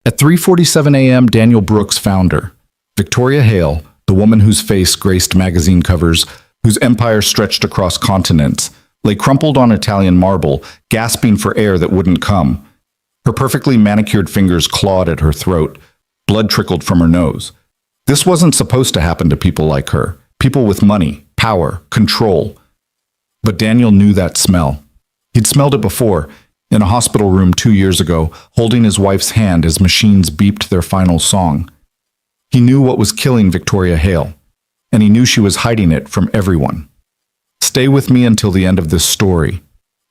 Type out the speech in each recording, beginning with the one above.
At 3:47 a.m., Daniel Brooks found her. Victoria Hale, the woman whose face graced magazine covers, whose empire stretched across continents, lay crumpled on Italian marble, gasping for air that wouldn't come. Her perfectly manicured fingers clawed at her throat. Blood trickled from her nose. This wasn't supposed to happen to people like her, people with money, power, control. But Daniel knew that smell. He'd smelled it before, in a hospital room 2 years ago, holding his wife's hand as machines beeped their final song. He knew what was killing Victoria Hale, and he knew she was hiding it from everyone. Stay with me until the end of this story.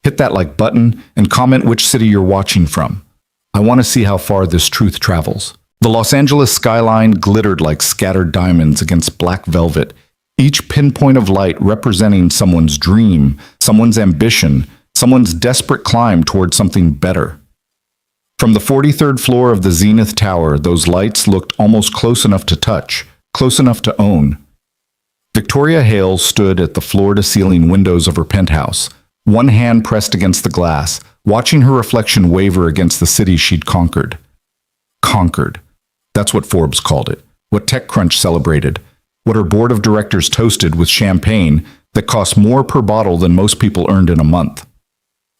Hit that like button and comment which city you're watching from. I want to see how far this truth travels. The Los Angeles skyline glittered like scattered diamonds against black velvet, each pinpoint of light representing someone's dream, someone's ambition, someone's desperate climb toward something better. From the 43rd floor of the Zenith Tower, those lights looked almost close enough to touch, close enough to own. Victoria Hale stood at the floor-to-ceiling windows of her penthouse, one hand pressed against the glass, watching her reflection waver against the city she'd conquered. Conquered. That's what Forbes called it, what TechCrunch celebrated, what her board of directors toasted with champagne that cost more per bottle than most people earned in a month.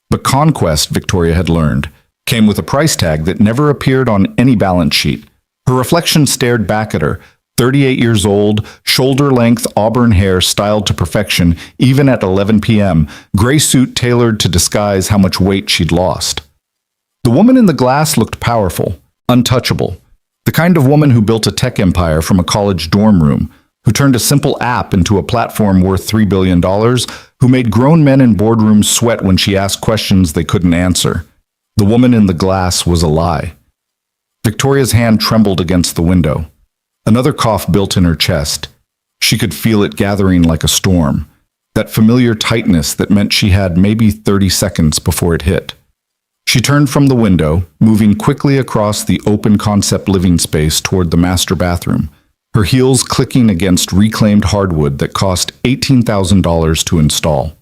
But conquest, Victoria had learned, came with a price tag that never appeared on any balance sheet. Her reflection stared back at her, 38 years old, shoulder-length auburn hair styled to perfection, even at 11 p.m., gray suit tailored to disguise how much weight she'd lost. The woman in the glass looked powerful, untouchable, the kind of woman who built a tech empire from a college dorm room, who turned a simple app into a platform worth $3 billion, who made grown men in boardrooms sweat when she asked questions they couldn't answer. The woman in the glass was a lie. Victoria's hand trembled against the window. Another cough built in her chest. She could feel it gathering like a storm, that familiar tightness that meant she had maybe 30 seconds before it hit. She turned from the window, moving quickly across the open-concept living space toward the master bathroom, her heels clicking against reclaimed hardwood that cost $18,000 to install.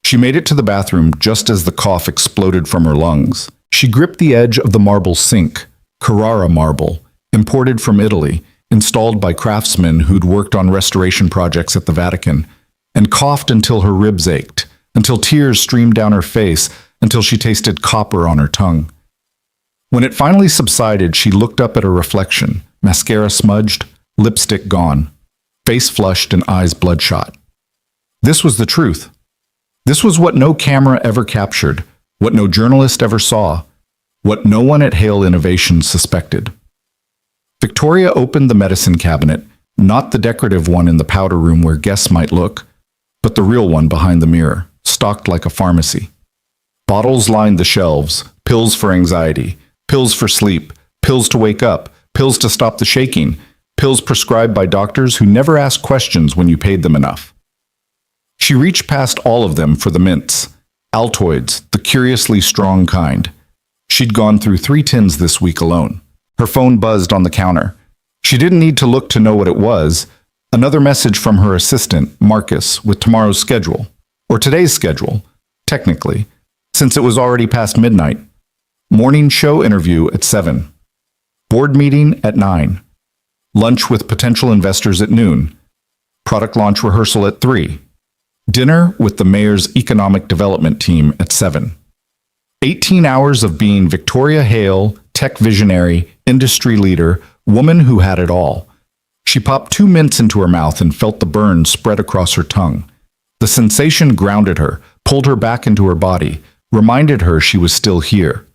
She made it to the bathroom just as the cough exploded from her lungs. She gripped the edge of the marble sink, Carrara marble, imported from Italy, installed by craftsmen who'd worked on restoration projects at the Vatican, and coughed until her ribs ached, until tears streamed down her face, until she tasted copper on her tongue. When it finally subsided, she looked up at her reflection, mascara smudged, lipstick gone, face flushed and eyes bloodshot. This was the truth. This was what no camera ever captured, what no journalist ever saw, what no one at Hale Innovations suspected. Victoria opened the medicine cabinet, not the decorative one in the powder room where guests might look, but the real one behind the mirror, stocked like a pharmacy. Bottles lined the shelves, pills for anxiety, pills for sleep, pills to wake up, pills to stop the shaking, pills prescribed by doctors who never asked questions when you paid them enough. She reached past all of them for the mints, Altoids, the curiously strong kind. She'd gone through 3 tins this week alone. Her phone buzzed on the counter. She didn't need to look to know what it was. Another message from her assistant, Marcus, with tomorrow's schedule, or today's schedule, technically, since it was already past midnight. Morning show interview at 7. Board meeting at 9. Lunch with potential investors at noon. Product launch rehearsal at 3. Dinner with the mayor's economic development team at 7. 18 hours of being Victoria Hale, tech visionary, industry leader, woman who had it all. She popped 2 mints into her mouth and felt the burn spread across her tongue. The sensation grounded her, pulled her back into her body, reminded her she was still here,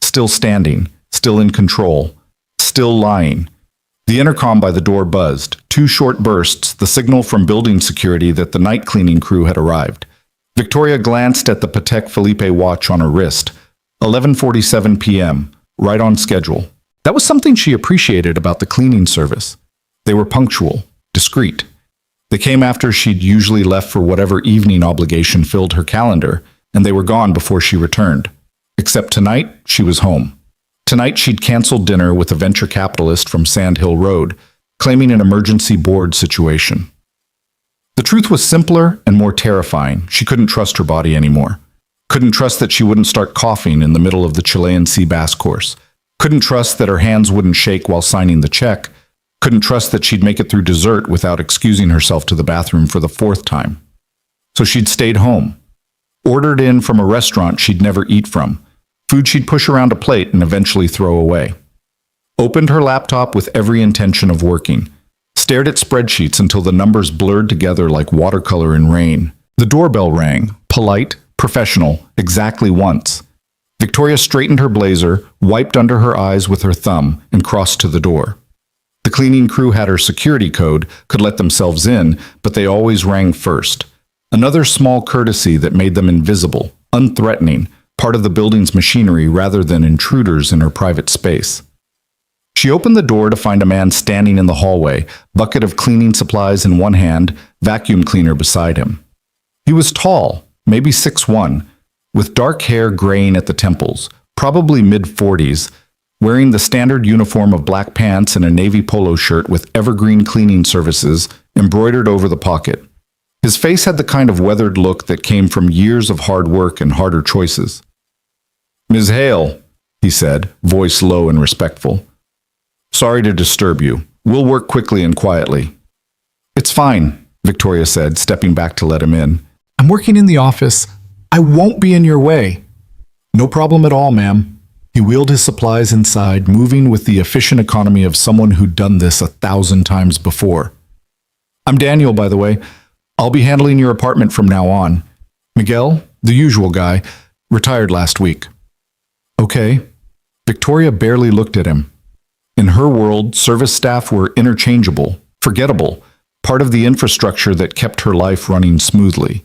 still standing, still in control, still lying. The intercom by the door buzzed, 2 short bursts, the signal from building security that the night cleaning crew had arrived. Victoria glanced at the Patek Philippe watch on her wrist. 11:47 p.m., right on schedule. That was something she appreciated about the cleaning service. They were punctual, discreet. They came after she'd usually left for whatever evening obligation filled her calendar, and they were gone before she returned. Except tonight, she was home. Tonight, she'd canceled dinner with a venture capitalist from Sand Hill Road, claiming an emergency board situation. The truth was simpler and more terrifying. She couldn't trust her body anymore. Couldn't trust that she wouldn't start coughing in the middle of the Chilean sea bass course. Couldn't trust that her hands wouldn't shake while signing the check. Couldn't trust that she'd make it through dessert without excusing herself to the bathroom for the fourth time. So she'd stayed home. Ordered in from a restaurant she'd never eat from. Food she'd push around a plate and eventually throw away. Opened her laptop with every intention of working. Stared at spreadsheets until the numbers blurred together like watercolor in rain. The doorbell rang, polite, professional, exactly once. Victoria straightened her blazer, wiped under her eyes with her thumb, and crossed to the door. The cleaning crew had her security code, could let themselves in, but they always rang first. Another small courtesy that made them invisible, unthreatening, part of the building's machinery rather than intruders in her private space. She opened the door to find a man standing in the hallway, bucket of cleaning supplies in one hand, vacuum cleaner beside him. He was tall, maybe 6'1", with dark hair graying at the temples, probably mid-40s, wearing the standard uniform of black pants and a navy polo shirt with Evergreen Cleaning Services embroidered over the pocket. His face had the kind of weathered look that came from years of hard work and harder choices. "Ms. Hale," he said, voice low and respectful. "Sorry to disturb you. We'll work quickly and quietly." "It's fine," Victoria said, stepping back to let him in. "I'm working in the office. I won't be in your way." "No problem at all, ma'am." He wheeled his supplies inside, moving with the efficient economy of someone who'd done this 1,000 times before. "I'm Daniel, by the way. I'll be handling your apartment from now on. Miguel, the usual guy, retired last week." "Okay." Victoria barely looked at him. In her world, service staff were interchangeable, forgettable, part of the infrastructure that kept her life running smoothly.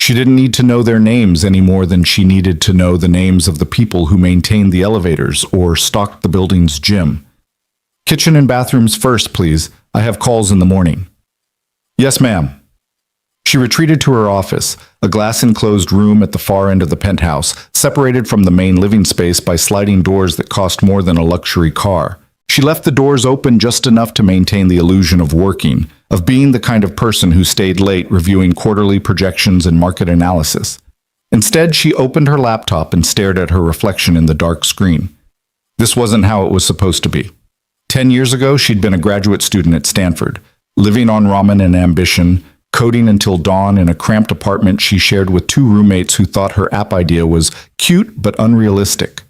She didn't need to know their names any more than she needed to know the names of the people who maintained the elevators or stocked the building's gym. "Kitchen and bathrooms first, please. I have calls in the morning." "Yes, ma'am." She retreated to her office, a glass-enclosed room at the far end of the penthouse, separated from the main living space by sliding doors that cost more than a luxury car. She left the doors open just enough to maintain the illusion of working, of being the kind of person who stayed late reviewing quarterly projections and market analysis. Instead, she opened her laptop and stared at her reflection in the dark screen. This wasn't how it was supposed to be. 10 years ago, she'd been a graduate student at Stanford, living on ramen and ambition, coding until dawn in a cramped apartment she shared with two roommates who thought her app idea was cute but unrealistic.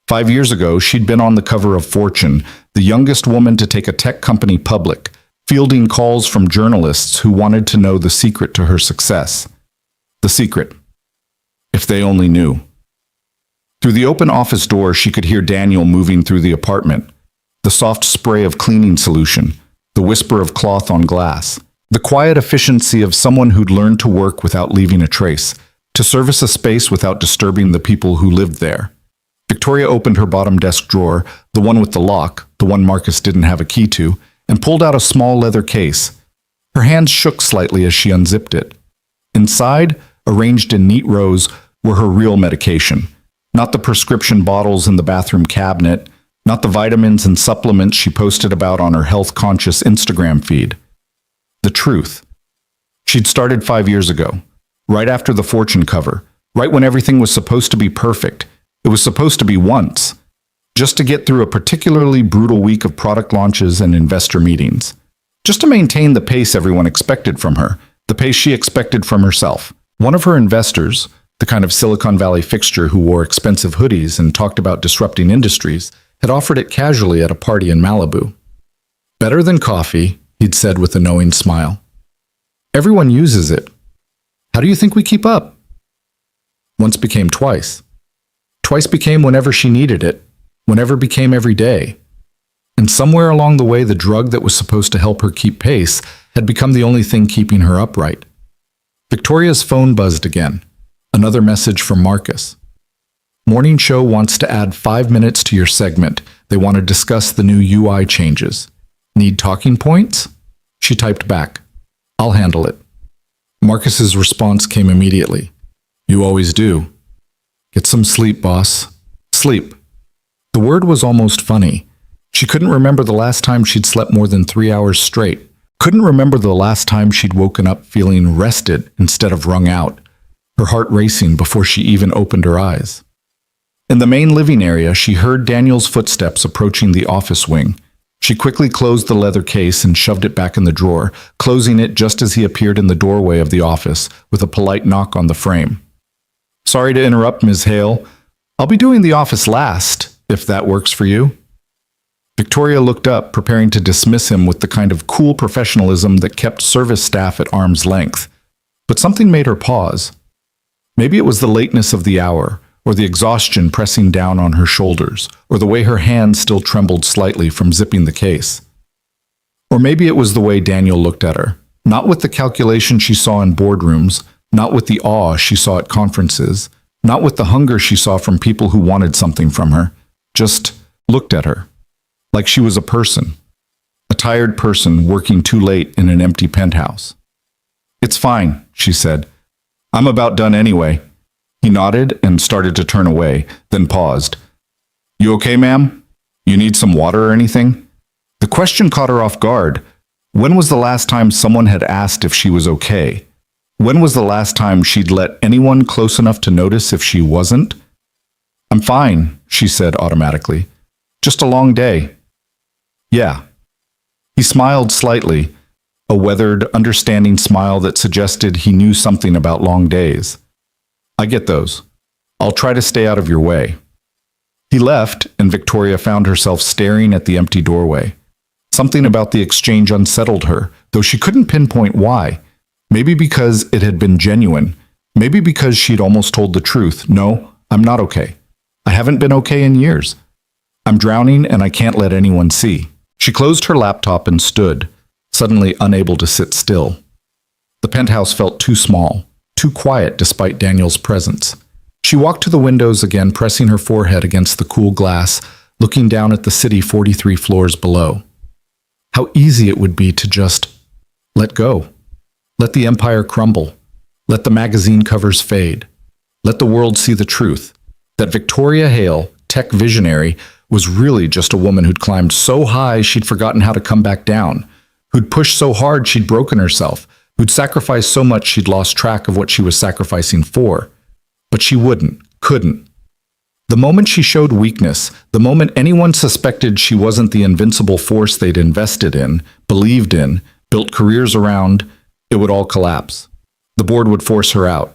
5 years ago, she'd been on the cover of Fortune, the youngest woman to take a tech company public, fielding calls from journalists who wanted to know the secret to her success. The secret. If they only knew. Through the open office door, she could hear Daniel moving through the apartment. The soft spray of cleaning solution, the whisper of cloth on glass, the quiet efficiency of someone who'd learned to work without leaving a trace, to service a space without disturbing the people who lived there. Victoria opened her bottom desk drawer, the one with the lock, the one Marcus didn't have a key to, and pulled out a small leather case. Her hands shook slightly as she unzipped it. Inside, arranged in neat rows, were her real medication. Not the prescription bottles in the bathroom cabinet, not the vitamins and supplements she posted about on her health-conscious Instagram feed. The truth. She'd started 5 years ago, right after the Fortune cover, right when everything was supposed to be perfect. It was supposed to be once, just to get through a particularly brutal week of product launches and investor meetings. Just to maintain the pace everyone expected from her, the pace she expected from herself. One of her investors, the kind of Silicon Valley fixture who wore expensive hoodies and talked about disrupting industries, had offered it casually at a party in Malibu. "Better than coffee," he'd said with a knowing smile. "Everyone uses it. How do you think we keep up?" Once became twice. Twice became whenever she needed it, whenever became every day. And somewhere along the way, the drug that was supposed to help her keep pace had become the only thing keeping her upright. Victoria's phone buzzed again. Another message from Marcus. "Morning Show wants to add 5 minutes to your segment. They want to discuss the new UI changes. Need talking points?" She typed back. "I'll handle it." Marcus's response came immediately. "You always do. Get some sleep, boss. Sleep." The word was almost funny. She couldn't remember the last time she'd slept more than 3 hours straight. Couldn't remember the last time she'd woken up feeling rested instead of wrung out, her heart racing before she even opened her eyes. In the main living area, she heard Daniel's footsteps approaching the office wing. She quickly closed the leather case and shoved it back in the drawer, closing it just as he appeared in the doorway of the office, with a polite knock on the frame. "Sorry to interrupt, Ms. Hale. I'll be doing the office last, if that works for you." Victoria looked up, preparing to dismiss him with the kind of cool professionalism that kept service staff at arm's length. But something made her pause. Maybe it was the lateness of the hour, or the exhaustion pressing down on her shoulders, or the way her hand still trembled slightly from zipping the case. Or maybe it was the way Daniel looked at her, not with the calculation she saw in boardrooms, not with the awe she saw at conferences, not with the hunger she saw from people who wanted something from her, just looked at her, like she was a person, a tired person working too late in an empty penthouse. "It's fine," she said. "I'm about done anyway." He nodded and started to turn away, then paused. "You okay, ma'am? You need some water or anything?" The question caught her off guard. When was the last time someone had asked if she was okay? When was the last time she'd let anyone close enough to notice if she wasn't? "I'm fine," she said automatically. "Just a long day." "Yeah." He smiled slightly, a weathered, understanding smile that suggested he knew something about long days. "I get those. I'll try to stay out of your way." He left, and Victoria found herself staring at the empty doorway. Something about the exchange unsettled her, though she couldn't pinpoint why. Maybe because it had been genuine. Maybe because she'd almost told the truth. "No, I'm not okay. I haven't been okay in years. I'm drowning and I can't let anyone see." She closed her laptop and stood, suddenly unable to sit still. The penthouse felt too small, too quiet despite Daniel's presence. She walked to the windows again, pressing her forehead against the cool glass, looking down at the city 43 floors below. How easy it would be to just let go. Let the empire crumble. Let the magazine covers fade. Let the world see the truth. That Victoria Hale, tech visionary, was really just a woman who'd climbed so high she'd forgotten how to come back down, who'd pushed so hard she'd broken herself, who'd sacrificed so much she'd lost track of what she was sacrificing for. But she couldn't. The moment she showed weakness, the moment anyone suspected she wasn't the invincible force they'd invested in, believed in, built careers around, it would all collapse. The board would force her out.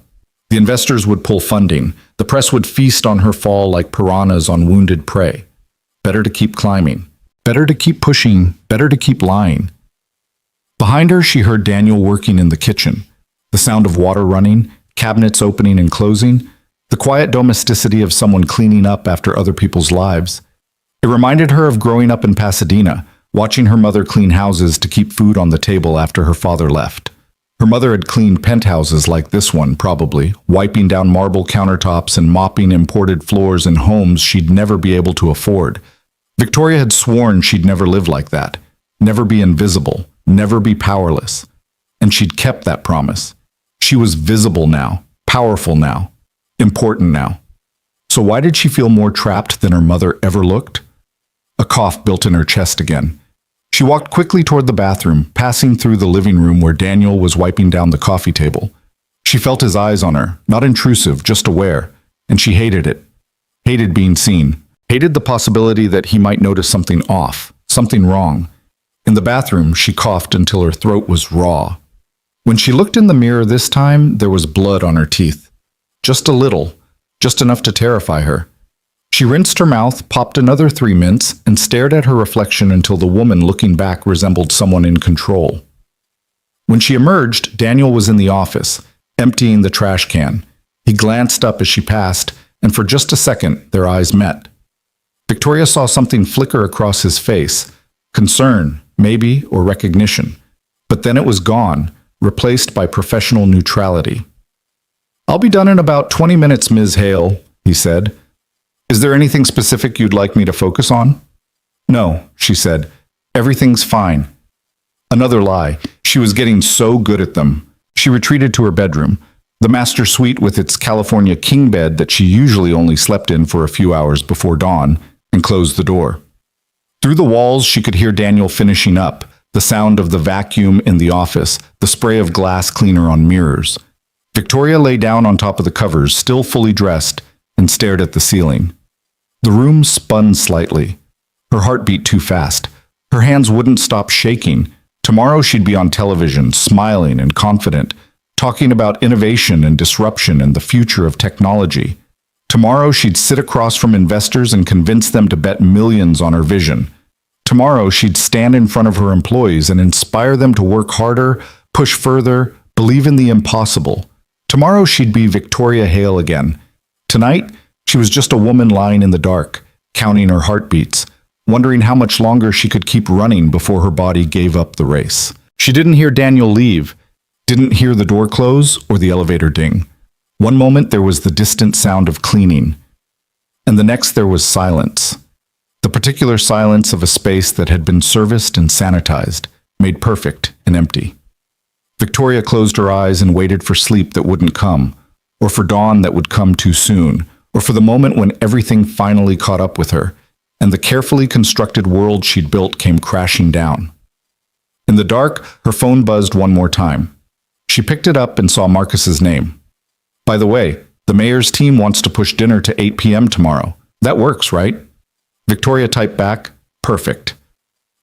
The investors would pull funding. The press would feast on her fall like piranhas on wounded prey. Better to keep climbing. Better to keep pushing. Better to keep lying. Behind her, she heard Daniel working in the kitchen. The sound of water running, cabinets opening and closing, the quiet domesticity of someone cleaning up after other people's lives. It reminded her of growing up in Pasadena, watching her mother clean houses to keep food on the table after her father left. Her mother had cleaned penthouses like this one, probably, wiping down marble countertops and mopping imported floors in homes she'd never be able to afford. Victoria had sworn she'd never live like that, never be invisible, never be powerless. And she'd kept that promise. She was visible now, powerful now, important now. So why did she feel more trapped than her mother ever looked? A cough built in her chest again. She walked quickly toward the bathroom, passing through the living room where Daniel was wiping down the coffee table. She felt his eyes on her, not intrusive, just aware, and she hated it. Hated being seen. Hated the possibility that he might notice something off, something wrong. In the bathroom, she coughed until her throat was raw. When she looked in the mirror this time, there was blood on her teeth. Just a little, just enough to terrify her. She rinsed her mouth, popped another 3 mints, and stared at her reflection until the woman looking back resembled someone in control. When she emerged, Daniel was in the office, emptying the trash can. He glanced up as she passed, and for just a second, their eyes met. Victoria saw something flicker across his face. Concern, maybe, or recognition. But then it was gone, replaced by professional neutrality. "I'll be done in about 20 minutes, Ms. Hale," he said. "Is there anything specific you'd like me to focus on?" "No," she said. "Everything's fine." Another lie. She was getting so good at them. She retreated to her bedroom, the master suite with its California king bed that she usually only slept in for a few hours before dawn, and closed the door. Through the walls, she could hear Daniel finishing up, the sound of the vacuum in the office, the spray of glass cleaner on mirrors. Victoria lay down on top of the covers, still fully dressed, and stared at the ceiling. The room spun slightly. Her heart beat too fast. Her hands wouldn't stop shaking. Tomorrow she'd be on television, smiling and confident, talking about innovation and disruption and the future of technology. Tomorrow she'd sit across from investors and convince them to bet millions on her vision. Tomorrow she'd stand in front of her employees and inspire them to work harder, push further, believe in the impossible. Tomorrow she'd be Victoria Hale again. Tonight, she was just a woman lying in the dark, counting her heartbeats, wondering how much longer she could keep running before her body gave up the race. She didn't hear Daniel leave, didn't hear the door close or the elevator ding. One moment there was the distant sound of cleaning, and the next there was silence. The particular silence of a space that had been serviced and sanitized, made perfect and empty. Victoria closed her eyes and waited for sleep that wouldn't come, or for dawn that would come too soon, or for the moment when everything finally caught up with her, and the carefully constructed world she'd built came crashing down. In the dark, her phone buzzed one more time. She picked it up and saw Marcus's name. By the way, the mayor's team wants to push dinner to 8 p.m. tomorrow. That works, right? Victoria typed back, perfect.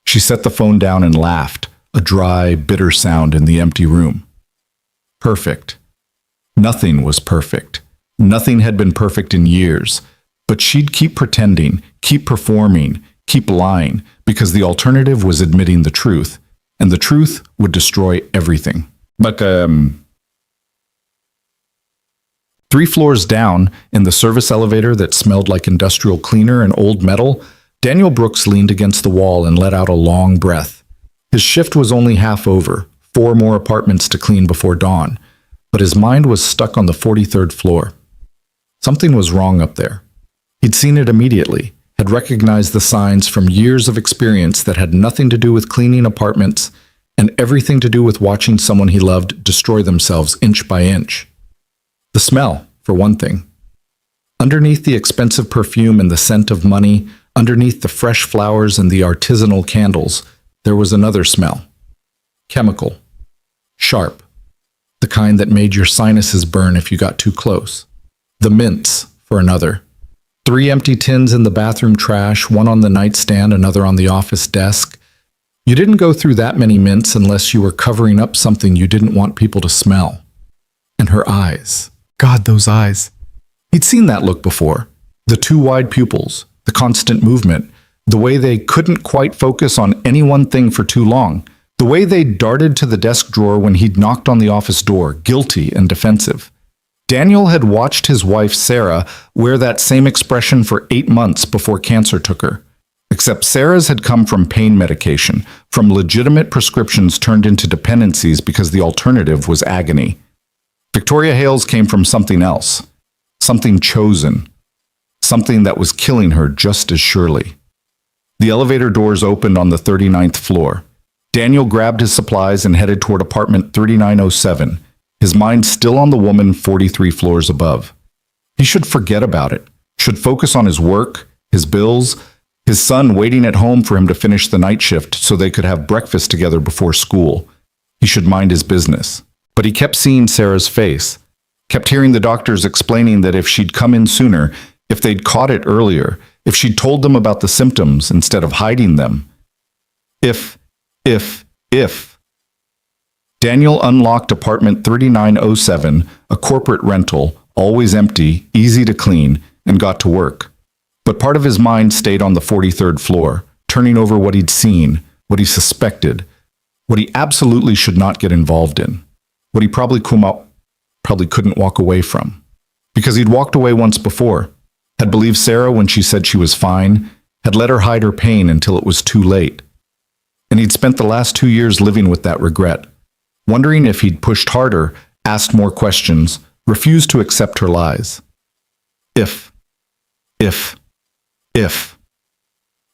She set the phone down and laughed, a dry, bitter sound in the empty room. Perfect. Nothing was perfect. Nothing had been perfect in years. But she'd keep pretending, keep performing, keep lying, because the alternative was admitting the truth, and the truth would destroy everything. But, 3 floors down, in the service elevator that smelled like industrial cleaner and old metal, Daniel Brooks leaned against the wall and let out a long breath. His shift was only half over, 4 more apartments to clean before dawn, but his mind was stuck on the 43rd floor. Something was wrong up there. He'd seen it immediately, had recognized the signs from years of experience that had nothing to do with cleaning apartments and everything to do with watching someone he loved destroy themselves inch by inch. The smell, for one thing. Underneath the expensive perfume and the scent of money, underneath the fresh flowers and the artisanal candles, there was another smell. Chemical. Sharp. The kind that made your sinuses burn if you got too close. The mints, for another. 3 empty tins in the bathroom trash, one on the nightstand, another on the office desk. You didn't go through that many mints unless you were covering up something you didn't want people to smell. And her eyes. God, those eyes. He'd seen that look before. The 2 wide pupils, the constant movement, the way they couldn't quite focus on any one thing for too long, the way they darted to the desk drawer when he'd knocked on the office door, guilty and defensive. Daniel had watched his wife, Sarah, wear that same expression for 8 months before cancer took her. Except Sarah's had come from pain medication, from legitimate prescriptions turned into dependencies because the alternative was agony. Victoria Hale's came from something else, something chosen, something that was killing her just as surely. The elevator doors opened on the 39th floor. Daniel grabbed his supplies and headed toward apartment 3907, his mind still on the woman 43 floors above. He should forget about it, should focus on his work, his bills, his son waiting at home for him to finish the night shift so they could have breakfast together before school. He should mind his business. But he kept seeing Sarah's face, kept hearing the doctors explaining that if she'd come in sooner, if they'd caught it earlier, if she'd told them about the symptoms instead of hiding them. If. Daniel unlocked apartment 3907, a corporate rental, always empty, easy to clean, and got to work. But part of his mind stayed on the 43rd floor, turning over what he'd seen, what he suspected, what he absolutely should not get involved in. What he probably couldn't walk away from. Because he'd walked away once before, had believed Sarah when she said she was fine, had let her hide her pain until it was too late. And he'd spent the last 2 years living with that regret, wondering if he'd pushed harder, asked more questions, refused to accept her lies. If.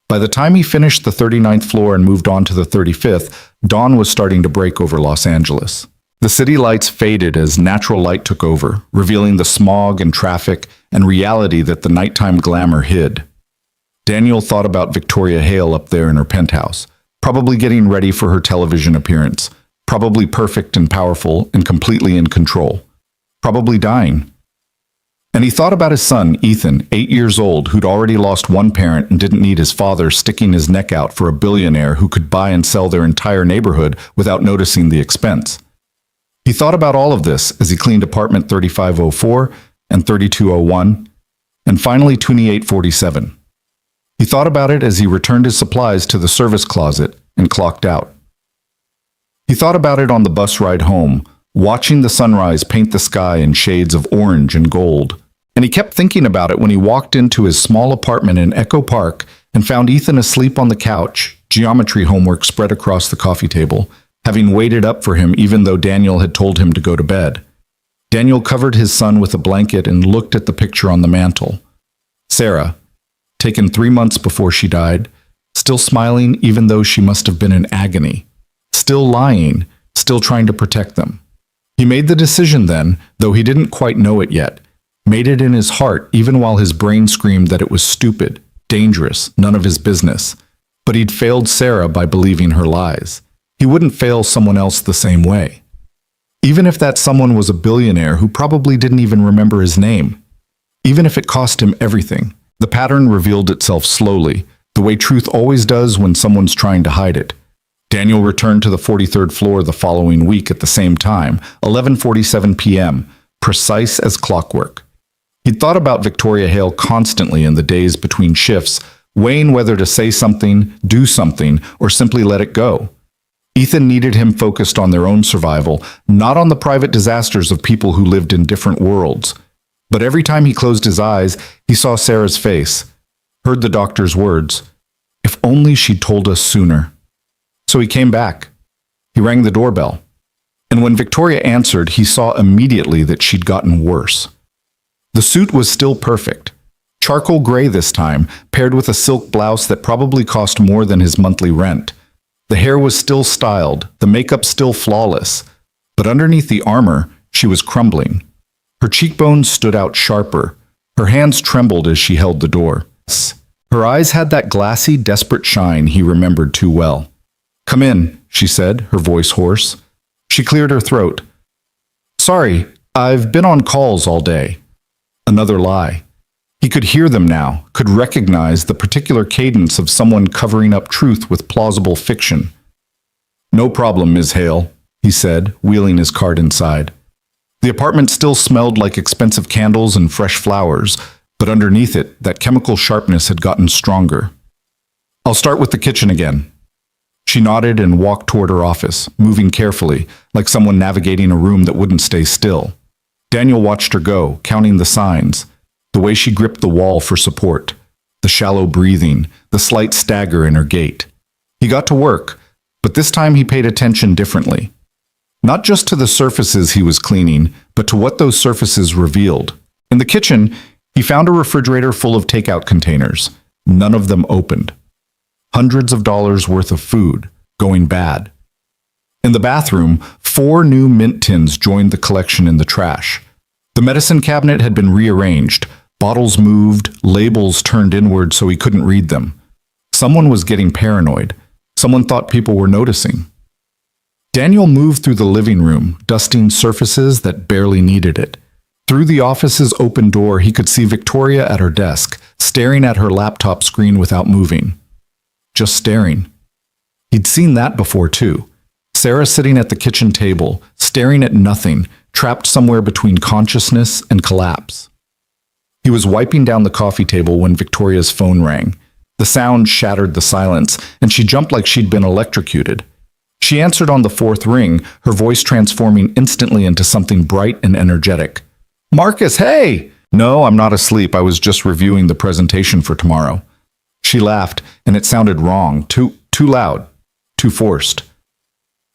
By the time he finished the 39th floor and moved on to the 35th, dawn was starting to break over Los Angeles. The city lights faded as natural light took over, revealing the smog and traffic and reality that the nighttime glamour hid. Daniel thought about Victoria Hale up there in her penthouse, probably getting ready for her television appearance, probably perfect and powerful and completely in control, probably dying. And he thought about his son, Ethan, 8 years old, who'd already lost one parent and didn't need his father sticking his neck out for a billionaire who could buy and sell their entire neighborhood without noticing the expense. He thought about all of this as he cleaned apartment 3504 and 3201, and finally 2847. He thought about it as he returned his supplies to the service closet and clocked out. He thought about it on the bus ride home, watching the sunrise paint the sky in shades of orange and gold. And he kept thinking about it when he walked into his small apartment in Echo Park and found Ethan asleep on the couch, geometry homework spread across the coffee table, having waited up for him even though Daniel had told him to go to bed. Daniel covered his son with a blanket and looked at the picture on the mantel. Sarah, taken 3 months before she died, still smiling even though she must have been in agony, still lying, still trying to protect them. He made the decision then, though he didn't quite know it yet, made it in his heart even while his brain screamed that it was stupid, dangerous, none of his business. But he'd failed Sarah by believing her lies. He wouldn't fail someone else the same way. Even if that someone was a billionaire who probably didn't even remember his name. Even if it cost him everything. The pattern revealed itself slowly, the way truth always does when someone's trying to hide it. Daniel returned to the 43rd floor the following week at the same time, 11:47 p.m., precise as clockwork. He'd thought about Victoria Hale constantly in the days between shifts, weighing whether to say something, do something, or simply let it go. Ethan needed him focused on their own survival, not on the private disasters of people who lived in different worlds. But every time he closed his eyes, he saw Sarah's face, heard the doctor's words. If only she'd told us sooner. So he came back. He rang the doorbell. And when Victoria answered, he saw immediately that she'd gotten worse. The suit was still perfect. Charcoal gray this time, paired with a silk blouse that probably cost more than his monthly rent. The hair was still styled, the makeup still flawless. But underneath the armor, she was crumbling. Her cheekbones stood out sharper. Her hands trembled as she held the door. Her eyes had that glassy, desperate shine he remembered too well. "Come in," she said, her voice hoarse. She cleared her throat. "Sorry, I've been on calls all day." Another lie. He could hear them now, could recognize the particular cadence of someone covering up truth with plausible fiction. "No problem, Ms. Hale," he said, wheeling his cart inside. The apartment still smelled like expensive candles and fresh flowers, but underneath it, that chemical sharpness had gotten stronger. "I'll start with the kitchen again." She nodded and walked toward her office, moving carefully, like someone navigating a room that wouldn't stay still. Daniel watched her go, counting the signs, the way she gripped the wall for support, the shallow breathing, the slight stagger in her gait. He got to work, but this time he paid attention differently. Not just to the surfaces he was cleaning, but to what those surfaces revealed. In the kitchen, he found a refrigerator full of takeout containers, none of them opened. Hundreds of dollars worth of food, going bad. In the bathroom, 4 new mint tins joined the collection in the trash. The medicine cabinet had been rearranged, bottles moved, labels turned inward so he couldn't read them. Someone was getting paranoid. Someone thought people were noticing. Daniel moved through the living room, dusting surfaces that barely needed it. Through the office's open door, he could see Victoria at her desk, staring at her laptop screen without moving. Just staring. He'd seen that before too. Sarah sitting at the kitchen table, staring at nothing, trapped somewhere between consciousness and collapse. He was wiping down the coffee table when Victoria's phone rang. The sound shattered the silence, and she jumped like she'd been electrocuted. She answered on the 4th ring, her voice transforming instantly into something bright and energetic. "Marcus, hey!" "No, I'm not asleep. I was just reviewing the presentation for tomorrow." She laughed, and it sounded wrong, too loud, too forced.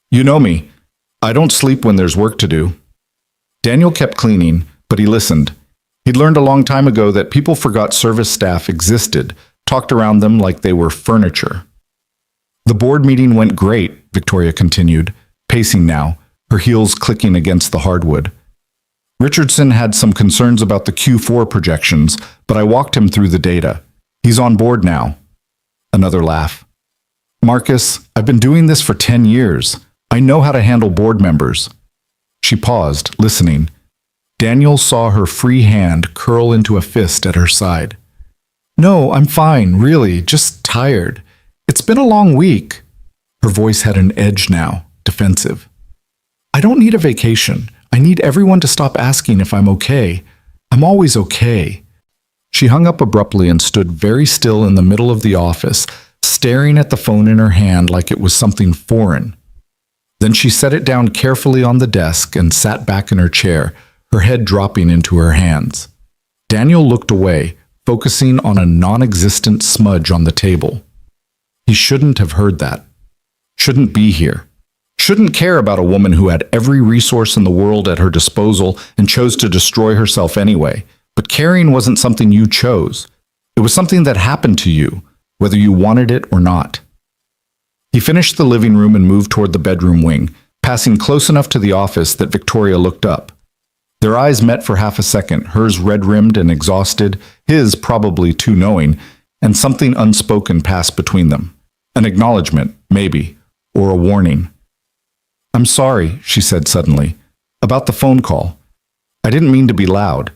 "You know me. I don't sleep when there's work to do." Daniel kept cleaning, but he listened. He'd learned a long time ago that people forgot service staff existed, talked around them like they were furniture. "The board meeting went great," Victoria continued, pacing now, her heels clicking against the hardwood. "Richardson had some concerns about the Q4 projections, but I walked him through the data. He's on board now." Another laugh. "Marcus, I've been doing this for 10 years. I know how to handle board members." She paused, listening. Daniel saw her free hand curl into a fist at her side. No, I'm fine, really, just tired. It's been a long week. Her voice had an edge now, defensive. I don't need a vacation. I need everyone to stop asking if I'm okay. I'm always okay. She hung up abruptly and stood very still in the middle of the office, staring at the phone in her hand like it was something foreign. Then she set it down carefully on the desk and sat back in her chair, her head dropping into her hands. Daniel looked away, focusing on a non-existent smudge on the table. He shouldn't have heard that. Shouldn't be here. Shouldn't care about a woman who had every resource in the world at her disposal and chose to destroy herself anyway. But caring wasn't something you chose. It was something that happened to you, whether you wanted it or not. He finished the living room and moved toward the bedroom wing, passing close enough to the office that Victoria looked up. Their eyes met for half a second, hers red-rimmed and exhausted, his probably too knowing, and something unspoken passed between them. An acknowledgement, maybe, or a warning. I'm sorry, she said suddenly, about the phone call. I didn't mean to be loud.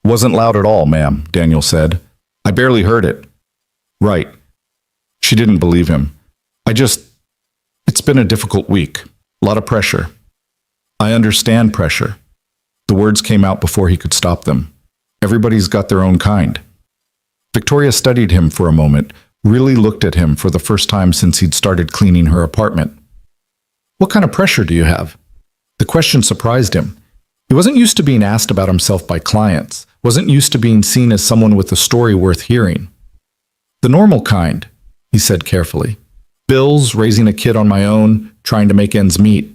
Wasn't loud at all, ma'am, Daniel said. I barely heard it. Right. She didn't believe him. It's been a difficult week. A lot of pressure. I understand pressure. The words came out before he could stop them. Everybody's got their own kind. Victoria studied him for a moment, really looked at him for the first time since he'd started cleaning her apartment. What kind of pressure do you have? The question surprised him. He wasn't used to being asked about himself by clients, wasn't used to being seen as someone with a story worth hearing. The normal kind, he said carefully. Bills, raising a kid on my own, trying to make ends meet.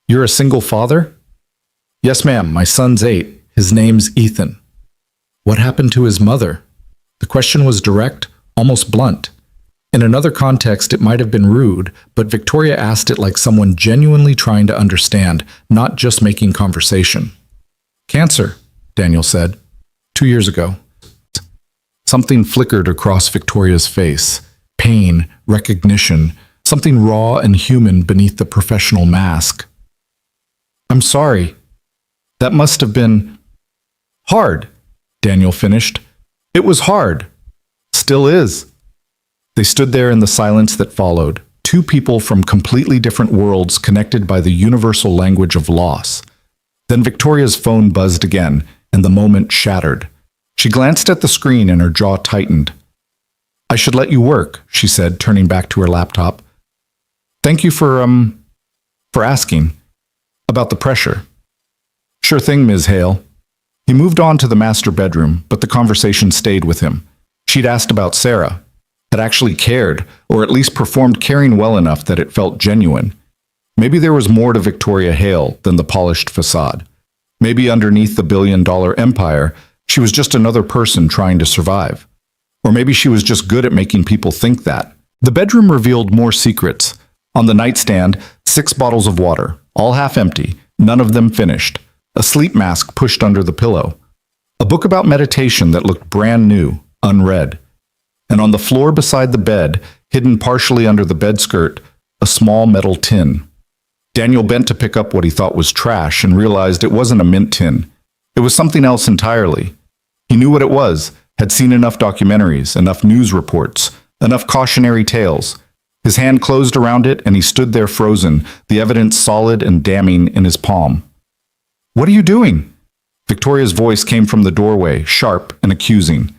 You're a single father? Yes, ma'am, my son's 8. His name's Ethan. What happened to his mother? The question was direct, almost blunt. In another context, it might have been rude, but Victoria asked it like someone genuinely trying to understand, not just making conversation. Cancer, Daniel said. 2 years ago. Something flickered across Victoria's face. Pain, recognition, something raw and human beneath the professional mask. I'm sorry. That must have been hard, Daniel finished. It was hard. Still is. They stood there in the silence that followed, two people from completely different worlds connected by the universal language of loss. Then Victoria's phone buzzed again, and the moment shattered. She glanced at the screen and her jaw tightened. I should let you work, she said, turning back to her laptop. Thank you for asking. About the pressure. Sure thing, Ms. Hale. He moved on to the master bedroom, but the conversation stayed with him. She'd asked about Sarah, had actually cared, or at least performed caring well enough that it felt genuine. Maybe there was more to Victoria Hale than the polished facade. Maybe underneath the billion-dollar empire, she was just another person trying to survive. Or maybe she was just good at making people think that. The bedroom revealed more secrets. On the nightstand, 6 bottles of water, all half empty, none of them finished. A sleep mask pushed under the pillow. A book about meditation that looked brand new, unread. And on the floor beside the bed, hidden partially under the bed skirt, a small metal tin. Daniel bent to pick up what he thought was trash and realized it wasn't a mint tin. It was something else entirely. He knew what it was, had seen enough documentaries, enough news reports, enough cautionary tales. His hand closed around it and he stood there frozen, the evidence solid and damning in his palm. What are you doing? Victoria's voice came from the doorway, sharp and accusing.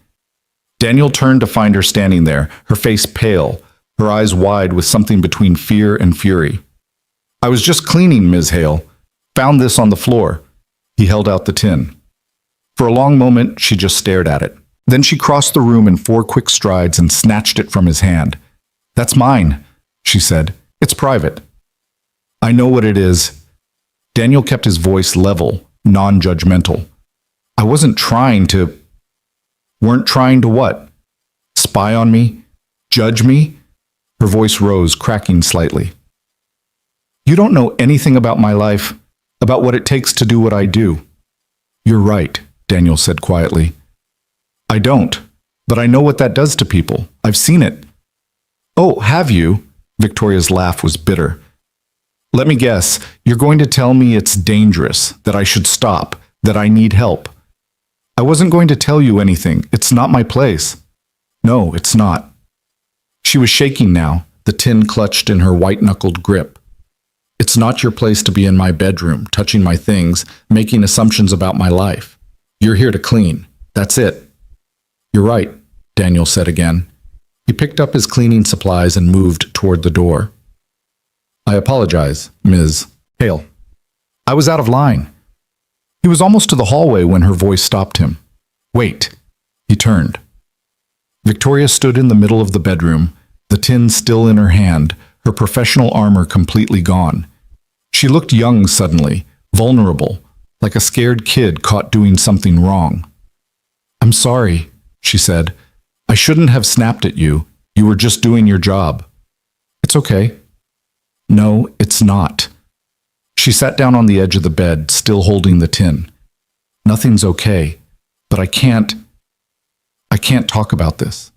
Daniel turned to find her standing there, her face pale, her eyes wide with something between fear and fury. I was just cleaning, Ms. Hale. Found this on the floor. He held out the tin. For a long moment, she just stared at it. Then she crossed the room in 4 quick strides and snatched it from his hand. That's mine, she said. It's private. I know what it is. Daniel kept his voice level, non-judgmental. I wasn't trying to... Weren't trying to what? Spy on me? Judge me? Her voice rose, cracking slightly. You don't know anything about my life, about what it takes to do what I do. You're right, Daniel said quietly. I don't, but I know what that does to people. I've seen it. Oh, have you? Victoria's laugh was bitter. Let me guess, you're going to tell me it's dangerous, that I should stop, that I need help. I wasn't going to tell you anything. It's not my place. No, it's not. She was shaking now, the tin clutched in her white-knuckled grip. It's not your place to be in my bedroom, touching my things, making assumptions about my life. You're here to clean. That's it. You're right, Daniel said again. He picked up his cleaning supplies and moved toward the door. I apologize, Ms. Hale. I was out of line. He was almost to the hallway when her voice stopped him. Wait. He turned. Victoria stood in the middle of the bedroom, the tin still in her hand, her professional armor completely gone. She looked young suddenly, vulnerable, like a scared kid caught doing something wrong. I'm sorry, she said. I shouldn't have snapped at you. You were just doing your job. It's okay. No, it's not. She sat down on the edge of the bed, still holding the tin. Nothing's okay, but I can't talk about this.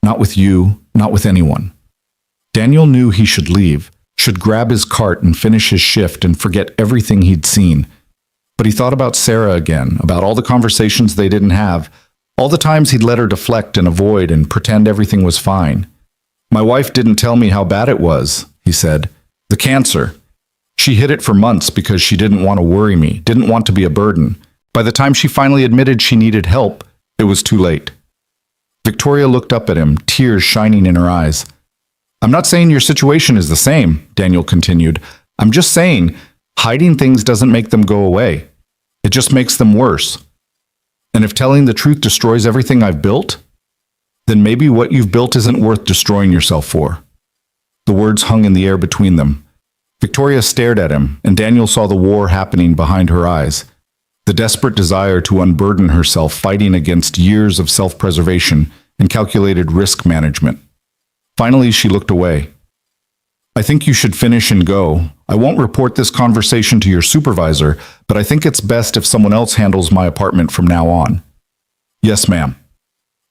Not with you, not with anyone. Daniel knew he should leave, should grab his cart and finish his shift and forget everything he'd seen. But he thought about Sarah again, about all the conversations they didn't have, all the times he'd let her deflect and avoid and pretend everything was fine. My wife didn't tell me how bad it was, he said. The cancer. She hid it for months because she didn't want to worry me, didn't want to be a burden. By the time she finally admitted she needed help, it was too late. Victoria looked up at him, tears shining in her eyes. I'm not saying your situation is the same, Daniel continued. I'm just saying, hiding things doesn't make them go away. It just makes them worse. And if telling the truth destroys everything I've built, then maybe what you've built isn't worth destroying yourself for. The words hung in the air between them. Victoria stared at him, and Daniel saw the war happening behind her eyes. The desperate desire to unburden herself fighting against years of self-preservation and calculated risk management. Finally, she looked away. I think you should finish and go. I won't report this conversation to your supervisor, but I think it's best if someone else handles my apartment from now on. Yes, ma'am.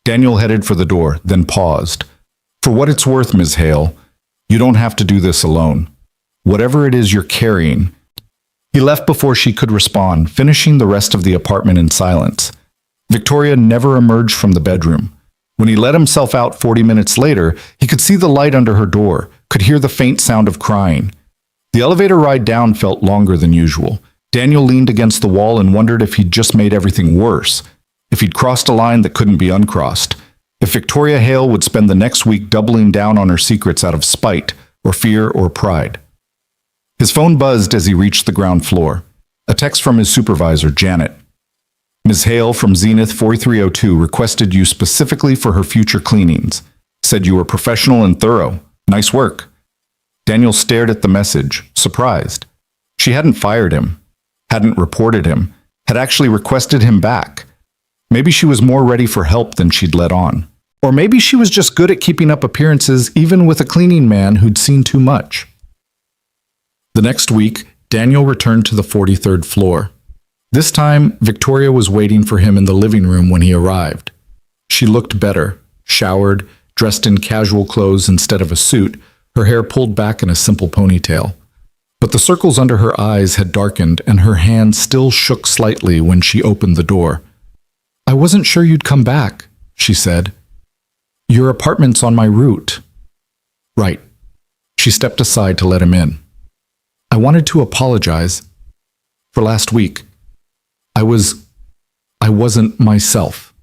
Daniel headed for the door, then paused. For what it's worth, Ms. Hale, you don't have to do this alone. Whatever it is you're carrying. He left before she could respond, finishing the rest of the apartment in silence. Victoria never emerged from the bedroom. When he let himself out 40 minutes later, he could see the light under her door, could hear the faint sound of crying. The elevator ride down felt longer than usual. Daniel leaned against the wall and wondered if he'd just made everything worse, if he'd crossed a line that couldn't be uncrossed, if Victoria Hale would spend the next week doubling down on her secrets out of spite, or fear, or pride. His phone buzzed as he reached the ground floor. A text from his supervisor, Janet. Ms. Hale from Zenith 4302 requested you specifically for her future cleanings. Said you were professional and thorough. Nice work. Daniel stared at the message, surprised. She hadn't fired him, hadn't reported him, had actually requested him back. Maybe she was more ready for help than she'd let on. Or maybe she was just good at keeping up appearances even with a cleaning man who'd seen too much. The next week, Daniel returned to the 43rd floor. This time, Victoria was waiting for him in the living room when he arrived. She looked better, showered, dressed in casual clothes instead of a suit, her hair pulled back in a simple ponytail. But the circles under her eyes had darkened, and her hand still shook slightly when she opened the door. I wasn't sure you'd come back, she said. Your apartment's on my route. Right. She stepped aside to let him in. I wanted to apologize for last week. I wasn't myself.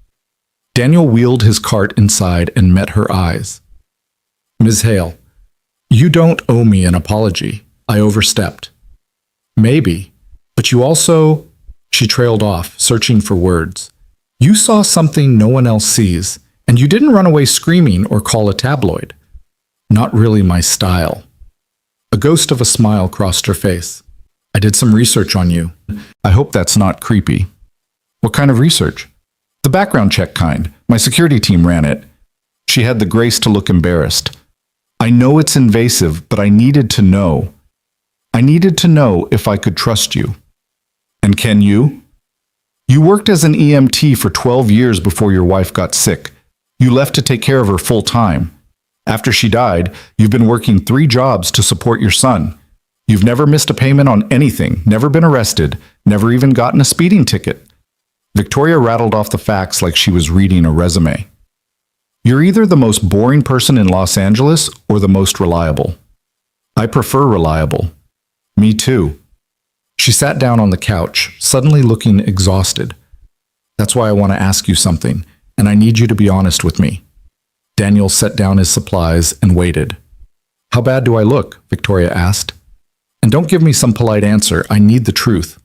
Daniel wheeled his cart inside and met her eyes. Ms. Hale, you don't owe me an apology. I overstepped. Maybe, but you also... She trailed off, searching for words. You saw something no one else sees, and you didn't run away screaming or call a tabloid. Not really my style. A ghost of a smile crossed her face. I did some research on you. I hope that's not creepy. What kind of research? The background check kind. My security team ran it. She had the grace to look embarrassed. I know it's invasive, but I needed to know. I needed to know if I could trust you. And can you? You worked as an EMT for 12 years before your wife got sick. You left to take care of her full time. After she died, you've been working 3 jobs to support your son. You've never missed a payment on anything, never been arrested, never even gotten a speeding ticket. Victoria rattled off the facts like she was reading a resume. You're either the most boring person in Los Angeles or the most reliable. I prefer reliable. Me too. She sat down on the couch, suddenly looking exhausted. That's why I want to ask you something, and I need you to be honest with me. Daniel set down his supplies and waited. How bad do I look? Victoria asked. And don't give me some polite answer. I need the truth.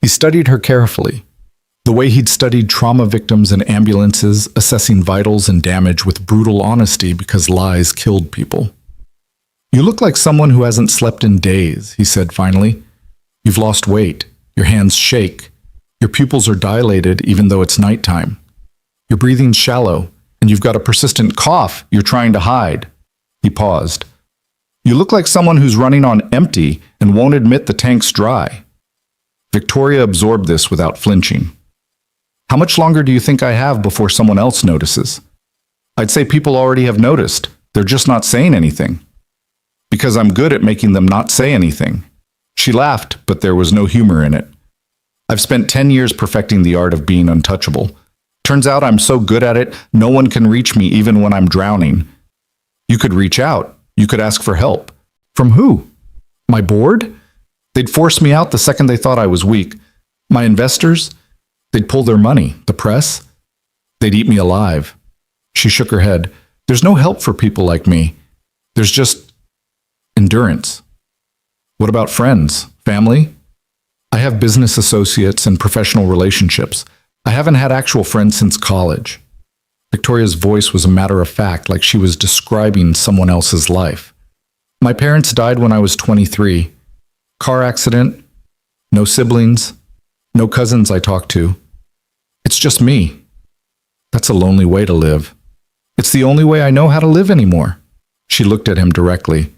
He studied her carefully, the way he'd studied trauma victims in ambulances, assessing vitals and damage with brutal honesty because lies killed people. You look like someone who hasn't slept in days, he said finally. You've lost weight. Your hands shake. Your pupils are dilated even though it's nighttime. You're breathing shallow, and you've got a persistent cough you're trying to hide. He paused. You look like someone who's running on empty and won't admit the tank's dry. Victoria absorbed this without flinching. How much longer do you think I have before someone else notices? I'd say people already have noticed. They're just not saying anything. Because I'm good at making them not say anything. She laughed, but there was no humor in it. I've spent 10 years perfecting the art of being untouchable. Turns out I'm so good at it, no one can reach me even when I'm drowning. You could reach out. You could ask for help. From who? My board? They'd force me out the second they thought I was weak. My investors? They'd pull their money. The press? They'd eat me alive. She shook her head. There's no help for people like me. There's just endurance. What about friends? Family? I have business associates and professional relationships. I haven't had actual friends since college. Victoria's voice was a matter of fact, like she was describing someone else's life. My parents died when I was 23. Car accident. No siblings. No cousins I talk to. It's just me. That's a lonely way to live. It's the only way I know how to live anymore. She looked at him directly.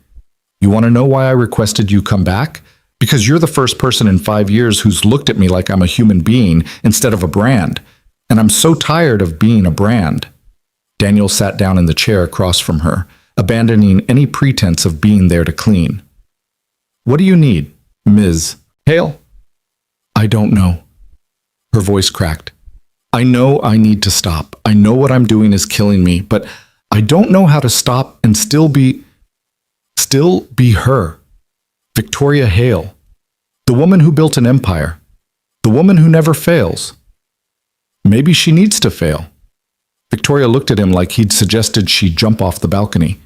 You want to know why I requested you come back? Because you're the first person in 5 years who's looked at me like I'm a human being instead of a brand. And I'm so tired of being a brand. Daniel sat down in the chair across from her, abandoning any pretense of being there to clean. What do you need, Ms. Hale? I don't know. Her voice cracked. I know I need to stop. I know what I'm doing is killing me, but I don't know how to stop and still be her. Victoria Hale. The woman who built an empire. The woman who never fails. Maybe she needs to fail. Victoria looked at him like he'd suggested she jump off the balcony.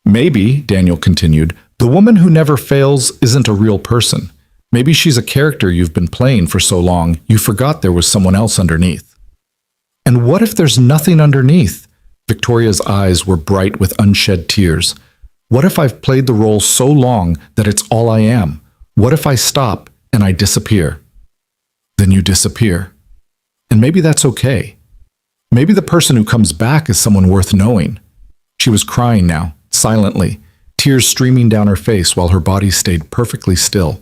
Maybe, Daniel continued, the woman who never fails isn't a real person. Maybe she's a character you've been playing for so long you forgot there was someone else underneath. And what if there's nothing underneath? Victoria's eyes were bright with unshed tears. What if I've played the role so long that it's all I am? What if I stop and I disappear? Then you disappear. And maybe that's okay. Maybe the person who comes back is someone worth knowing. She was crying now, silently, tears streaming down her face while her body stayed perfectly still.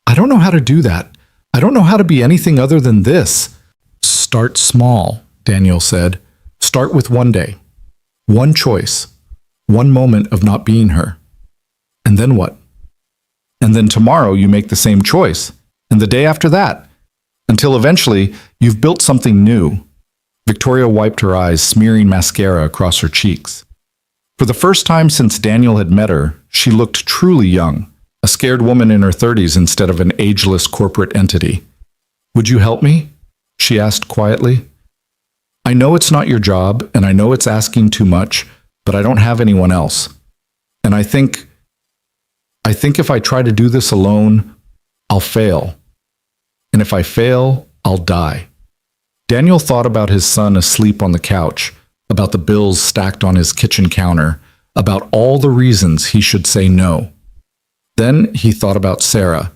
I don't know how to do that. I don't know how to be anything other than this. Start small, Daniel said. Start with one day. One choice. One moment of not being her. And then what? And then tomorrow you make the same choice. And the day after that. Until eventually you've built something new. Victoria wiped her eyes, smearing mascara across her cheeks. For the first time since Daniel had met her, she looked truly young. A scared woman in her 30s instead of an ageless corporate entity. Would you help me? She asked quietly. I know it's not your job, and I know it's asking too much, but I don't have anyone else. And I think if I try to do this alone, I'll fail. And if I fail, I'll die. Daniel thought about his son asleep on the couch, about the bills stacked on his kitchen counter, about all the reasons he should say no. Then he thought about Sarah,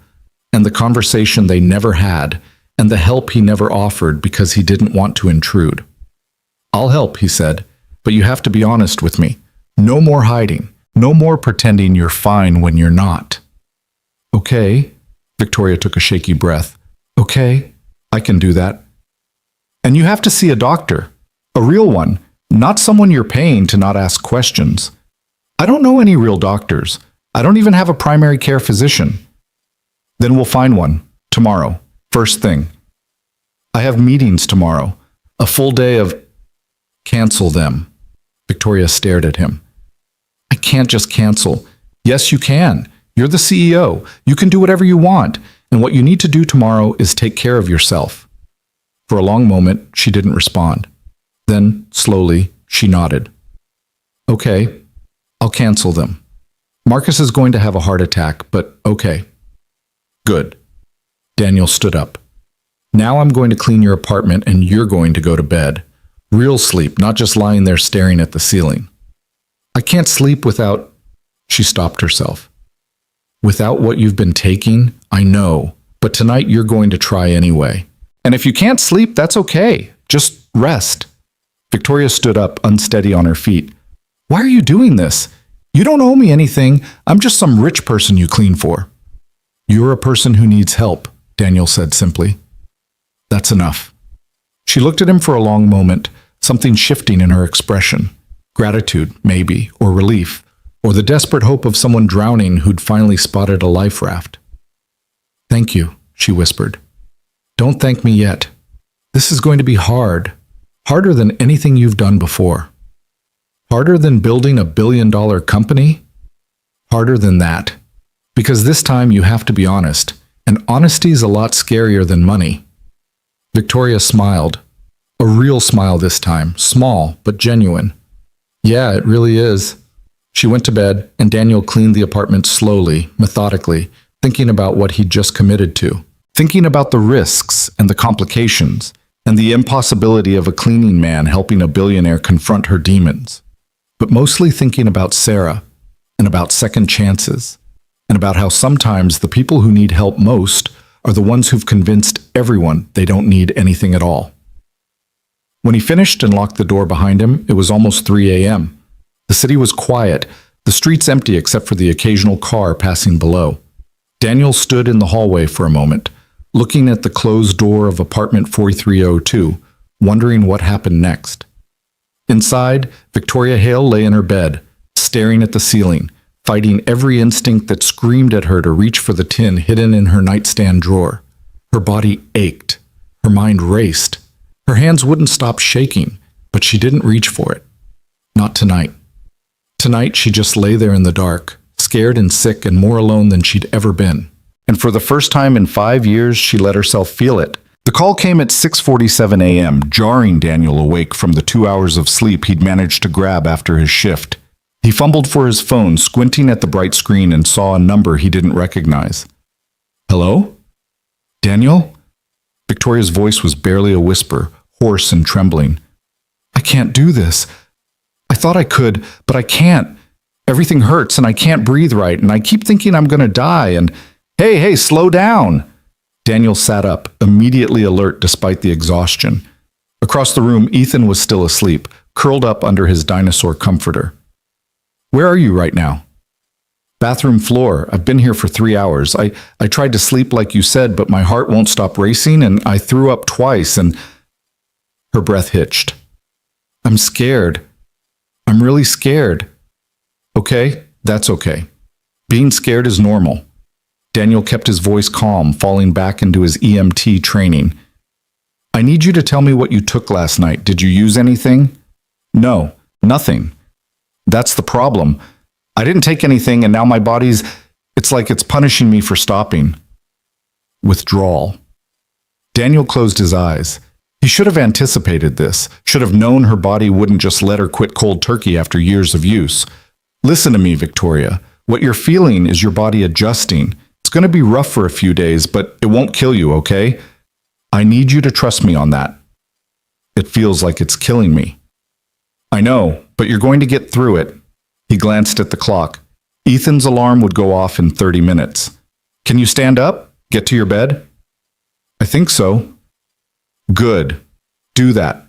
and the conversation they never had, and the help he never offered because he didn't want to intrude. I'll help, he said, but you have to be honest with me. No more hiding. No more pretending you're fine when you're not. Okay, Victoria took a shaky breath. Okay, I can do that. And you have to see a doctor, a real one, not someone you're paying to not ask questions. I don't know any real doctors. I don't even have a primary care physician. Then we'll find one. Tomorrow. First thing. I have meetings tomorrow. A full day of... Cancel them. Victoria stared at him. I can't just cancel. Yes, you can. You're the CEO. You can do whatever you want. And what you need to do tomorrow is take care of yourself. For a long moment, she didn't respond. Then, slowly, she nodded. Okay, I'll cancel them. Marcus is going to have a heart attack, but okay. Good. Daniel stood up. Now I'm going to clean your apartment and you're going to go to bed. Real sleep, not just lying there staring at the ceiling. I can't sleep without... She stopped herself. Without what you've been taking, I know, but tonight you're going to try anyway. And if you can't sleep, that's okay. Just rest. Victoria stood up, unsteady on her feet. Why are you doing this? You don't owe me anything. I'm just some rich person you clean for. You're a person who needs help, Daniel said simply. That's enough. She looked at him for a long moment, something shifting in her expression. Gratitude, maybe, or relief, or the desperate hope of someone drowning who'd finally spotted a life raft. Thank you, she whispered. Don't thank me yet. This is going to be hard. Harder than anything you've done before. Harder than building $1 billion company? Harder than that. Because this time you have to be honest, and honesty's a lot scarier than money. Victoria smiled. A real smile this time, small but genuine. Yeah, it really is. She went to bed, and Daniel cleaned the apartment slowly, methodically, thinking about what he'd just committed to. Thinking about the risks and the complications, and the impossibility of a cleaning man helping a billionaire confront her demons. But mostly thinking about Sarah, and about second chances, and about how sometimes the people who need help most are the ones who've convinced everyone they don't need anything at all. When he finished and locked the door behind him, it was almost 3 a.m. The city was quiet, the streets empty except for the occasional car passing below. Daniel stood in the hallway for a moment, looking at the closed door of apartment 4302, wondering what happened next. Inside, Victoria Hale lay in her bed, staring at the ceiling, fighting every instinct that screamed at her to reach for the tin hidden in her nightstand drawer. Her body ached. Her mind raced. Her hands wouldn't stop shaking, but she didn't reach for it. Not tonight. Tonight, she just lay there in the dark, scared and sick and more alone than she'd ever been. And for the first time in 5 years, she let herself feel it. The call came at 6:47 a.m., jarring Daniel awake from the 2 hours of sleep he'd managed to grab after his shift. He fumbled for his phone, squinting at the bright screen, and saw a number he didn't recognize. Hello? Daniel? Victoria's voice was barely a whisper, hoarse and trembling. I can't do this. I thought I could, but I can't. Everything hurts and I can't breathe right, and I keep thinking I'm going to die, and hey, slow down. Daniel sat up, immediately alert despite the exhaustion. Across the room, Ethan was still asleep, curled up under his dinosaur comforter. Where are you right now? Bathroom floor. I've been here for 3 hours. I tried to sleep like you said, but my heart won't stop racing, and I threw up twice, and... Her breath hitched. I'm scared. I'm really scared. Okay, that's okay. Being scared is normal. Daniel kept his voice calm, falling back into his EMT training. I need you to tell me what you took last night. Did you use anything? No, nothing. That's the problem. I didn't take anything, and now my body's... It's like it's punishing me for stopping. Withdrawal. Daniel closed his eyes. He should have anticipated this, should have known her body wouldn't just let her quit cold turkey after years of use. Listen to me, Victoria. What you're feeling is your body adjusting. It's going to be rough for a few days, but it won't kill you, okay? I need you to trust me on that. It feels like it's killing me. I know, but you're going to get through it. He glanced at the clock. Ethan's alarm would go off in 30 minutes. Can you stand up? Get to your bed? I think so. Good. Do that.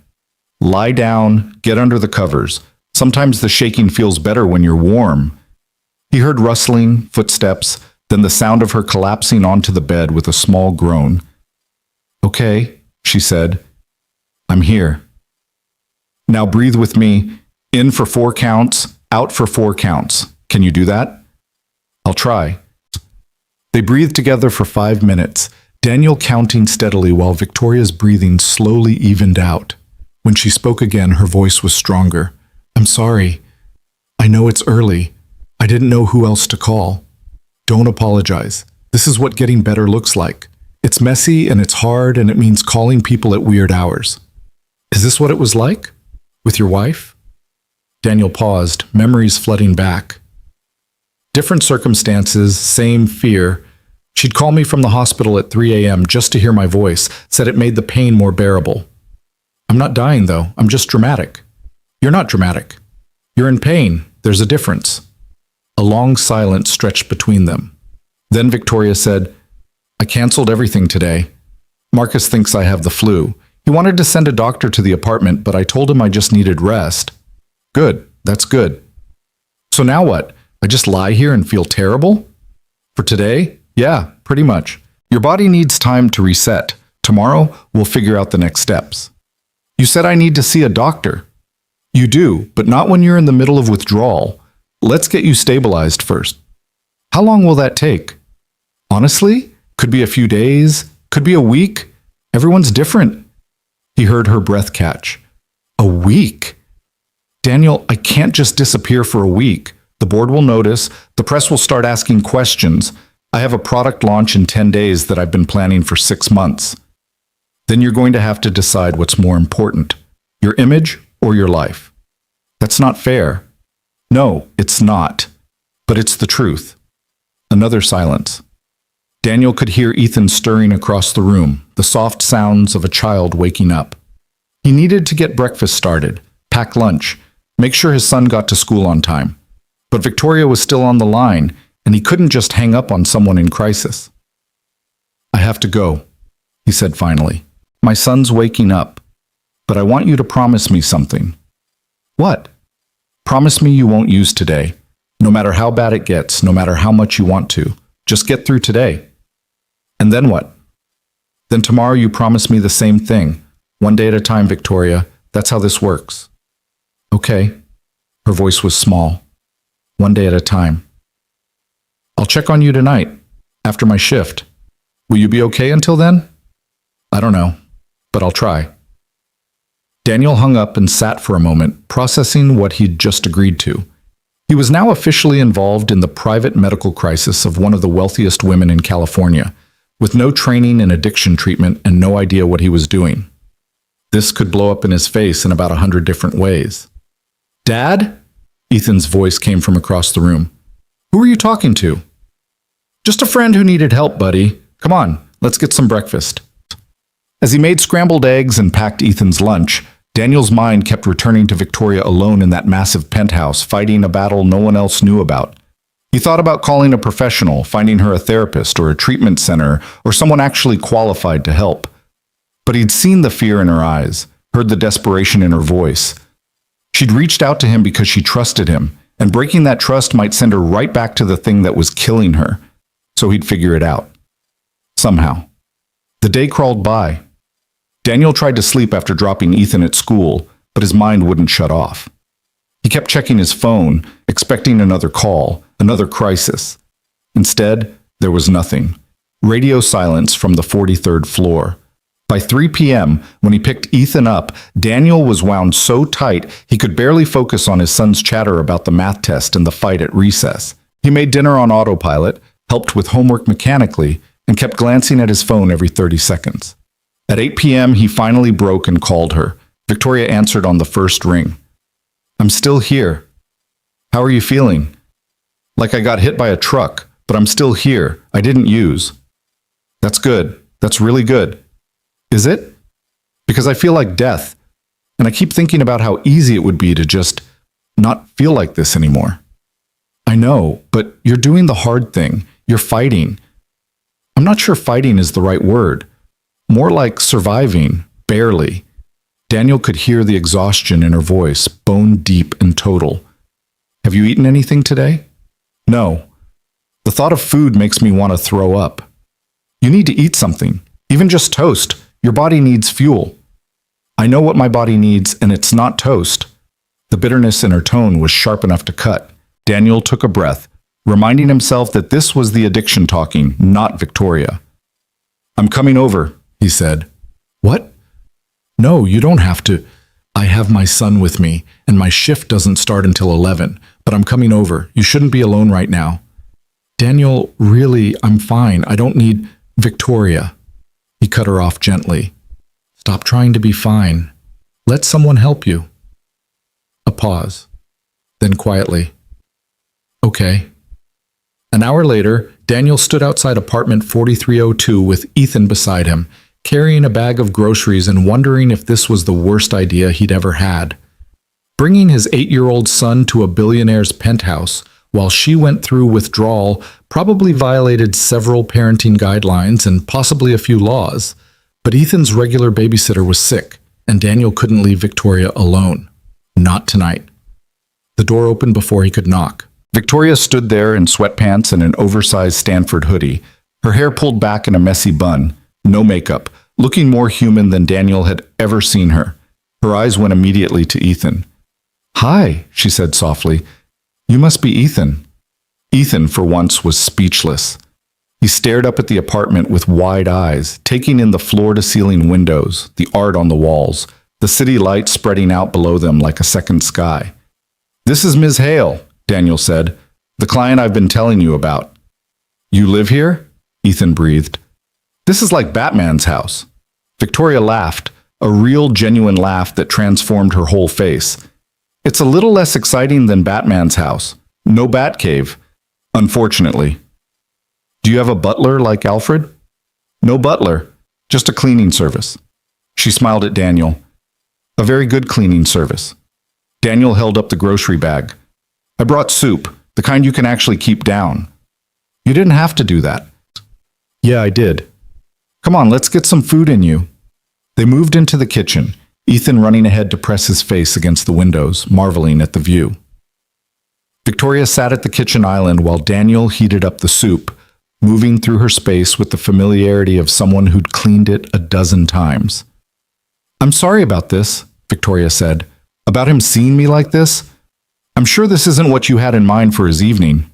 Lie down, get under the covers. Sometimes the shaking feels better when you're warm. He heard rustling, footsteps, then the sound of her collapsing onto the bed with a small groan. Okay, she said. I'm here. Now breathe with me. In for 4 counts, out for 4 counts. Can you do that? I'll try. They breathed together for 5 minutes, Daniel counting steadily while Victoria's breathing slowly evened out. When she spoke again, her voice was stronger. I'm sorry. I know it's early. I didn't know who else to call. Don't apologize. This is what getting better looks like. It's messy and it's hard and it means calling people at weird hours. Is this what it was like? With your wife? Daniel paused, memories flooding back. Different circumstances, same fear. She'd call me from the hospital at 3 a.m. just to hear my voice, said it made the pain more bearable. I'm not dying, though. I'm just dramatic. You're not dramatic. You're in pain. There's a difference. A long silence stretched between them. Then Victoria said, I canceled everything today. Marcus thinks I have the flu. He wanted to send a doctor to the apartment, but I told him I just needed rest. Good. That's good. So now what? I just lie here and feel terrible? For today? Yeah, pretty much. Your body needs time to reset. Tomorrow, we'll figure out the next steps. You said I need to see a doctor. You do, but not when you're in the middle of withdrawal. Let's get you stabilized first. How long will that take? Honestly, could be a few days, could be a week. Everyone's different. He heard her breath catch. A week? Daniel, I can't just disappear for a week. The board will notice, the press will start asking questions. I have a product launch in 10 days that I've been planning for 6 months. Then you're going to have to decide what's more important, your image or your life. That's not fair. No, it's not. But it's the truth. Another silence. Daniel could hear Ethan stirring across the room, the soft sounds of a child waking up. He needed to get breakfast started, pack lunch, make sure his son got to school on time. But Victoria was still on the line, and he couldn't just hang up on someone in crisis. I have to go, he said finally. My son's waking up, but I want you to promise me something. What? Promise me you won't use today, no matter how bad it gets, no matter how much you want to. Just get through today. And then what? Then tomorrow you promise me the same thing. One day at a time, Victoria. That's how this works. Okay. Her voice was small. One day at a time. I'll check on you tonight, after my shift. Will you be okay until then? I don't know, but I'll try. Daniel hung up and sat for a moment, processing what he'd just agreed to. He was now officially involved in the private medical crisis of one of the wealthiest women in California, with no training in addiction treatment and no idea what he was doing. This could blow up in his face in about 100 different ways. Dad? Ethan's voice came from across the room. Who are you talking to? Just a friend who needed help, buddy. Come on, let's get some breakfast. As he made scrambled eggs and packed Ethan's lunch, Daniel's mind kept returning to Victoria alone in that massive penthouse, fighting a battle no one else knew about. He thought about calling a professional, finding her a therapist or a treatment center, or someone actually qualified to help. But he'd seen the fear in her eyes, heard the desperation in her voice. She'd reached out to him because she trusted him, and breaking that trust might send her right back to the thing that was killing her. So he'd figure it out. Somehow. The day crawled by. Daniel tried to sleep after dropping Ethan at school, but his mind wouldn't shut off. He kept checking his phone, expecting another call, another crisis. Instead, there was nothing. Radio silence from the 43rd floor. By 3 p.m., when he picked Ethan up, Daniel was wound so tight he could barely focus on his son's chatter about the math test and the fight at recess. He made dinner on autopilot, helped with homework mechanically, and kept glancing at his phone every 30 seconds. At 8 p.m., he finally broke and called her. Victoria answered on the first ring. I'm still here. How are you feeling? Like I got hit by a truck, but I'm still here. I didn't use. That's good. That's really good. Is it? Because I feel like death, and I keep thinking about how easy it would be to just not feel like this anymore. I know, but you're doing the hard thing. You're fighting. I'm not sure fighting is the right word. More like surviving, barely. Daniel could hear the exhaustion in her voice, bone deep and total. Have you eaten anything today? No. The thought of food makes me want to throw up. You need to eat something, even just toast. Your body needs fuel. I know what my body needs, and it's not toast. The bitterness in her tone was sharp enough to cut. Daniel took a breath. reminding himself that this was the addiction talking, not Victoria. "I'm coming over," he said. "What? No, you don't have to. I have my son with me, and my shift doesn't start until 11, but I'm coming over. You shouldn't be alone right now." "Daniel, really, I'm fine. I don't need Victoria." He cut her off gently. "Stop trying to be fine. Let someone help you." A pause. Then quietly, "Okay." An hour later, Daniel stood outside apartment 4302 with Ethan beside him, carrying a bag of groceries and wondering if this was the worst idea he'd ever had. Bringing his 8-year-old son to a billionaire's penthouse while she went through withdrawal probably violated several parenting guidelines and possibly a few laws, but Ethan's regular babysitter was sick, and Daniel couldn't leave Victoria alone. Not tonight. The door opened before he could knock. Victoria stood there in sweatpants and an oversized Stanford hoodie, her hair pulled back in a messy bun, no makeup, looking more human than Daniel had ever seen her. Her eyes went immediately to Ethan. "Hi," she said softly. "You must be Ethan." Ethan, for once, was speechless. He stared up at the apartment with wide eyes, taking in the floor-to-ceiling windows, the art on the walls, the city lights spreading out below them like a second sky. "This is Ms. Hale," Daniel said, "the client I've been telling you about." "You live here?" Ethan breathed. "This is like Batman's house." Victoria laughed, a real, genuine laugh that transformed her whole face. "It's a little less exciting than Batman's house. No Batcave, unfortunately." "Do you have a butler like Alfred?" "No butler, just a cleaning service." She smiled at Daniel. "A very good cleaning service." Daniel held up the grocery bag. "I brought soup, the kind you can actually keep down." "You didn't have to do that." "Yeah, I did." "Come on, let's get some food in you." They moved into the kitchen, Ethan running ahead to press his face against the windows, marveling at the view. Victoria sat at the kitchen island while Daniel heated up the soup, moving through her space with the familiarity of someone who'd cleaned it a dozen times. "I'm sorry about this," Victoria said. "About him seeing me like this? I'm sure this isn't what you had in mind for his evening."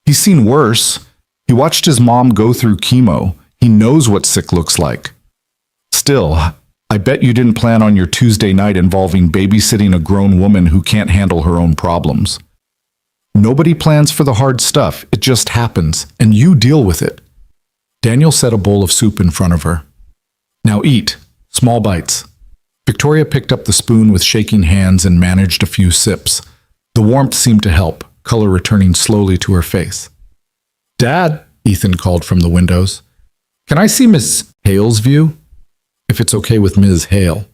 "He's seen worse. He watched his mom go through chemo. He knows what sick looks like." "Still, I bet you didn't plan on your Tuesday night involving babysitting a grown woman who can't handle her own problems." "Nobody plans for the hard stuff. It just happens, and you deal with it." Daniel set a bowl of soup in front of her. "Now eat. Small bites." Victoria picked up the spoon with shaking hands and managed a few sips. The warmth seemed to help, color returning slowly to her face. "Dad," Ethan called from the windows. "Can I see Miss Hale's view?" "If it's okay with Ms. Hale."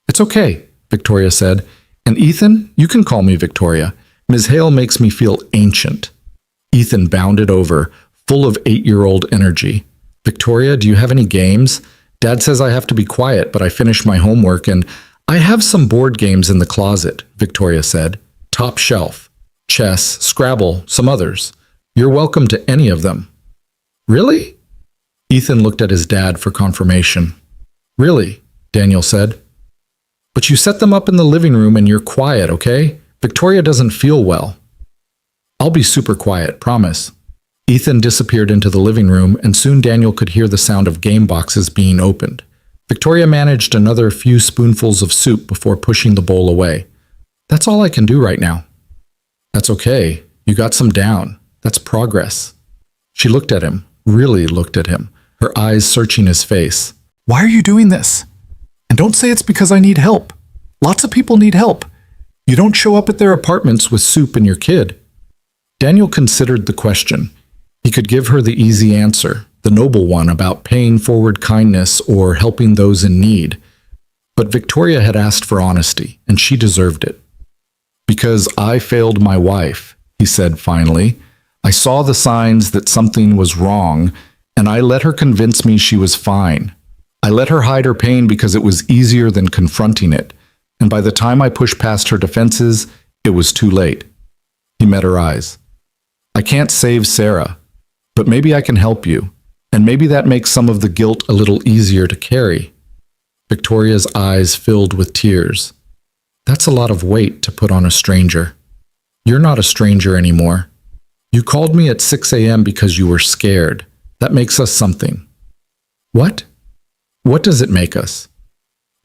"It's okay," Victoria said. "And Ethan, you can call me Victoria. Ms. Hale makes me feel ancient." Ethan bounded over, full of 8-year-old energy. "Victoria, do you have any games? Dad says I have to be quiet, but I finished my homework and I have some board games in the closet," Victoria said. "Top shelf. Chess, Scrabble, some others. You're welcome to any of them." "Really?" Ethan looked at his dad for confirmation. "Really," Daniel said. "But you set them up in the living room and you're quiet, okay? Victoria doesn't feel well." "I'll be super quiet, promise." Ethan disappeared into the living room, and soon Daniel could hear the sound of game boxes being opened. Victoria managed another few spoonfuls of soup before pushing the bowl away. "That's all I can do right now." "That's okay. You got some down. That's progress." She looked at him, really looked at him, her eyes searching his face. "Why are you doing this? And don't say it's because I need help. Lots of people need help. You don't show up at their apartments with soup and your kid." Daniel considered the question. He could give her the easy answer, the noble one about paying forward kindness or helping those in need. But Victoria had asked for honesty, and she deserved it. "Because I failed my wife," he said finally. "I saw the signs that something was wrong, and I let her convince me she was fine. I let her hide her pain because it was easier than confronting it, and by the time I pushed past her defenses, it was too late." He met her eyes. "I can't save Sarah, but maybe I can help you, and maybe that makes some of the guilt a little easier to carry." Victoria's eyes filled with tears. "That's a lot of weight to put on a stranger. You're not a stranger anymore. You called me at 6 a.m. because you were scared. That makes us something. What? What does it make us?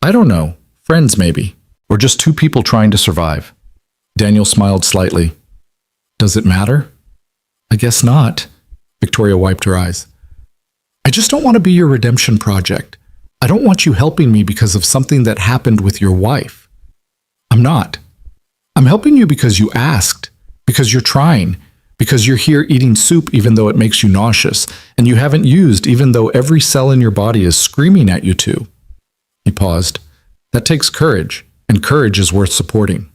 I don't know. Friends, maybe. Or just two people trying to survive. Daniel smiled slightly. Does it matter? I guess not. Victoria wiped her eyes. I just don't want to be your redemption project. I don't want you helping me because of something that happened with your wife. I'm not. I'm helping you because you asked, because you're trying, because you're here eating soup even though it makes you nauseous, and you haven't used even though every cell in your body is screaming at you to. He paused. That takes courage, and courage is worth supporting.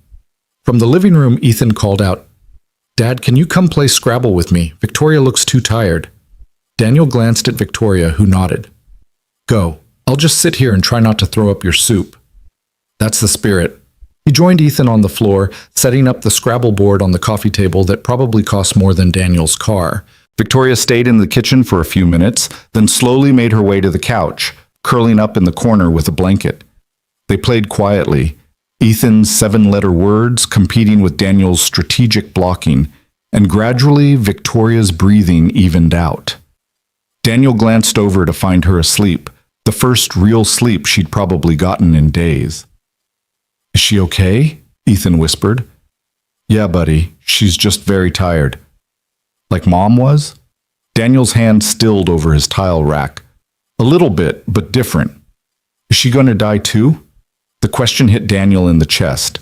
From the living room, Ethan called out, Dad, can you come play Scrabble with me? Victoria looks too tired. Daniel glanced at Victoria, who nodded. Go. I'll just sit here and try not to throw up your soup. That's the spirit. He joined Ethan on the floor, setting up the Scrabble board on the coffee table that probably cost more than Daniel's car. Victoria stayed in the kitchen for a few minutes, then slowly made her way to the couch, curling up in the corner with a blanket. They played quietly, Ethan's 7-letter words competing with Daniel's strategic blocking, and gradually Victoria's breathing evened out. Daniel glanced over to find her asleep, the first real sleep she'd probably gotten in days. Is she okay? Ethan whispered. Yeah, buddy, she's just very tired. Like Mom was? Daniel's hand stilled over his tile rack. A little bit, but different. Is she going to die too? The question hit Daniel in the chest.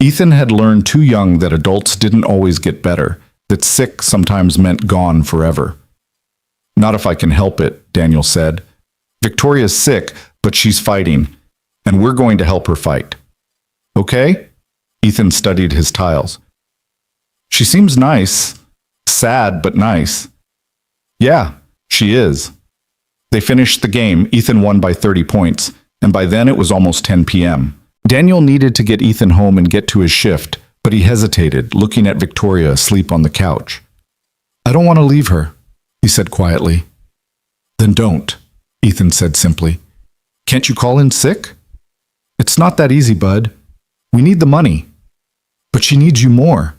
Ethan had learned too young that adults didn't always get better, that sick sometimes meant gone forever. Not if I can help it, Daniel said. Victoria's sick, but she's fighting, and we're going to help her fight. Okay? Ethan studied his tiles. She seems nice. Sad, but nice. Yeah, she is. They finished the game. Ethan won by 30 points, and by then it was almost 10 p.m. Daniel needed to get Ethan home and get to his shift, but he hesitated, looking at Victoria asleep on the couch. I don't want to leave her, he said quietly. Then don't, Ethan said simply. Can't you call in sick? It's not that easy, bud. We need the money. But she needs you more.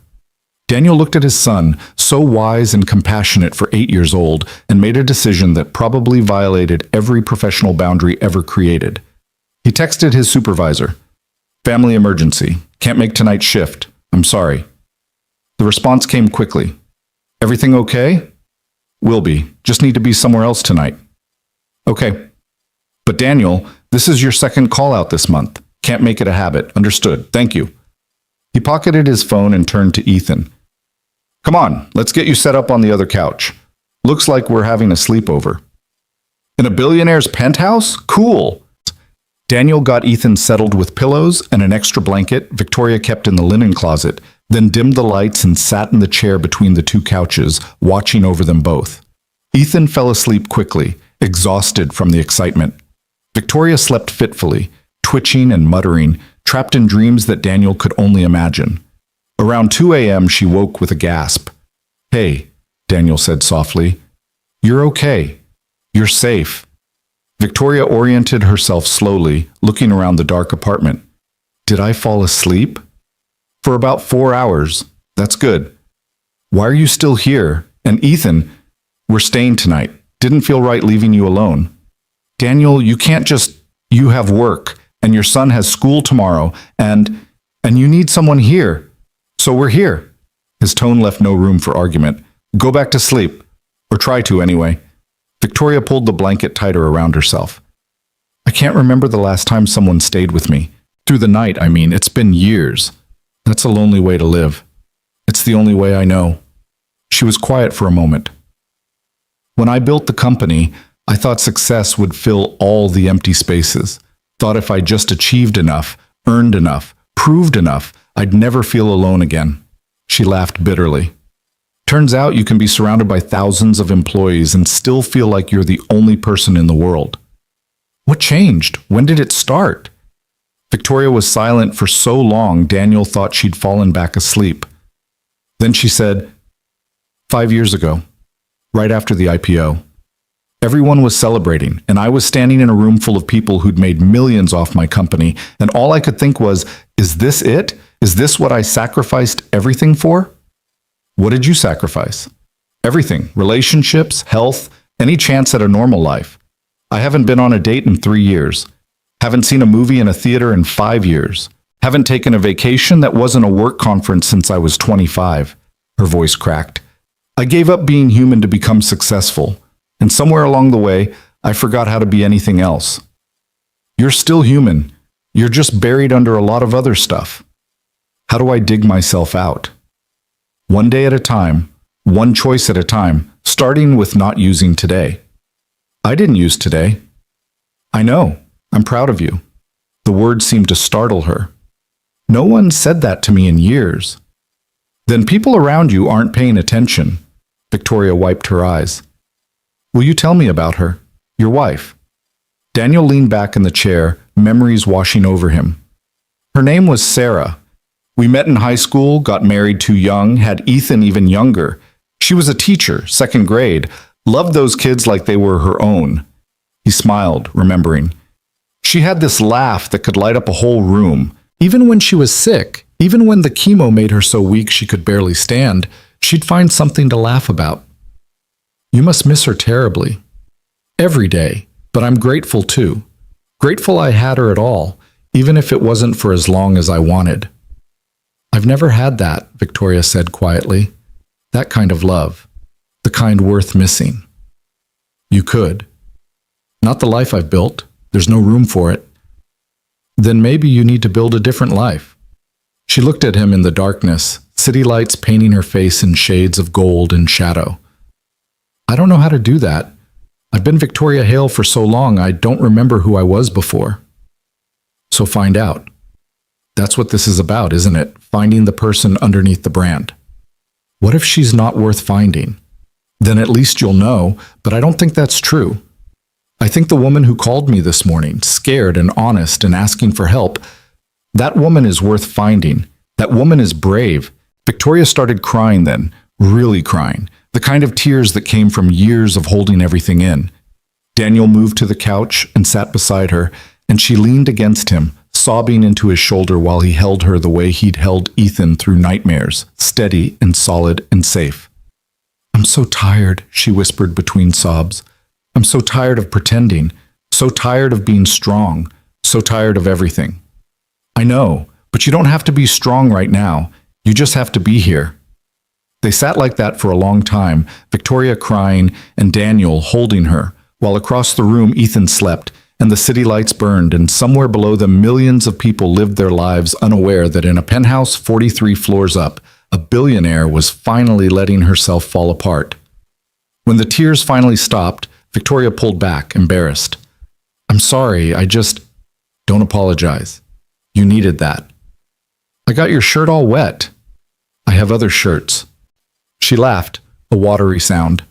Daniel looked at his son, so wise and compassionate for 8 years old, and made a decision that probably violated every professional boundary ever created. He texted his supervisor. Family emergency. Can't make tonight's shift. I'm sorry. The response came quickly. Everything okay? Will be. Just need to be somewhere else tonight. Okay. But Daniel, this is your second call out this month. Can't make it a habit. Understood. Thank you. He pocketed his phone and turned to Ethan. Come on, let's get you set up on the other couch. Looks like we're having a sleepover. In a billionaire's penthouse? Cool. Daniel got Ethan settled with pillows and an extra blanket Victoria kept in the linen closet, then dimmed the lights and sat in the chair between the two couches, watching over them both. Ethan fell asleep quickly, exhausted from the excitement. Victoria slept fitfully, twitching and muttering, trapped in dreams that Daniel could only imagine. Around 2 a.m., she woke with a gasp. Hey, Daniel said softly. You're okay. You're safe. Victoria oriented herself slowly, looking around the dark apartment. Did I fall asleep? For about 4 hours. That's good. Why are you still here? And Ethan, we're staying tonight. Didn't feel right leaving you alone. Daniel, you can't just... You have work, and your son has school tomorrow, and you need someone here. So we're here. His tone left no room for argument. Go back to sleep. Or try to, anyway. Victoria pulled the blanket tighter around herself. I can't remember the last time someone stayed with me. Through the night, I mean. It's been years. That's a lonely way to live. It's the only way I know. She was quiet for a moment. When I built the company, I thought success would fill all the empty spaces. Thought if I just achieved enough, earned enough, proved enough, I'd never feel alone again. She laughed bitterly. Turns out you can be surrounded by thousands of employees and still feel like you're the only person in the world. What changed? When did it start? Victoria was silent for so long Daniel thought she'd fallen back asleep. Then she said, 5 years ago, right after the IPO. Everyone was celebrating, and I was standing in a room full of people who'd made millions off my company, and all I could think was, is this it? Is this what I sacrificed everything for? What did you sacrifice? Everything. Relationships, health, any chance at a normal life. I haven't been on a date in 3 years. Haven't seen a movie in a theater in 5 years. Haven't taken a vacation that wasn't a work conference since I was 25. Her voice cracked. I gave up being human to become successful, and somewhere along the way, I forgot how to be anything else. You're still human. You're just buried under a lot of other stuff. How do I dig myself out? One day at a time, one choice at a time, starting with not using today. I didn't use today. I know. I'm proud of you. The words seemed to startle her. No one said that to me in years. Then people around you aren't paying attention. Victoria wiped her eyes. Will you tell me about her? Your wife? Daniel leaned back in the chair, memories washing over him. Her name was Sarah. We met in high school, got married too young, had Ethan even younger. She was a teacher, 2nd grade, loved those kids like they were her own. He smiled, remembering. She had this laugh that could light up a whole room. Even when she was sick, even when the chemo made her so weak she could barely stand, she'd find something to laugh about. You must miss her terribly. Every day, but I'm grateful too. Grateful I had her at all, even if it wasn't for as long as I wanted. I've never had that, Victoria said quietly. That kind of love. The kind worth missing. You could. Not the life I've built. There's no room for it. Then maybe you need to build a different life. She looked at him in the darkness, city lights painting her face in shades of gold and shadow. I don't know how to do that. I've been Victoria Hale for so long, I don't remember who I was before. So find out. That's what this is about, isn't it? Finding the person underneath the brand. What if she's not worth finding? Then at least you'll know, but I don't think that's true. I think the woman who called me this morning, scared and honest and asking for help, that woman is worth finding. That woman is brave. Victoria started crying then, really crying, the kind of tears that came from years of holding everything in. Daniel moved to the couch and sat beside her, and she leaned against him, sobbing into his shoulder while he held her the way he'd held Ethan through nightmares, steady and solid and safe. I'm so tired, she whispered between sobs. I'm so tired of pretending, so tired of being strong, so tired of everything. I know, but you don't have to be strong right now. You just have to be here. They sat like that for a long time, Victoria crying and Daniel holding her, while across the room Ethan slept, and the city lights burned, and somewhere below them millions of people lived their lives unaware that in a penthouse 43 floors up, a billionaire was finally letting herself fall apart. When the tears finally stopped, Victoria pulled back, embarrassed. I'm sorry, Don't apologize. You needed that. I got your shirt all wet. I have other shirts. She laughed, a watery sound.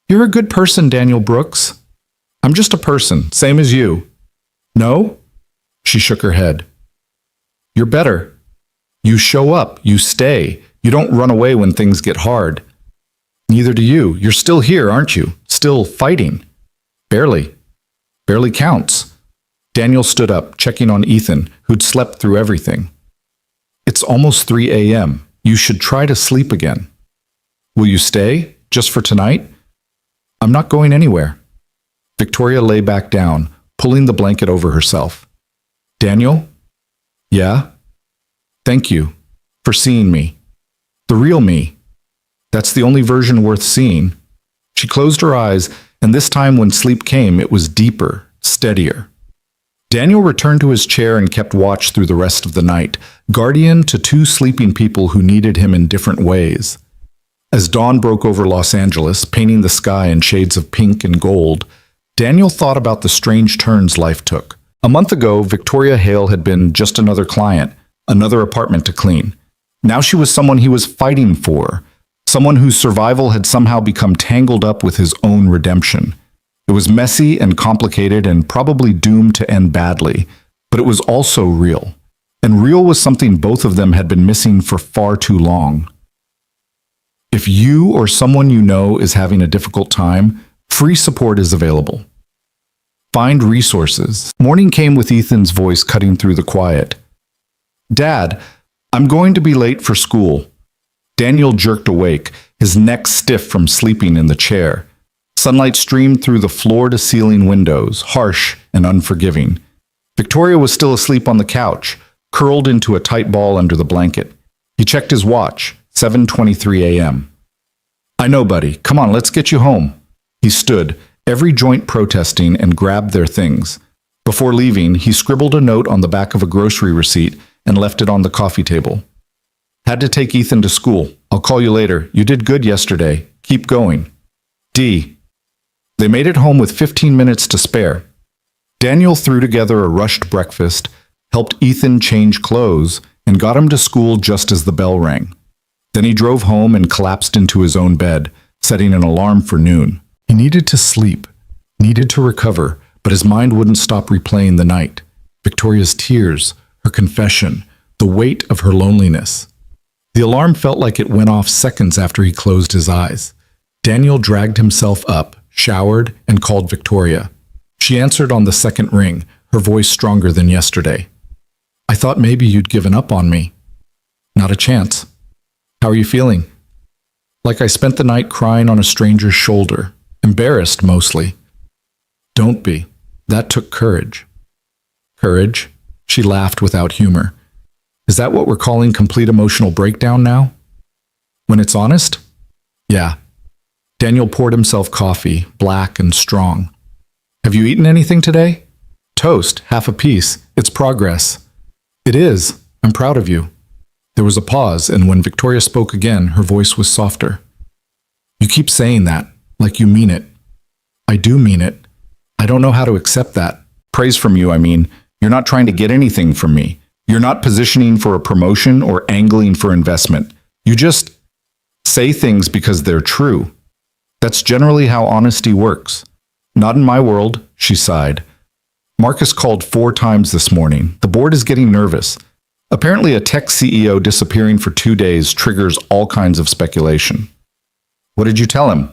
You're a good person, Daniel Brooks. I'm just a person, same as you. No? She shook her head. You're better. You show up, you stay. You don't run away when things get hard. Neither do you. You're still here, aren't you? Still fighting. Barely. Barely counts. Daniel stood up, checking on Ethan, who'd slept through everything. It's almost 3 a.m. You should try to sleep again. Will you stay, just for tonight? I'm not going anywhere. Victoria lay back down, pulling the blanket over herself. Daniel? Yeah? Thank you for seeing me. The real me. That's the only version worth seeing. She closed her eyes, and this time when sleep came, it was deeper, steadier. Daniel returned to his chair and kept watch through the rest of the night, guardian to 2 sleeping people who needed him in different ways. As dawn broke over Los Angeles, painting the sky in shades of pink and gold, Daniel thought about the strange turns life took. A month ago, Victoria Hale had been just another client, another apartment to clean. Now she was someone he was fighting for, someone whose survival had somehow become tangled up with his own redemption. It was messy and complicated and probably doomed to end badly, but it was also real. And real was something both of them had been missing for far too long. If you or someone you know is having a difficult time, free support is available. Find resources. Morning came with Ethan's voice cutting through the quiet. Dad, I'm going to be late for school. Daniel jerked awake, his neck stiff from sleeping in the chair. Sunlight streamed through the floor-to-ceiling windows, harsh and unforgiving. Victoria was still asleep on the couch, curled into a tight ball under the blanket. He checked his watch, 7:23 a.m. "I know, buddy. Come on, let's get you home." He stood, every joint protesting, and grabbed their things. Before leaving, he scribbled a note on the back of a grocery receipt and left it on the coffee table. "Had to take Ethan to school. I'll call you later. You did good yesterday. Keep going. D." They made it home with 15 minutes to spare. Daniel threw together a rushed breakfast, helped Ethan change clothes, and got him to school just as the bell rang. Then he drove home and collapsed into his own bed, setting an alarm for noon. He needed to sleep, needed to recover, but his mind wouldn't stop replaying the night. Victoria's tears, her confession, the weight of her loneliness. The alarm felt like it went off seconds after he closed his eyes. Daniel dragged himself up, showered, and called Victoria. She answered on the second ring, her voice stronger than yesterday. "I thought maybe you'd given up on me." "Not a chance. How are you feeling?" "Like I spent the night crying on a stranger's shoulder, embarrassed mostly." "Don't be. That took courage." "Courage?" She laughed without humor. "Is that what we're calling complete emotional breakdown now? When it's honest?" "Yeah." Daniel poured himself coffee, black and strong. "Have you eaten anything today?" "Toast, half a piece. It's progress." "It is. I'm proud of you." There was a pause, and when Victoria spoke again, her voice was softer. "You keep saying that, like you mean it." "I do mean it. I don't know how to accept that." "Praise from you, I mean. You're not trying to get anything from me. You're not positioning for a promotion or angling for investment. You just say things because they're true. That's generally how honesty works." "Not in my world," she sighed. "Marcus called 4 times this morning. The board is getting nervous. Apparently a tech CEO disappearing for 2 days triggers all kinds of speculation." "What did you tell him?"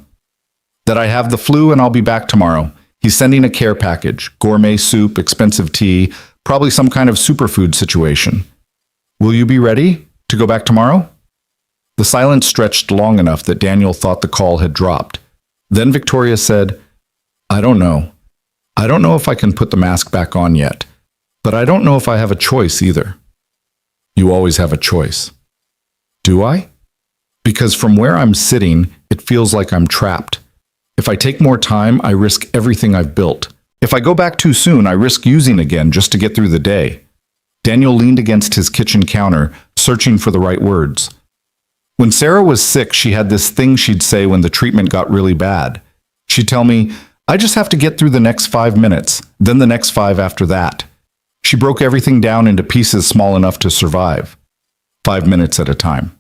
"That I have the flu and I'll be back tomorrow. He's sending a care package, gourmet soup, expensive tea, probably some kind of superfood situation." "Will you be ready to go back tomorrow?" The silence stretched long enough that Daniel thought the call had dropped. Then Victoria said, "I don't know. I don't know if I can put the mask back on yet, but I don't know if I have a choice either." "You always have a choice." "Do I?" "Because from where I'm sitting, it feels like I'm trapped. If I take more time, I risk everything I've built. If I go back too soon, I risk using again just to get through the day." Daniel leaned against his kitchen counter, searching for the right words. When Sarah was sick, she had this thing she'd say when the treatment got really bad. She'd tell me, "I just have to get through the next 5 minutes, then the next 5 after that." She broke everything down into pieces small enough to survive. 5 minutes at a time.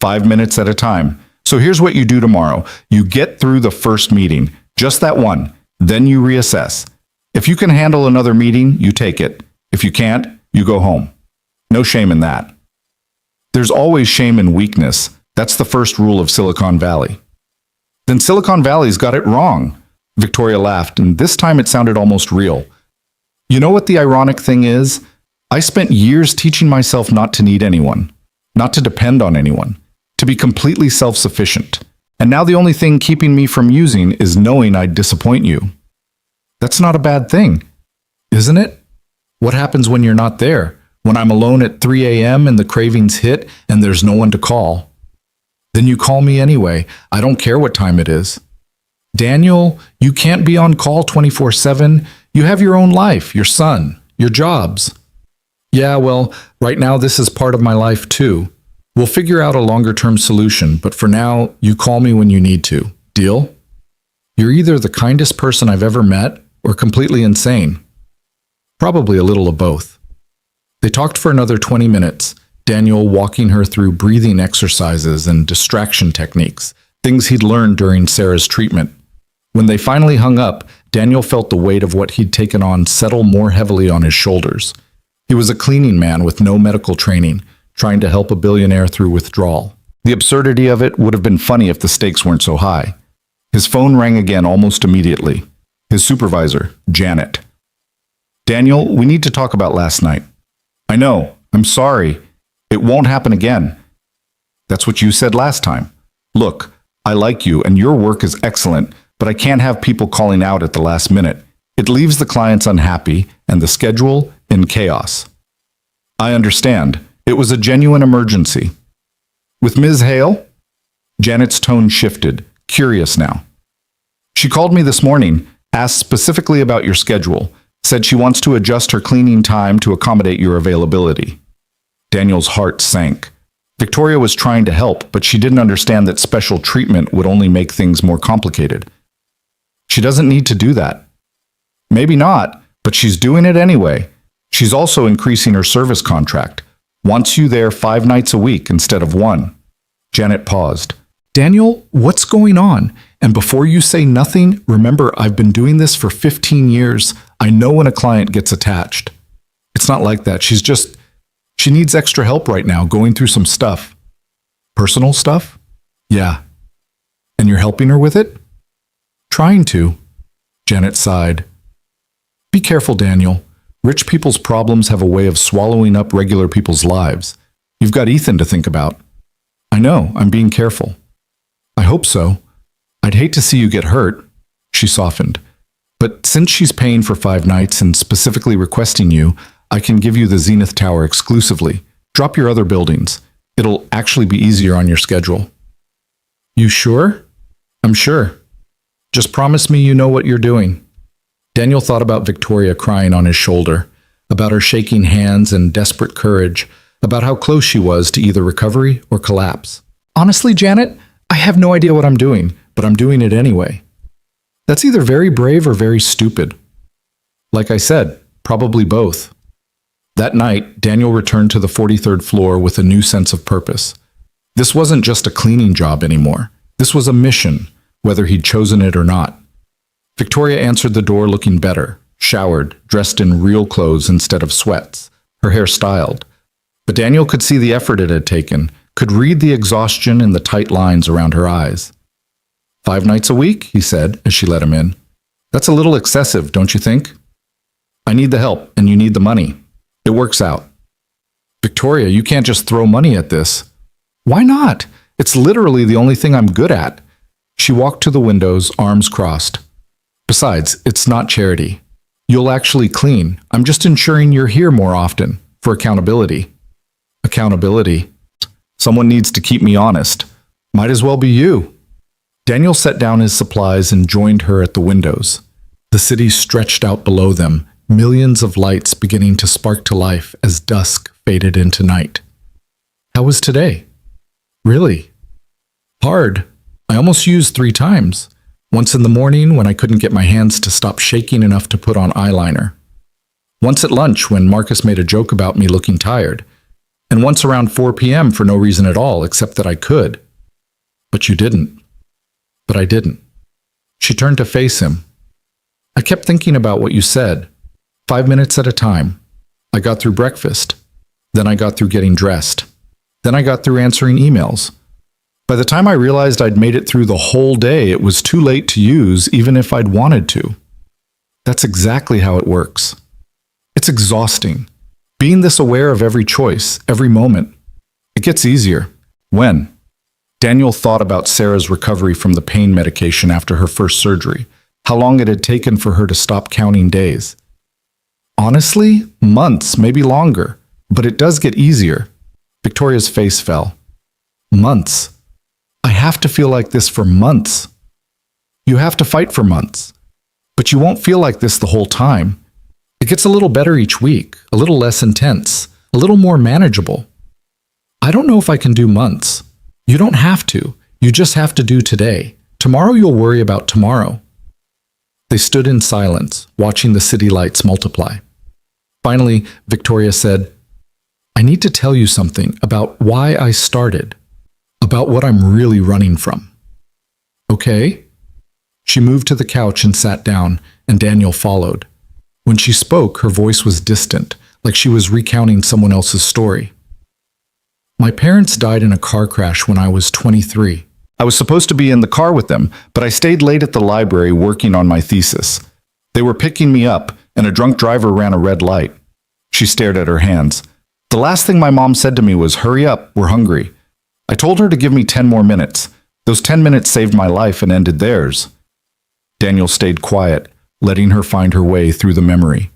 5 minutes at a time. So here's what you do tomorrow. You get through the first meeting, just that one, then you reassess. If you can handle another meeting, you take it. If you can't, you go home. No shame in that. There's always shame in weakness. That's the first rule of Silicon Valley. Then Silicon Valley's got it wrong. Victoria laughed, and this time it sounded almost real. You know what the ironic thing is? I spent years teaching myself not to need anyone, not to depend on anyone, to be completely self-sufficient. And now the only thing keeping me from using is knowing I'd disappoint you. That's not a bad thing, isn't it? What happens when you're not there? When I'm alone at 3 a.m. and the cravings hit and there's no one to call? Then you call me anyway. I don't care what time it is. Daniel, you can't be on call 24/7. You have your own life, your son, your jobs. Yeah, well, right now this is part of my life too. We'll figure out a longer-term solution, but for now, you call me when you need to. Deal? You're either the kindest person I've ever met or completely insane. Probably a little of both. They talked for another 20 minutes, Daniel walking her through breathing exercises and distraction techniques, things he'd learned during Sarah's treatment. When they finally hung up, Daniel felt the weight of what he'd taken on settle more heavily on his shoulders. He was a cleaning man with no medical training, trying to help a billionaire through withdrawal. The absurdity of it would have been funny if the stakes weren't so high. His phone rang again almost immediately. His supervisor, Janet. "Daniel, we need to talk about last night." "I know. I'm sorry. It won't happen again." That's what you said last time. Look, I like you and your work is excellent, but I can't have people calling out at the last minute. It leaves the clients unhappy and the schedule in chaos. I understand. It was a genuine emergency. With Ms. Hale? Janet's tone shifted, curious now. She called me this morning, asked specifically about your schedule, said she wants to adjust her cleaning time to accommodate your availability. Daniel's heart sank. Victoria was trying to help, but she didn't understand that special treatment would only make things more complicated. She doesn't need to do that. Maybe not, but she's doing it anyway. She's also increasing her service contract. Wants you there 5 nights a week instead of 1. Janet paused. Daniel, what's going on? And before you say nothing, remember I've been doing this for 15 years. I know when a client gets attached. It's not like that. She needs extra help right now, going through some stuff. Personal stuff? Yeah. And you're helping her with it? Trying to. Janet sighed. Be careful, Daniel. Rich people's problems have a way of swallowing up regular people's lives. You've got Ethan to think about. I know, I'm being careful. I hope so. I'd hate to see you get hurt. She softened. But since she's paying for 5 nights and specifically requesting you, I can give you the Zenith Tower exclusively. Drop your other buildings. It'll actually be easier on your schedule. You sure? I'm sure. Just promise me you know what you're doing. Daniel thought about Victoria crying on his shoulder, about her shaking hands and desperate courage, about how close she was to either recovery or collapse. Honestly, Janet, I have no idea what I'm doing, but I'm doing it anyway. That's either very brave or very stupid. Like I said, probably both. That night, Daniel returned to the 43rd floor with a new sense of purpose. This wasn't just a cleaning job anymore. This was a mission, whether he'd chosen it or not. Victoria answered the door looking better, showered, dressed in real clothes instead of sweats, her hair styled. But Daniel could see the effort it had taken, could read the exhaustion in the tight lines around her eyes. 5 nights a week, he said as she let him in. That's a little excessive, don't you think? I need the help, and you need the money. It works out. Victoria, you can't just throw money at this. Why not? It's literally the only thing I'm good at. She walked to the windows, arms crossed. Besides, it's not charity. You'll actually clean. I'm just ensuring you're here more often, for accountability. Accountability? Someone needs to keep me honest. Might as well be you. Daniel set down his supplies and joined her at the windows. The city stretched out below them, millions of lights beginning to spark to life as dusk faded into night. How was today? Really? Hard. I almost used 3 times. Once in the morning when I couldn't get my hands to stop shaking enough to put on eyeliner. Once at lunch when Marcus made a joke about me looking tired. And once around 4 p.m. for no reason at all except that I could. But you didn't. But I didn't. She turned to face him. I kept thinking about what you said. 5 minutes at a time. I got through breakfast. Then I got through getting dressed. Then I got through answering emails. By the time I realized I'd made it through the whole day, it was too late to use even if I'd wanted to. That's exactly how it works. It's exhausting. Being this aware of every choice, every moment. It gets easier. When? Daniel thought about Sarah's recovery from the pain medication after her first surgery, how long it had taken for her to stop counting days. Honestly, months, maybe longer, but it does get easier. Victoria's face fell. Months. I have to feel like this for months. You have to fight for months. But you won't feel like this the whole time. It gets a little better each week, a little less intense, a little more manageable. I don't know if I can do months. You don't have to. You just have to do today. Tomorrow you'll worry about tomorrow. They stood in silence, watching the city lights multiply. Finally, Victoria said, I need to tell you something about why I started. About what I'm really running from. Okay? She moved to the couch and sat down, and Daniel followed. When she spoke, her voice was distant, like she was recounting someone else's story. My parents died in a car crash when I was 23. I was supposed to be in the car with them, but I stayed late at the library working on my thesis. They were picking me up, and a drunk driver ran a red light. She stared at her hands. The last thing my mom said to me was, hurry up, we're hungry. I told her to give me 10 more minutes. Those 10 minutes saved my life and ended theirs. Daniel stayed quiet, letting her find her way through the memory.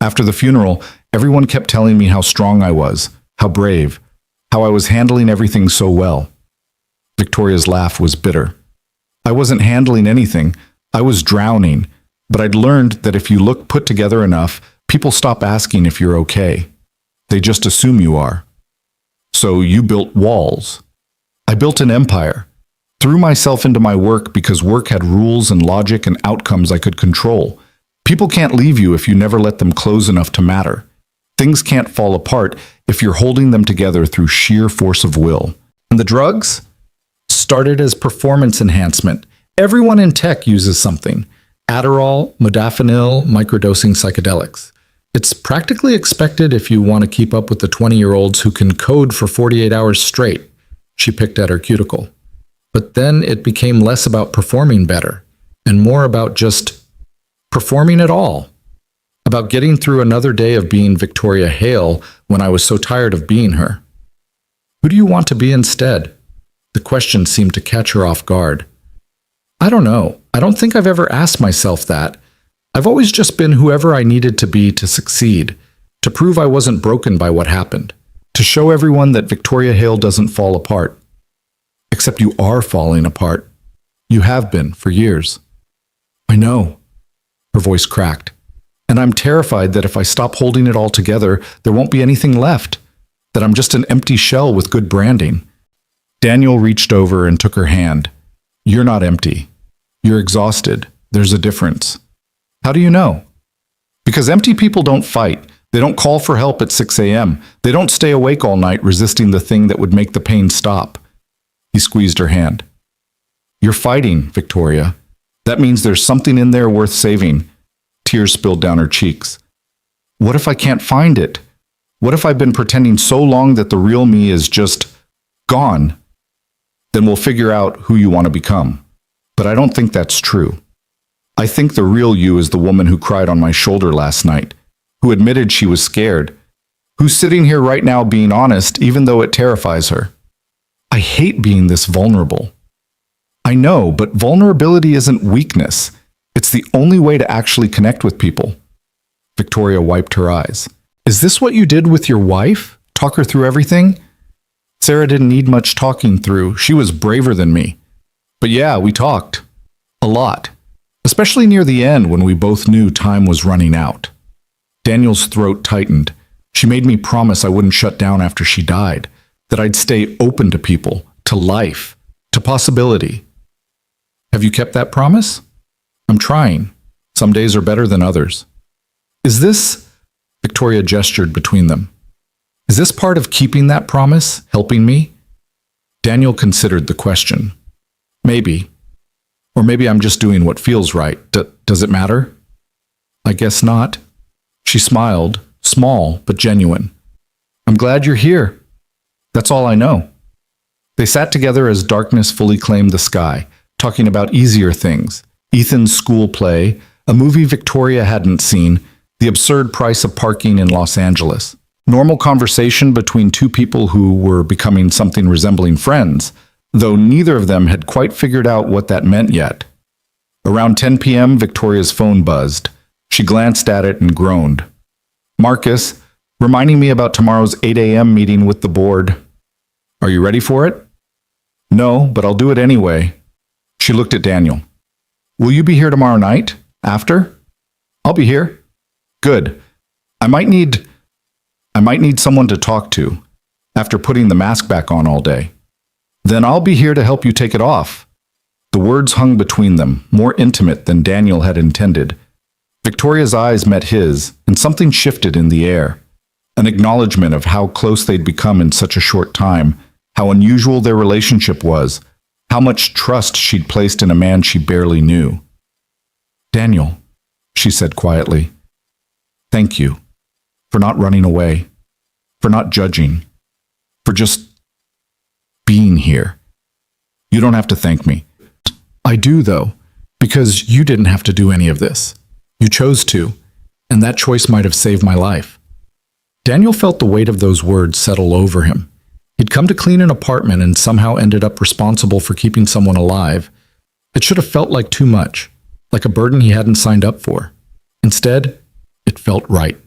After the funeral, everyone kept telling me how strong I was, how brave, how I was handling everything so well. Victoria's laugh was bitter. I wasn't handling anything. I was drowning, but I'd learned that if you look put together enough, people stop asking if you're okay. They just assume you are. So you built walls. I built an empire. Threw myself into my work because work had rules and logic and outcomes I could control. People can't leave you if you never let them close enough to matter. Things can't fall apart if you're holding them together through sheer force of will. And the drugs? Started as performance enhancement. Everyone in tech uses something. Adderall, modafinil, microdosing psychedelics. It's practically expected if you want to keep up with the 20-year-olds who can code for 48 hours straight. She picked at her cuticle. But then it became less about performing better and more about just performing at all. About getting through another day of being Victoria Hale when I was so tired of being her. Who do you want to be instead? The question seemed to catch her off guard. I don't know. I don't think I've ever asked myself that. I've always just been whoever I needed to be to succeed, to prove I wasn't broken by what happened, to show everyone that Victoria Hale doesn't fall apart. Except you are falling apart. You have been for years. I know. Her voice cracked. And I'm terrified that if I stop holding it all together, there won't be anything left, that I'm just an empty shell with good branding. Daniel reached over and took her hand. You're not empty. You're exhausted. There's a difference. How do you know? Because empty people don't fight. They don't call for help at 6 a.m. They don't stay awake all night resisting the thing that would make the pain stop. He squeezed her hand. You're fighting, Victoria. That means there's something in there worth saving. Tears spilled down her cheeks. What if I can't find it? What if I've been pretending so long that the real me is just gone? Then we'll figure out who you want to become. But I don't think that's true. I think the real you is the woman who cried on my shoulder last night, who admitted she was scared, who's sitting here right now being honest even though it terrifies her. I hate being this vulnerable. I know, but vulnerability isn't weakness. It's the only way to actually connect with people. Victoria wiped her eyes. Is this what you did with your wife? Talk her through everything? Sarah didn't need much talking through. She was braver than me. But yeah, we talked. A lot. Especially near the end when we both knew time was running out. Daniel's throat tightened. She made me promise I wouldn't shut down after she died, that I'd stay open to people, to life, to possibility. Have you kept that promise? I'm trying. Some days are better than others. Is this, Victoria gestured between them, is this part of keeping that promise, helping me? Daniel considered the question. Maybe. Or maybe I'm just doing what feels right. Does it matter? I guess not. She smiled, small but genuine. I'm glad you're here. That's all I know. They sat together as darkness fully claimed the sky, talking about easier things. Ethan's school play, a movie Victoria hadn't seen, the absurd price of parking in Los Angeles. Normal conversation between two people who were becoming something resembling friends, though neither of them had quite figured out what that meant yet. Around 10 p.m., Victoria's phone buzzed. She glanced at it and groaned. Marcus, reminding me about tomorrow's 8 a.m. meeting with the board. Are you ready for it? No, but I'll do it anyway. She looked at Daniel. Will you be here tomorrow night? After? I'll be here. Good. I might need someone to talk to after putting the mask back on all day. Then I'll be here to help you take it off. The words hung between them, more intimate than Daniel had intended. Victoria's eyes met his, and something shifted in the air. An acknowledgement of how close they'd become in such a short time, how unusual their relationship was, how much trust she'd placed in a man she barely knew. Daniel, she said quietly, thank you for not running away, for not judging, for just being here. You don't have to thank me. I do, though, because you didn't have to do any of this. You chose to, and that choice might have saved my life. Daniel felt the weight of those words settle over him. He'd come to clean an apartment and somehow ended up responsible for keeping someone alive. It should have felt like too much, like a burden he hadn't signed up for. Instead, it felt right,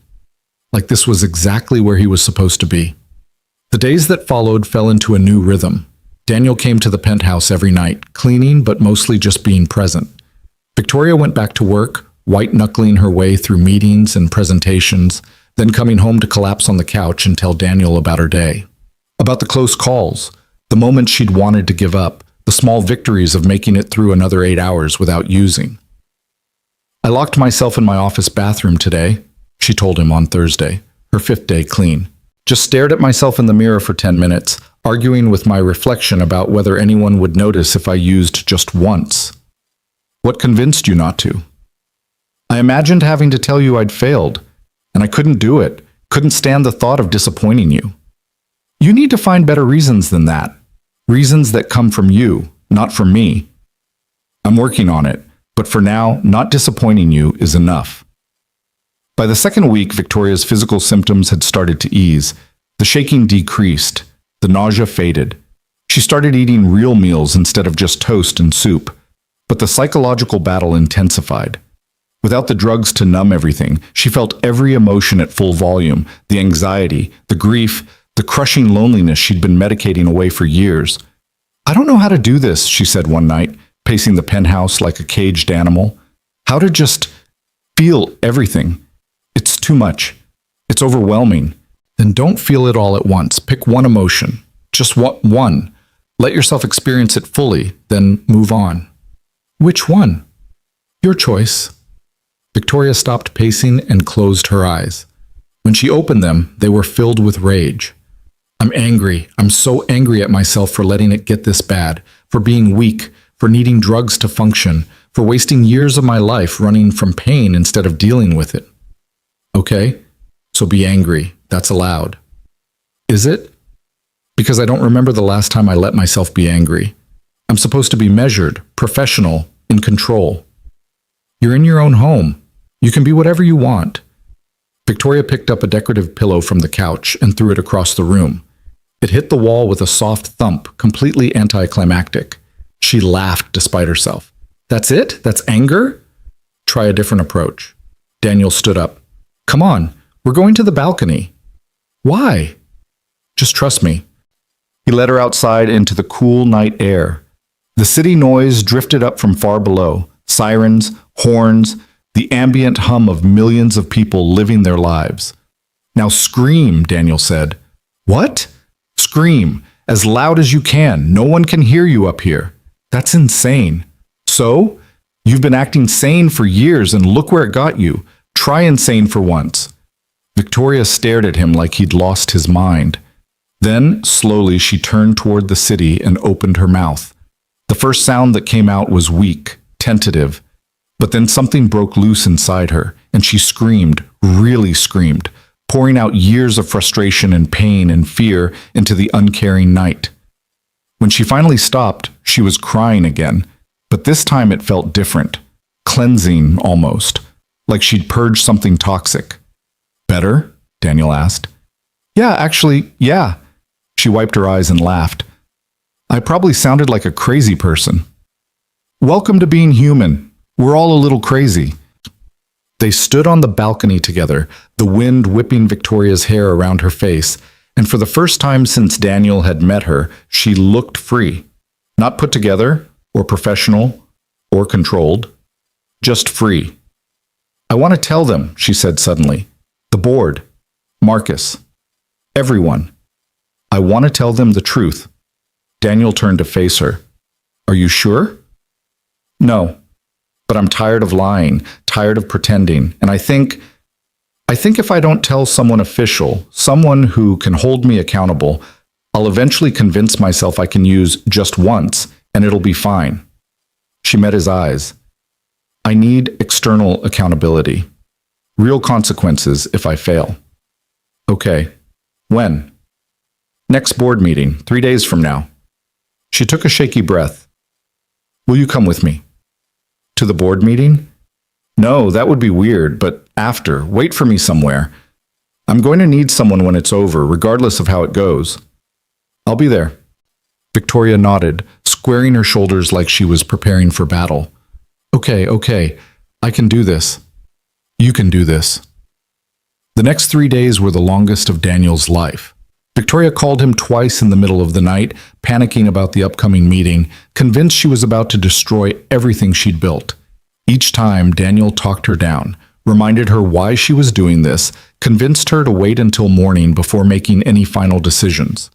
like this was exactly where he was supposed to be. The days that followed fell into a new rhythm. Daniel came to the penthouse every night, cleaning but mostly just being present. Victoria went back to work, white-knuckling her way through meetings and presentations, then coming home to collapse on the couch and tell Daniel about her day. About the close calls, the moments she'd wanted to give up, the small victories of making it through another 8 hours without using. "I locked myself in my office bathroom today," she told him on Thursday, her 5th day clean. "Just stared at myself in the mirror for 10 minutes, arguing with my reflection about whether anyone would notice if I used just once." "What convinced you not to?" "I imagined having to tell you I'd failed, and I couldn't do it, couldn't stand the thought of disappointing you." "You need to find better reasons than that. Reasons that come from you, not from me." "I'm working on it, but for now, not disappointing you is enough." By the second week, Victoria's physical symptoms had started to ease. The shaking decreased. The nausea faded. She started eating real meals instead of just toast and soup. But the psychological battle intensified. Without the drugs to numb everything, she felt every emotion at full volume, the anxiety, the grief, the crushing loneliness she'd been medicating away for years. "I don't know how to do this," she said one night, pacing the penthouse like a caged animal. "How to just feel everything. It's too much. It's overwhelming." "Then don't feel it all at once. Pick one emotion. Just one. Let yourself experience it fully, then move on." "Which one?" "Your choice." Victoria stopped pacing and closed her eyes. When she opened them, they were filled with rage. "I'm angry. I'm so angry at myself for letting it get this bad, for being weak, for needing drugs to function, for wasting years of my life running from pain instead of dealing with it." "Okay, so be angry. That's allowed." "Is it?" "Because I don't remember the last time I let myself be angry. I'm supposed to be measured, professional, in control." "You're in your own home. You can be whatever you want." Victoria picked up a decorative pillow from the couch and threw it across the room. It hit the wall with a soft thump, completely anticlimactic. She laughed despite herself. "That's it? That's anger?" "Try a different approach." Daniel stood up. "Come on, we're going to the balcony." "Why?" "Just trust me." He led her outside into the cool night air. The city noise drifted up from far below. Sirens, horns, the ambient hum of millions of people living their lives. "Now scream," Daniel said. "What?" "Scream, as loud as you can. No one can hear you up here." "That's insane." "So? You've been acting sane for years and look where it got you. Try insane for once." Victoria stared at him like he'd lost his mind. Then, slowly, she turned toward the city and opened her mouth. The first sound that came out was weak, tentative. But then something broke loose inside her, and she screamed, really screamed, pouring out years of frustration and pain and fear into the uncaring night. When she finally stopped, she was crying again, but this time it felt different, cleansing almost, like she'd purged something toxic. "Better?" Daniel asked. "Yeah, actually, yeah." She wiped her eyes and laughed. "I probably sounded like a crazy person." "Welcome to being human. We're all a little crazy." They stood on the balcony together, the wind whipping Victoria's hair around her face, and for the first time since Daniel had met her, she looked free. Not put together, or professional, or controlled. Just free. "I want to tell them," she said suddenly. "The board. Marcus. Everyone. I want to tell them the truth." Daniel turned to face her. "Are you sure?" "No. But I'm tired of lying, tired of pretending, and I think if I don't tell someone official, someone who can hold me accountable, I'll eventually convince myself I can use just once, and it'll be fine." She met his eyes. "I need external accountability. Real consequences if I fail." "Okay. When?" "Next board meeting, 3 days from now." She took a shaky breath. "Will you come with me?" "To the board meeting?" "No, that would be weird, but after. Wait for me somewhere. I'm going to need someone when it's over, regardless of how it goes." I'll be there. Victoria nodded, squaring her shoulders like she was preparing for battle. Okay, I can do this. You can do this. The next 3 days were the longest of Daniel's life. Victoria called him twice in the middle of the night, panicking about the upcoming meeting, convinced she was about to destroy everything she'd built. Each time, Daniel talked her down, reminded her why she was doing this, convinced her to wait until morning before making any final decisions.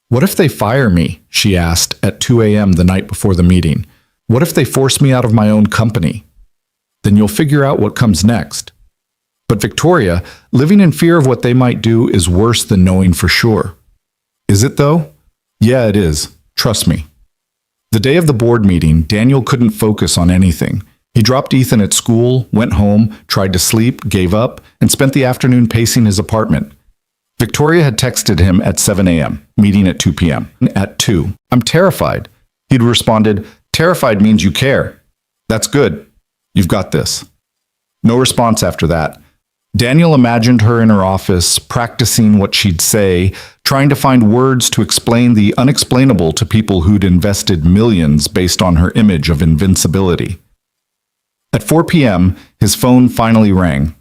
What if they fire me? She asked at 2 a.m. the night before the meeting. What if they force me out of my own company? Then you'll figure out what comes next. But Victoria, living in fear of what they might do is worse than knowing for sure. Is it though? Yeah, it is. Trust me. The day of the board meeting, Daniel couldn't focus on anything. He dropped Ethan at school, went home, tried to sleep, gave up, and spent the afternoon pacing his apartment. Victoria had texted him at 7 a.m., meeting at 2 p.m. At 2, I'm terrified. He'd responded, terrified means you care. That's good. You've got this. No response after that. Daniel imagined her in her office, practicing what she'd say, trying to find words to explain the unexplainable to people who'd invested millions based on her image of invincibility. At 4 p.m., his phone finally rang.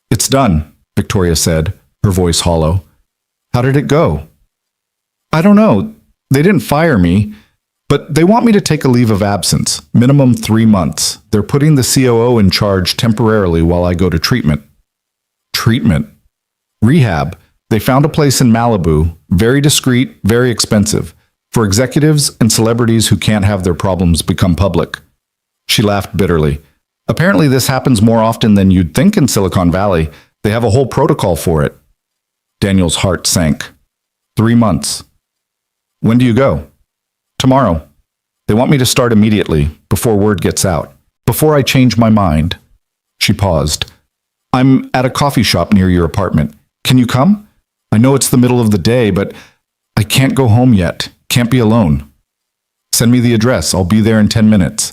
It's done, Victoria said, her voice hollow. How did it go? I don't know. They didn't fire me, but they want me to take a leave of absence, minimum 3 months. They're putting the COO in charge temporarily while I go to treatment. Treatment? Rehab. They found a place in Malibu, very discreet, very expensive, for executives and celebrities who can't have their problems become public. She laughed bitterly. Apparently this happens more often than you'd think in Silicon Valley. They have a whole protocol for it. Daniel's heart sank. 3 months. When do you go? Tomorrow. They want me to start immediately, before word gets out. Before I change my mind. She paused. I'm at a coffee shop near your apartment. Can you come? I know it's the middle of the day, but I can't go home yet. Can't be alone. Send me the address. I'll be there in 10 minutes.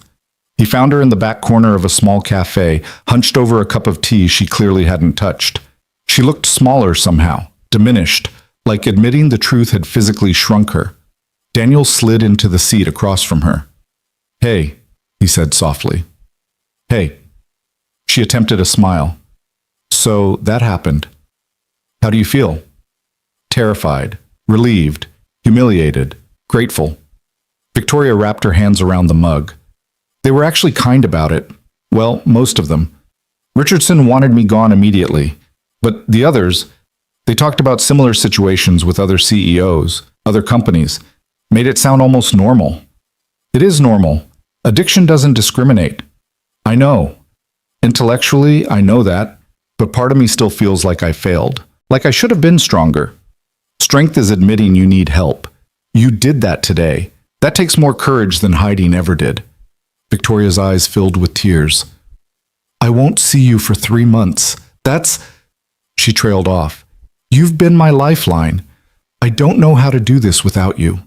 He found her in the back corner of a small cafe, hunched over a cup of tea she clearly hadn't touched. She looked smaller somehow, diminished, like admitting the truth had physically shrunk her. Daniel slid into the seat across from her. Hey, he said softly. Hey. She attempted a smile. So that happened. How do you feel? Terrified, relieved, humiliated, grateful. Victoria wrapped her hands around the mug. They were actually kind about it. Well, most of them. Richardson wanted me gone immediately. But the others, they talked about similar situations with other CEOs, other companies, made it sound almost normal. It is normal. Addiction doesn't discriminate. I know. Intellectually, I know that, but part of me still feels like I failed, like I should have been stronger. Strength is admitting you need help. You did that today. That takes more courage than hiding ever did. Victoria's eyes filled with tears. I won't see you for 3 months. That's... She trailed off. You've been my lifeline. I don't know how to do this without you.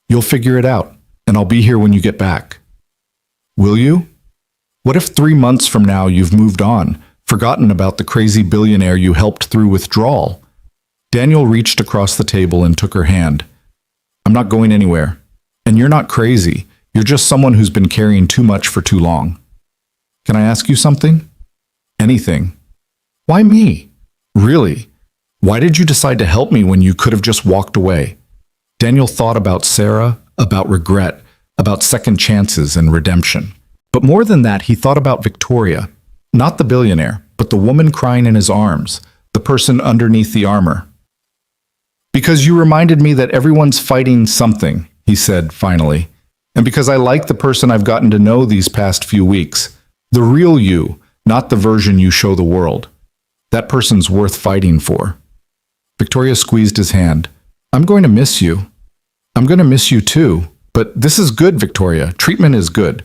You'll figure it out, and I'll be here when you get back. Will you? What if 3 months from now you've moved on, forgotten about the crazy billionaire you helped through withdrawal? Daniel reached across the table and took her hand. I'm not going anywhere. And you're not crazy. You're just someone who's been carrying too much for too long. Can I ask you something? Anything. Why me? Really? Why did you decide to help me when you could have just walked away? Daniel thought about Sarah, about regret, about second chances and redemption. But more than that, he thought about Victoria. Not the billionaire, but the woman crying in his arms, the person underneath the armor. Because you reminded me that everyone's fighting something, he said finally. And because I like the person I've gotten to know these past few weeks. The real you, not the version you show the world. That person's worth fighting for. Victoria squeezed his hand. I'm going to miss you. I'm going to miss you too. But this is good, Victoria. Treatment is good.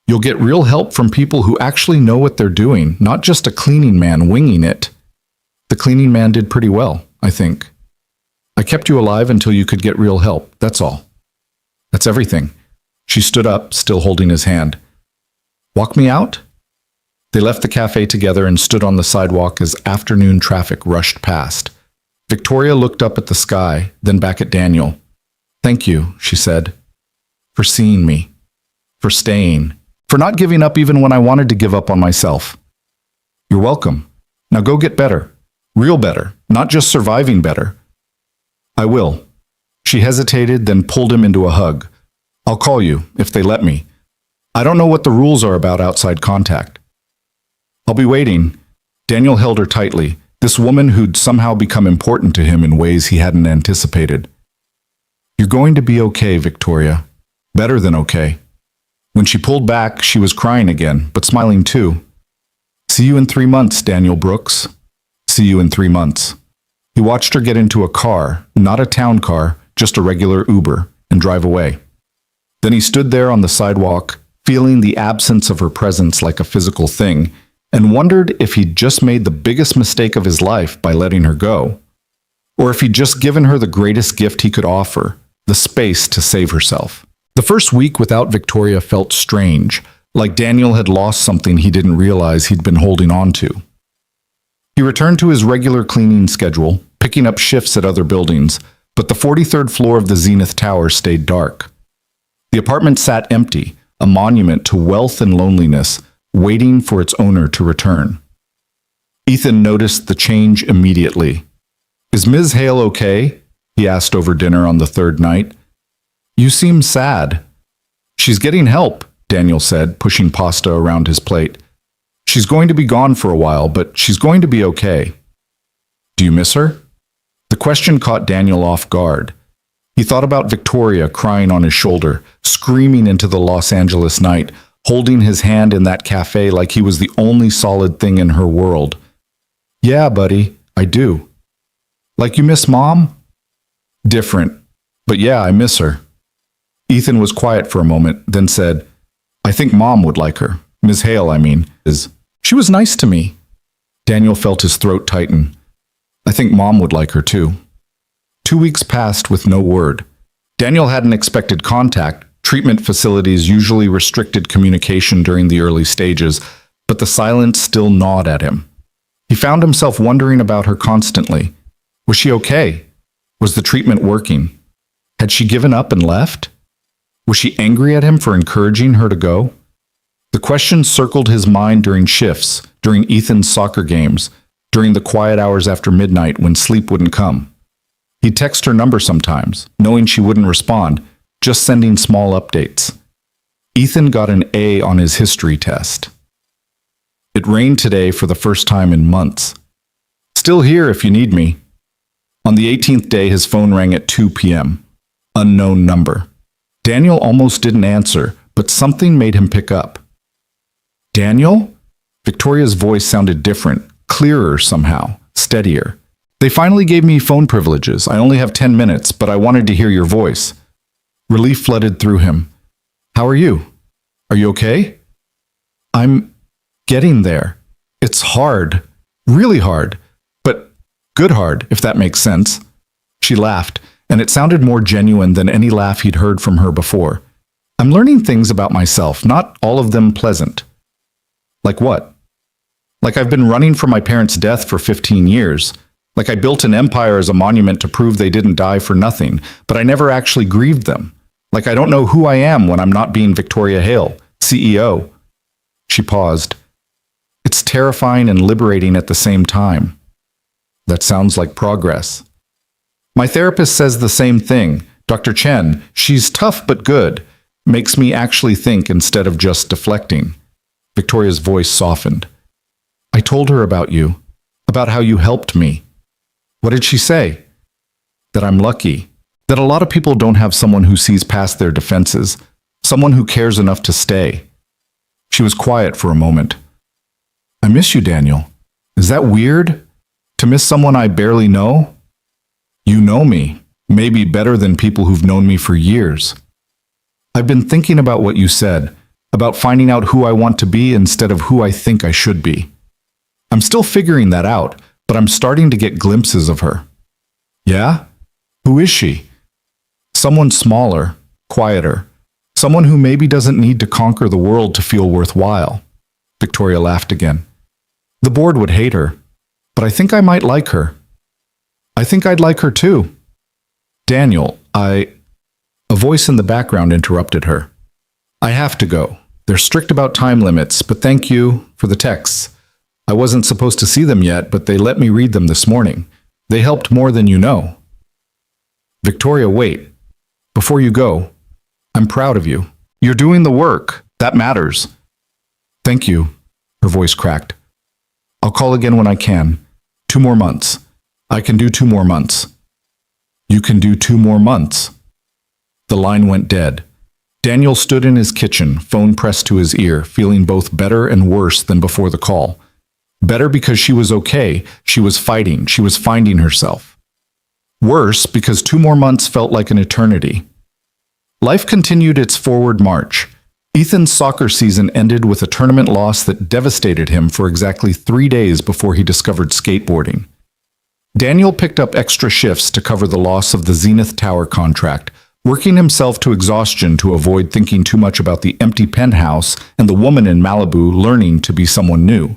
You'll get real help from people who actually know what they're doing, not just a cleaning man winging it. The cleaning man did pretty well, I think. I kept you alive until you could get real help, that's all. That's everything. She stood up, still holding his hand. Walk me out? They left the cafe together and stood on the sidewalk as afternoon traffic rushed past. Victoria looked up at the sky, then back at Daniel. Thank you, she said, for seeing me, for staying, for not giving up even when I wanted to give up on myself. You're welcome. Now go get better. Real better, not just surviving better. I will. She hesitated, then pulled him into a hug. I'll call you, if they let me. I don't know what the rules are about outside contact. I'll be waiting. Daniel held her tightly, this woman who'd somehow become important to him in ways he hadn't anticipated. You're going to be okay, Victoria. Better than okay. When she pulled back, she was crying again, but smiling too. See you in 3 months, Daniel Brooks. See you in 3 months. He watched her get into a car, not a town car, just a regular Uber, and drive away. Then he stood there on the sidewalk, feeling the absence of her presence like a physical thing, and wondered if he'd just made the biggest mistake of his life by letting her go, or if he'd just given her the greatest gift he could offer, the space to save herself. The first week without Victoria felt strange, like Daniel had lost something he didn't realize he'd been holding on to. He returned to his regular cleaning schedule, picking up shifts at other buildings, but the 43rd floor of the Zenith Tower stayed dark. The apartment sat empty, a monument to wealth and loneliness, waiting for its owner to return. Ethan noticed the change immediately. Is Ms. Hale okay? He asked over dinner on the third night. You seem sad. She's getting help, Daniel said, pushing pasta around his plate. She's going to be gone for a while, but she's going to be okay. Do you miss her? The question caught Daniel off guard. He thought about Victoria crying on his shoulder, screaming into the Los Angeles night, holding his hand in that cafe like he was the only solid thing in her world. Yeah, buddy, I do. Like you miss Mom? Different. But yeah, I miss her. Ethan was quiet for a moment, then said, I think Mom would like her. Ms. Hale, I mean, is. She was nice to me. Daniel felt his throat tighten. I think Mom would like her too. 2 weeks passed with no word. Daniel hadn't expected contact. Treatment facilities usually restricted communication during the early stages, but the silence still gnawed at him. He found himself wondering about her constantly. Was she okay? Was the treatment working? Had she given up and left? Was she angry at him for encouraging her to go? The questions circled his mind during shifts, during Ethan's soccer games, during the quiet hours after midnight when sleep wouldn't come. He'd text her number sometimes, knowing she wouldn't respond, just sending small updates. Ethan got an A on his history test. It rained today for the first time in months. Still here if you need me. On the 18th day, his phone rang at 2 p.m. Unknown number. Daniel almost didn't answer, but something made him pick up. Daniel? Victoria's voice sounded different, clearer somehow, steadier. They finally gave me phone privileges. I only have 10 minutes, but I wanted to hear your voice. Relief flooded through him. How are you? Are you okay? I'm getting there. It's hard, really hard, but good hard, if that makes sense. She laughed, and it sounded more genuine than any laugh he'd heard from her before. I'm learning things about myself, not all of them pleasant. Like what? Like I've been running from my parents' death for 15 years. Like I built an empire as a monument to prove they didn't die for nothing, but I never actually grieved them. Like I don't know who I am when I'm not being Victoria Hale, CEO. She paused. It's terrifying and liberating at the same time. That sounds like progress. My therapist says the same thing. Dr. Chen, she's tough but good. Makes me actually think instead of just deflecting. Victoria's voice softened. I told her about you, about how you helped me. What did she say? That I'm lucky. That a lot of people don't have someone who sees past their defenses, someone who cares enough to stay. She was quiet for a moment. I miss you, Daniel. Is that weird? To miss someone I barely know? You know me, maybe better than people who've known me for years. I've been thinking about what you said, about finding out who I want to be instead of who I think I should be. I'm still figuring that out, but I'm starting to get glimpses of her. Yeah? Who is she? Someone smaller, quieter, someone who maybe doesn't need to conquer the world to feel worthwhile. Victoria laughed again. The board would hate her, but I think I might like her. I think I'd like her too. Daniel, A voice in the background interrupted her. I have to go. They're strict about time limits, but thank you for the texts. I wasn't supposed to see them yet, but they let me read them this morning. They helped more than you know. Victoria, wait. Before you go, I'm proud of you. You're doing the work. That matters. Thank you. Her voice cracked. I'll call again when I can. 2 more months. I can do 2 more months. You can do 2 more months. The line went dead. Daniel stood in his kitchen, phone pressed to his ear, feeling both better and worse than before the call. Better because she was okay, she was fighting, she was finding herself. Worse because 2 more months felt like an eternity. Life continued its forward march. Ethan's soccer season ended with a tournament loss that devastated him for exactly 3 days before he discovered skateboarding. Daniel picked up extra shifts to cover the loss of the Zenith Tower contract, working himself to exhaustion to avoid thinking too much about the empty penthouse and the woman in Malibu learning to be someone new.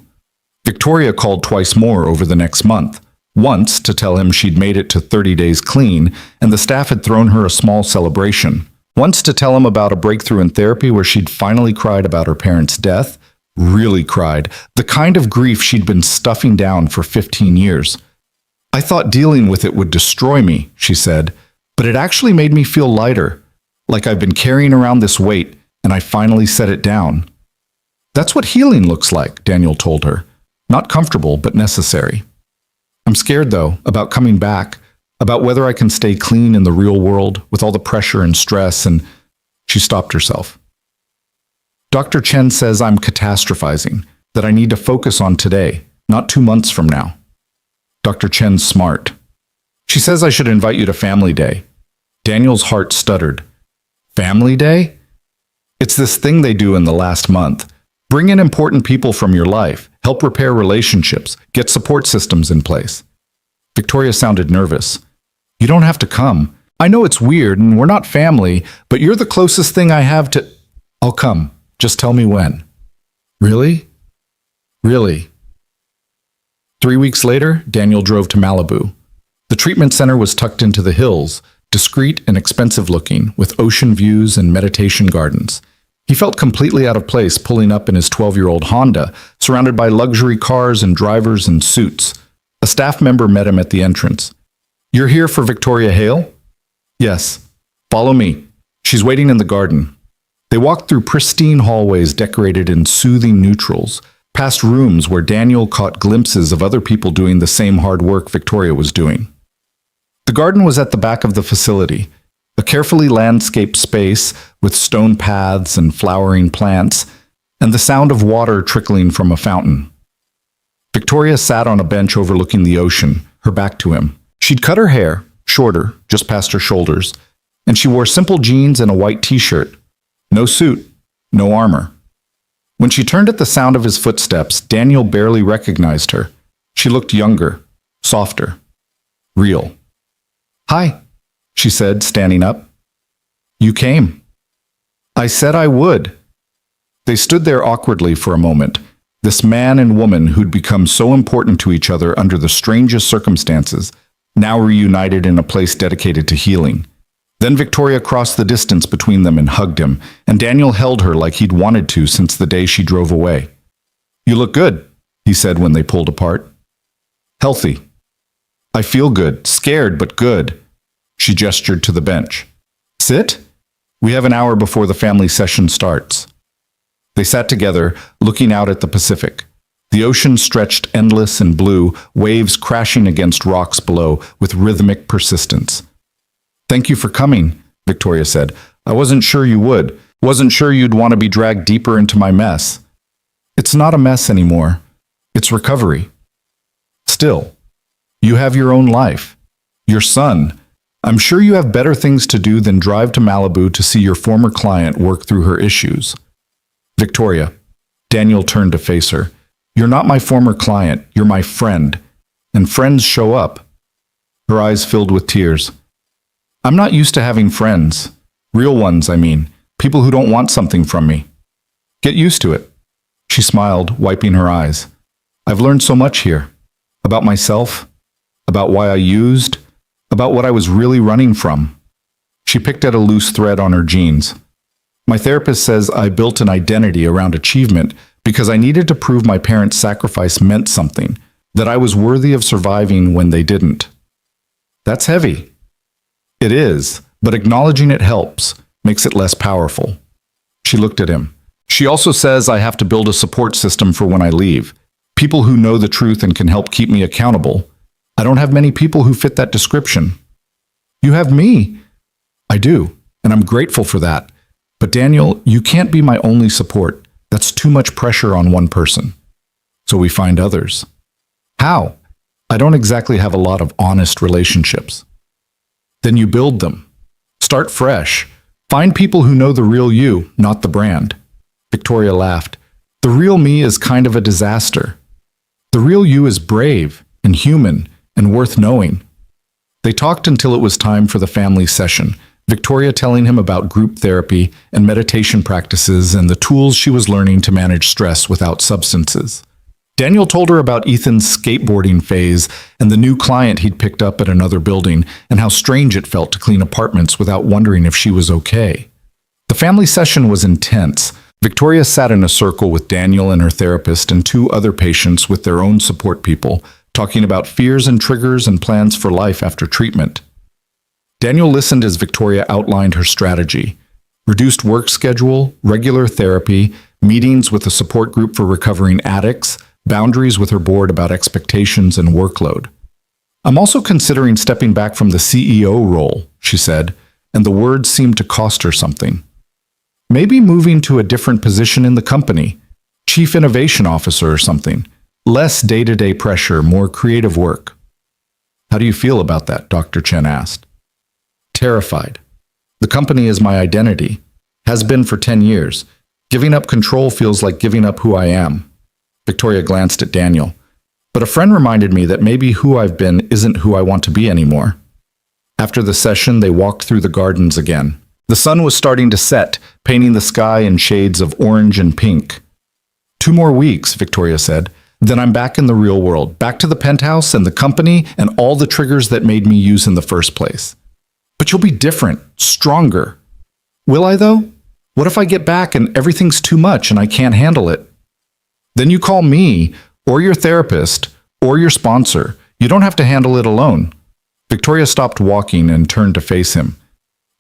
Victoria called twice more over the next month, once to tell him she'd made it to 30 days clean and the staff had thrown her a small celebration, once to tell him about a breakthrough in therapy where she'd finally cried about her parents' death, really cried, the kind of grief she'd been stuffing down for 15 years. I thought dealing with it would destroy me, she said, but it actually made me feel lighter, like I've been carrying around this weight and I finally set it down. That's what healing looks like, Daniel told her. Not comfortable, but necessary. I'm scared, though, about coming back, about whether I can stay clean in the real world with all the pressure and stress, and she stopped herself. Dr. Chen says I'm catastrophizing, that I need to focus on today, not 2 months from now. Dr. Chen's smart. She says I should invite you to Family Day. Daniel's heart stuttered. Family Day? It's this thing they do in the last month. Bring in important people from your life, help repair relationships, get support systems in place. Victoria sounded nervous. You don't have to come. I know it's weird and we're not family, but you're the closest thing I have to... I'll come. Just tell me when. Really? Really? 3 weeks later, Daniel drove to Malibu. The treatment center was tucked into the hills, discreet and expensive looking, with ocean views and meditation gardens. He felt completely out of place pulling up in his 12-year-old Honda, surrounded by luxury cars and drivers in suits. A staff member met him at the entrance. You're here for Victoria Hale? Yes. Follow me. She's waiting in the garden. They walked through pristine hallways decorated in soothing neutrals, past rooms where Daniel caught glimpses of other people doing the same hard work Victoria was doing. The garden was at the back of the facility, a carefully landscaped space with stone paths and flowering plants, and the sound of water trickling from a fountain. Victoria sat on a bench overlooking the ocean, her back to him. She'd cut her hair, shorter, just past her shoulders, and she wore simple jeans and a white t-shirt. No suit, no armor. When she turned at the sound of his footsteps, Daniel barely recognized her. She looked younger, softer, real. Hi, she said, standing up. You came. I said I would. They stood there awkwardly for a moment, this man and woman who'd become so important to each other under the strangest circumstances, now reunited in a place dedicated to healing. Then Victoria crossed the distance between them and hugged him, and Daniel held her like he'd wanted to since the day she drove away. You look good, he said when they pulled apart. Healthy. I feel good, scared but good. She gestured to the bench. Sit? We have an hour before the family session starts. They sat together, looking out at the Pacific. The ocean stretched endless and blue, waves crashing against rocks below with rhythmic persistence. Thank you for coming, Victoria said. I wasn't sure you would. Wasn't sure you'd want to be dragged deeper into my mess. It's not a mess anymore. It's recovery. Still, you have your own life. Your son. I'm sure you have better things to do than drive to Malibu to see your former client work through her issues. Victoria. Daniel turned to face her. You're not my former client. You're my friend. And friends show up. Her eyes filled with tears. I'm not used to having friends. Real ones, I mean. People who don't want something from me. Get used to it. She smiled, wiping her eyes. I've learned so much here. About myself. about why I used, about what I was really running from. She picked at a loose thread on her jeans. My therapist says I built an identity around achievement because I needed to prove my parents' sacrifice meant something, that I was worthy of surviving when they didn't. That's heavy. It is, but acknowledging it helps, makes it less powerful. She looked at him. She also says I have to build a support system for when I leave. People who know the truth and can help keep me accountable. I don't have many people who fit that description. You have me. I do, and I'm grateful for that. But Daniel, you can't be my only support. That's too much pressure on one person. So we find others. How? I don't exactly have a lot of honest relationships. Then you build them. Start fresh. Find people who know the real you, not the brand. Victoria laughed. The real me is kind of a disaster. The real you is brave and human and worth knowing. They talked until it was time for the family session, Victoria telling him about group therapy and meditation practices and the tools she was learning to manage stress without substances. Daniel told her about Ethan's skateboarding phase and the new client he'd picked up at another building and how strange it felt to clean apartments without wondering if she was okay. The family session was intense. Victoria sat in a circle with Daniel and her therapist and two other patients with their own support people, talking about fears and triggers and plans for life after treatment. Daniel listened as Victoria outlined her strategy: reduced work schedule, regular therapy, meetings with a support group for recovering addicts, boundaries with her board about expectations and workload. I'm also considering stepping back from the CEO role, she said, and the words seemed to cost her something. Maybe moving to a different position in the company, chief innovation officer or something. Less day-to-day pressure, more creative work. How do you feel about that? Dr. Chen asked. Terrified. The company is my identity. Has been for 10 years. Giving up control feels like giving up who I am. Victoria glanced at Daniel. But a friend reminded me that maybe who I've been isn't who I want to be anymore. After the session, they walked through the gardens again. The sun was starting to set, painting the sky in shades of orange and pink. 2 more weeks, Victoria said. Then I'm back in the real world, back to the penthouse and the company and all the triggers that made me use in the first place. But you'll be different, stronger. Will I, though? What if I get back and everything's too much and I can't handle it? Then you call me, or your therapist, or your sponsor. You don't have to handle it alone. Victoria stopped walking and turned to face him.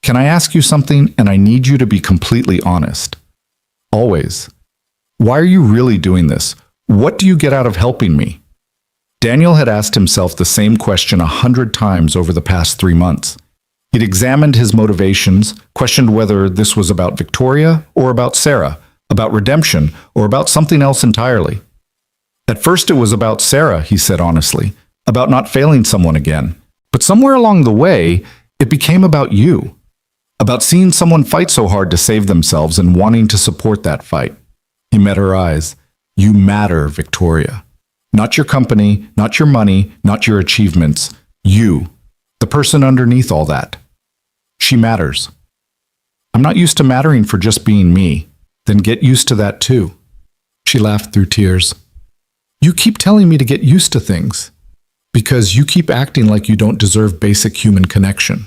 Can I ask you something, and I need you to be completely honest? Always. Why are you really doing this? What do you get out of helping me? Daniel had asked himself the same question 100 times over the past 3 months. He'd examined his motivations, questioned whether this was about Victoria or about Sarah, about redemption or about something else entirely. At first it was about Sarah, he said honestly, about not failing someone again. But somewhere along the way, it became about you, about seeing someone fight so hard to save themselves and wanting to support that fight. He met her eyes. You matter, Victoria. Not your company, not your money, not your achievements. You, the person underneath all that. She matters. I'm not used to mattering for just being me. Then get used to that too. She laughed through tears. You keep telling me to get used to things because you keep acting like you don't deserve basic human connection.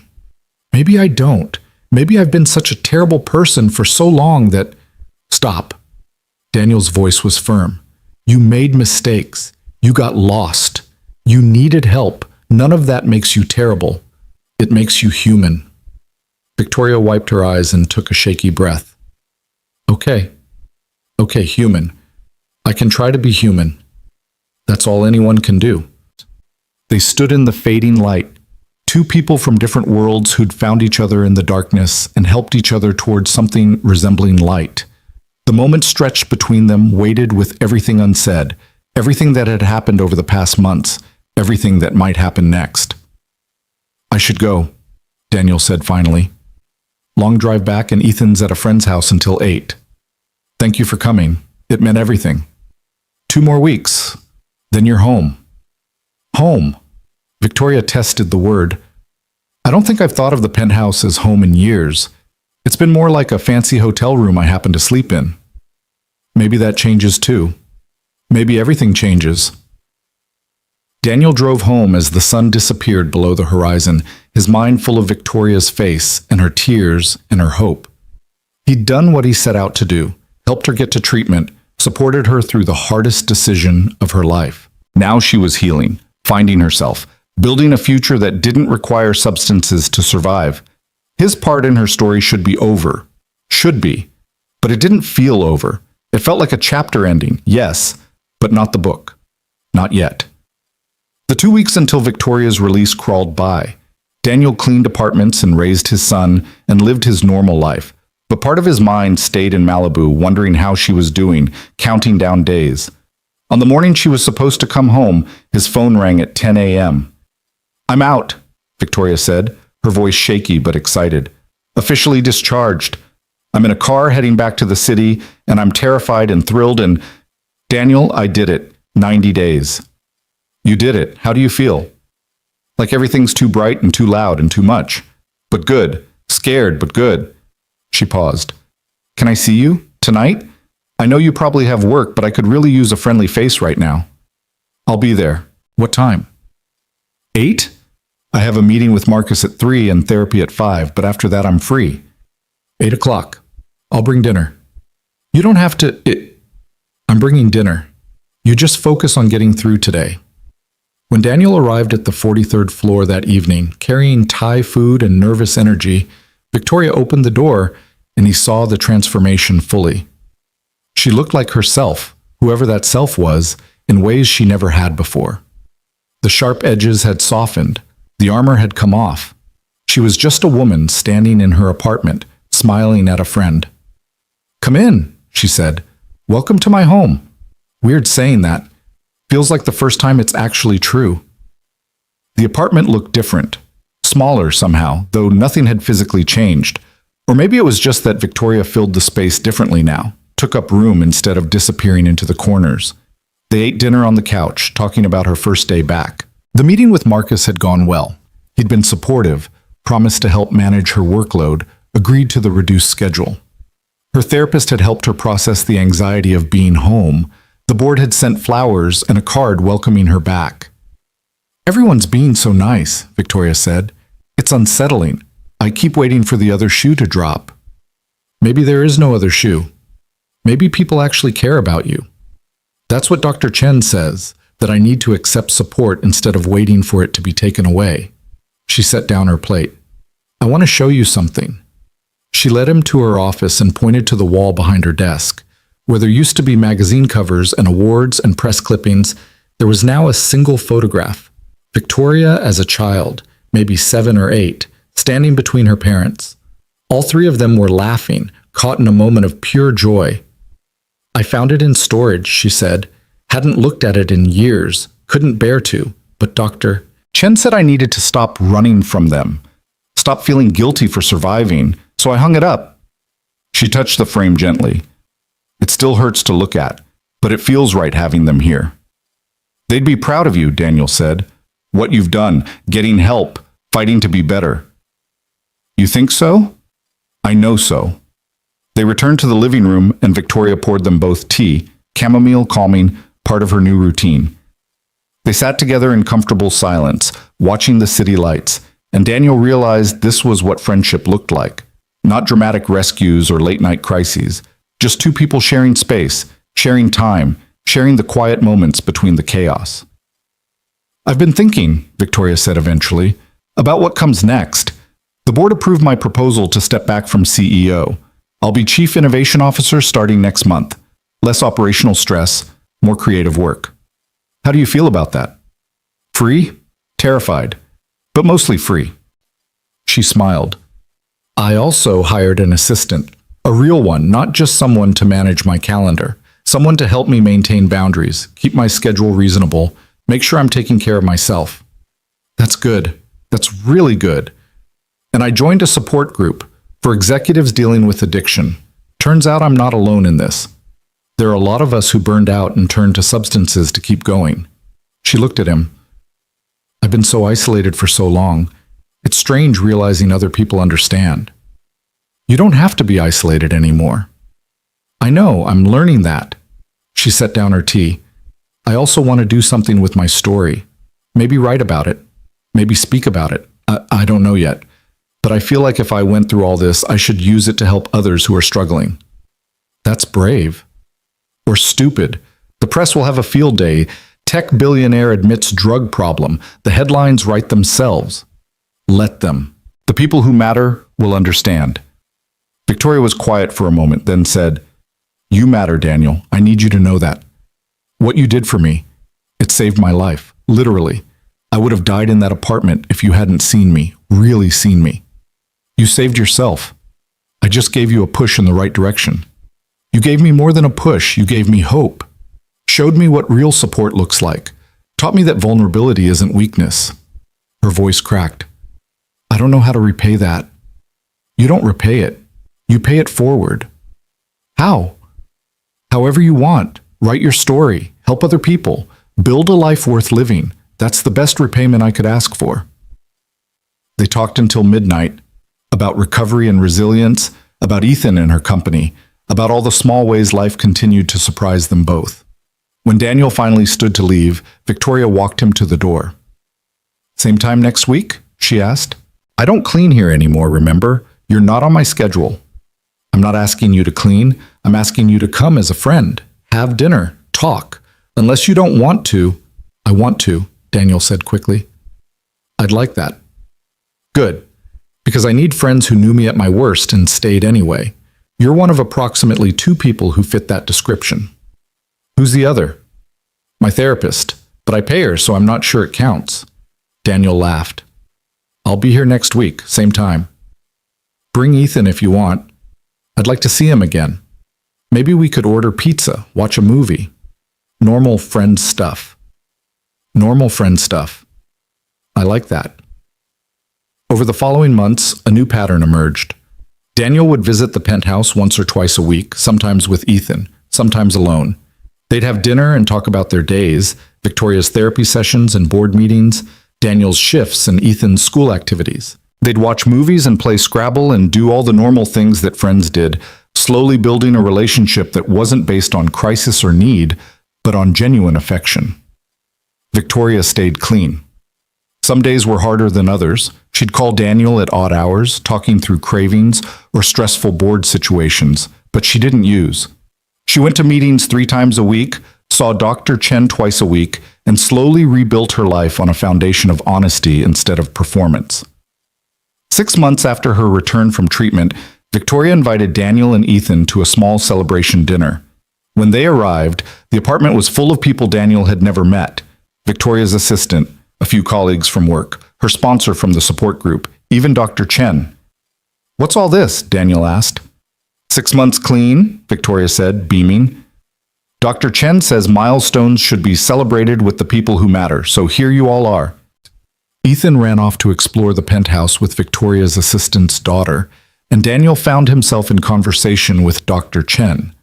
Maybe I don't. Maybe I've been such a terrible person for so long that... Stop. Daniel's voice was firm. You made mistakes. You got lost. You needed help. None of that makes you terrible. It makes you human. Victoria wiped her eyes and took a shaky breath. Okay, human. I can try to be human. That's all anyone can do. They stood in the fading light, 2 people from different worlds who'd found each other in the darkness and helped each other towards something resembling light. The moment stretched between them, waited with everything unsaid, everything that had happened over the past months, everything that might happen next. I should go, Daniel said finally. Long drive back and Ethan's at a friend's house until 8. Thank you for coming. It meant everything. 2 more weeks. Then you're home. Home. Victoria tested the word. I don't think I've thought of the penthouse as home in years. It's been more like a fancy hotel room I happen to sleep in. Maybe that changes too. Maybe everything changes. Daniel drove home as the sun disappeared below the horizon, his mind full of Victoria's face and her tears and her hope. He'd done what he set out to do, helped her get to treatment, supported her through the hardest decision of her life. Now she was healing, finding herself, building a future that didn't require substances to survive. His part in her story should be over. Should be. But it didn't feel over. It felt like a chapter ending, yes, but not the book. Not yet. The 2 weeks until Victoria's release crawled by. Daniel cleaned apartments and raised his son and lived his normal life. But part of his mind stayed in Malibu, wondering how she was doing, counting down days. On the morning she was supposed to come home, his phone rang at 10 a.m. "I'm out," Victoria said, her voice shaky but excited. "Officially discharged. I'm in a car heading back to the city, and I'm terrified and thrilled and... Daniel, I did it. 90 days. You did it. How do you feel?" "Like everything's too bright and too loud and too much. But good. Scared, but good." She paused. "Can I see you? Tonight? I know you probably have work, but I could really use a friendly face right now." "I'll be there. What time?" 8? "I have a meeting with Marcus at 3 and therapy at 5, but after that I'm free." 8 o'clock. "I'll bring dinner." "You don't have to... I'm bringing dinner. You just focus on getting through today." When Daniel arrived at the 43rd floor that evening, carrying Thai food and nervous energy, Victoria opened the door and he saw the transformation fully. She looked like herself, whoever that self was, in ways she never had before. The sharp edges had softened, the armor had come off. She was just a woman standing in her apartment, smiling at a friend. "Come in," she said. "Welcome to my home." Weird saying that. Feels like the first time it's actually true. The apartment looked different, smaller somehow, though nothing had physically changed. Or maybe it was just that Victoria filled the space differently now, took up room instead of disappearing into the corners. They ate dinner on the couch, talking about her first day back. The meeting with Marcus had gone well. He'd been supportive, promised to help manage her workload, agreed to the reduced schedule. Her therapist had helped her process the anxiety of being home. The board had sent flowers and a card welcoming her back. "Everyone's being so nice," Victoria said. "It's unsettling. I keep waiting for the other shoe to drop." "Maybe there is no other shoe. Maybe people actually care about you. That's what Dr. Chen says, that I need to accept support instead of waiting for it to be taken away." She set down her plate. "I want to show you something." She led him to her office and pointed to the wall behind her desk. Where there used to be magazine covers and awards and press clippings, there was now a single photograph. Victoria as a child, maybe 7 or 8, standing between her parents. All 3 of them were laughing, caught in a moment of pure joy. "I found it in storage," she said. "Hadn't looked at it in years, couldn't bear to, but Dr. Chen said I needed to stop running from them, stop feeling guilty for surviving, so I hung it up." She touched the frame gently. "It still hurts to look at, but it feels right having them here." "They'd be proud of you," Daniel said. "What you've done, getting help, fighting to be better." "You think so?" "I know so." They returned to the living room and Victoria poured them both tea, chamomile calming, part of her new routine. They sat together in comfortable silence, watching the city lights, and Daniel realized this was what friendship looked like. Not dramatic rescues or late-night crises, just 2 people sharing space, sharing time, sharing the quiet moments between the chaos. "I've been thinking," Victoria said eventually, "about what comes next. The board approved my proposal to step back from CEO. I'll be Chief Innovation Officer starting next month. Less operational stress, more creative work. How do you feel about that?" "Free? Terrified, but mostly free." She smiled. "I also hired an assistant. A real one, not just someone to manage my calendar. Someone to help me maintain boundaries, keep my schedule reasonable, make sure I'm taking care of myself." "That's good. That's really good." "And I joined a support group for executives dealing with addiction. Turns out I'm not alone in this. There are a lot of us who burned out and turned to substances to keep going." She looked at him. "I've been so isolated for so long. It's strange realizing other people understand." "You don't have to be isolated anymore." "I know, I'm learning that." She set down her tea. "I also want to do something with my story. Maybe write about it. Maybe speak about it. I don't know yet. But I feel like if I went through all this, I should use it to help others who are struggling. That's brave. Or stupid. The press will have a field day. Tech billionaire admits drug problem. The headlines write themselves. Let them. The people who matter will understand. Victoria was quiet for a moment, then said, "You matter, Daniel. I need you to know that. What you did for me, it saved my life. Literally. I would have died in that apartment if you hadn't seen me, really seen me. You saved yourself. I just gave you a push in the right direction. You gave me more than a push, you gave me hope. Showed me what real support looks like. Taught me that vulnerability isn't weakness." Her voice cracked. "I don't know how to repay that." "You don't repay it. You pay it forward." "How?" "However you want. Write your story. Help other people. Build a life worth living. That's the best repayment I could ask for." They talked until midnight, about recovery and resilience, about Ethan and her company, about all the small ways life continued to surprise them both. When Daniel finally stood to leave, Victoria walked him to the door. "Same time next week?" she asked. "I don't clean here anymore, remember? You're not on my schedule." "I'm not asking you to clean. I'm asking you to come as a friend. Have dinner. Talk. Unless you don't want to." "I want to," Daniel said quickly. "I'd like that." "Good. Because I need friends who knew me at my worst and stayed anyway. You're one of approximately 2 people who fit that description." "Who's the other?" "My therapist. But I pay her, so I'm not sure it counts." Daniel laughed. "I'll be here next week, same time. Bring Ethan if you want. I'd like to see him again. Maybe we could order pizza, watch a movie. Normal friend stuff." "Normal friend stuff. I like that." Over the following months, a new pattern emerged. Daniel would visit the penthouse once or twice a week, sometimes with Ethan, sometimes alone. They'd have dinner and talk about their days, Victoria's therapy sessions and board meetings, Daniel's shifts and Ethan's school activities. They'd watch movies and play Scrabble and do all the normal things that friends did, slowly building a relationship that wasn't based on crisis or need, but on genuine affection. Victoria stayed clean. Some days were harder than others. She'd call Daniel at odd hours, talking through cravings or stressful board situations, but she didn't use. She went to meetings 3 times a week, saw Dr. Chen twice a week, and slowly rebuilt her life on a foundation of honesty instead of performance. 6 months after her return from treatment, Victoria invited Daniel and Ethan to a small celebration dinner. When they arrived, the apartment was full of people Daniel had never met. Victoria's assistant, a few colleagues from work, her sponsor from the support group, even Dr. Chen. "What's all this?" Daniel asked. 6 months clean, Victoria said, beaming. "Dr. Chen says milestones should be celebrated with the people who matter, so here you all are." Ethan ran off to explore the penthouse with Victoria's assistant's daughter, and Daniel found himself in conversation with Dr. Chen.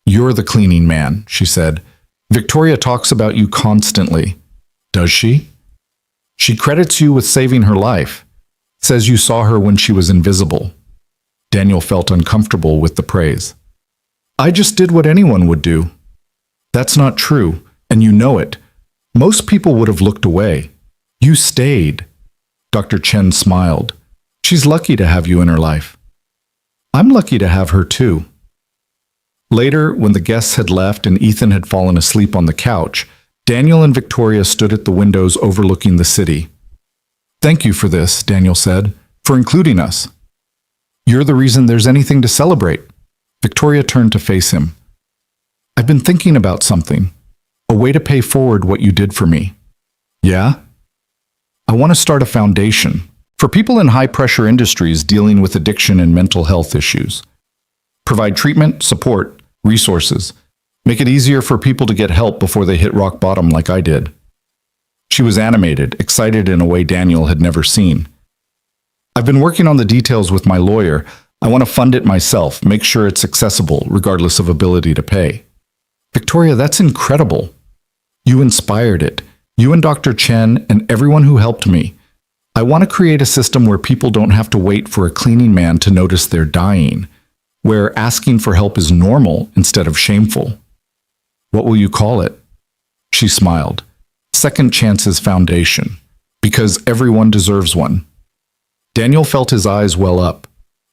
"You're the cleaning man," she said. "Victoria talks about you constantly." "Does she?" "She credits you with saving her life. Says you saw her when she was invisible." Daniel felt uncomfortable with the praise. "I just did what anyone would do." "That's not true, and you know it. Most people would have looked away. You stayed." Dr. Chen smiled. "She's lucky to have you in her life." "I'm lucky to have her too." Later, when the guests had left and Ethan had fallen asleep on the couch, Daniel and Victoria stood at the windows overlooking the city. "Thank you for this," Daniel said, "for including us. You're the reason there's anything to celebrate." Victoria turned to face him. "I've been thinking about something. A way to pay forward what you did for me." "Yeah?" "I want to start a foundation for people in high-pressure industries dealing with addiction and mental health issues. Provide treatment, support, resources. Make it easier for people to get help before they hit rock bottom like I did." She was animated, excited in a way Daniel had never seen. "I've been working on the details with my lawyer. I want to fund it myself, make sure it's accessible, regardless of ability to pay." "Victoria, that's incredible. You inspired it. You and Dr. Chen and everyone who helped me. I want to create a system where people don't have to wait for a cleaning man to notice they're dying, where asking for help is normal instead of shameful." "What will you call it?" She smiled. Second Chances Foundation, because everyone deserves one. Daniel felt his eyes well up.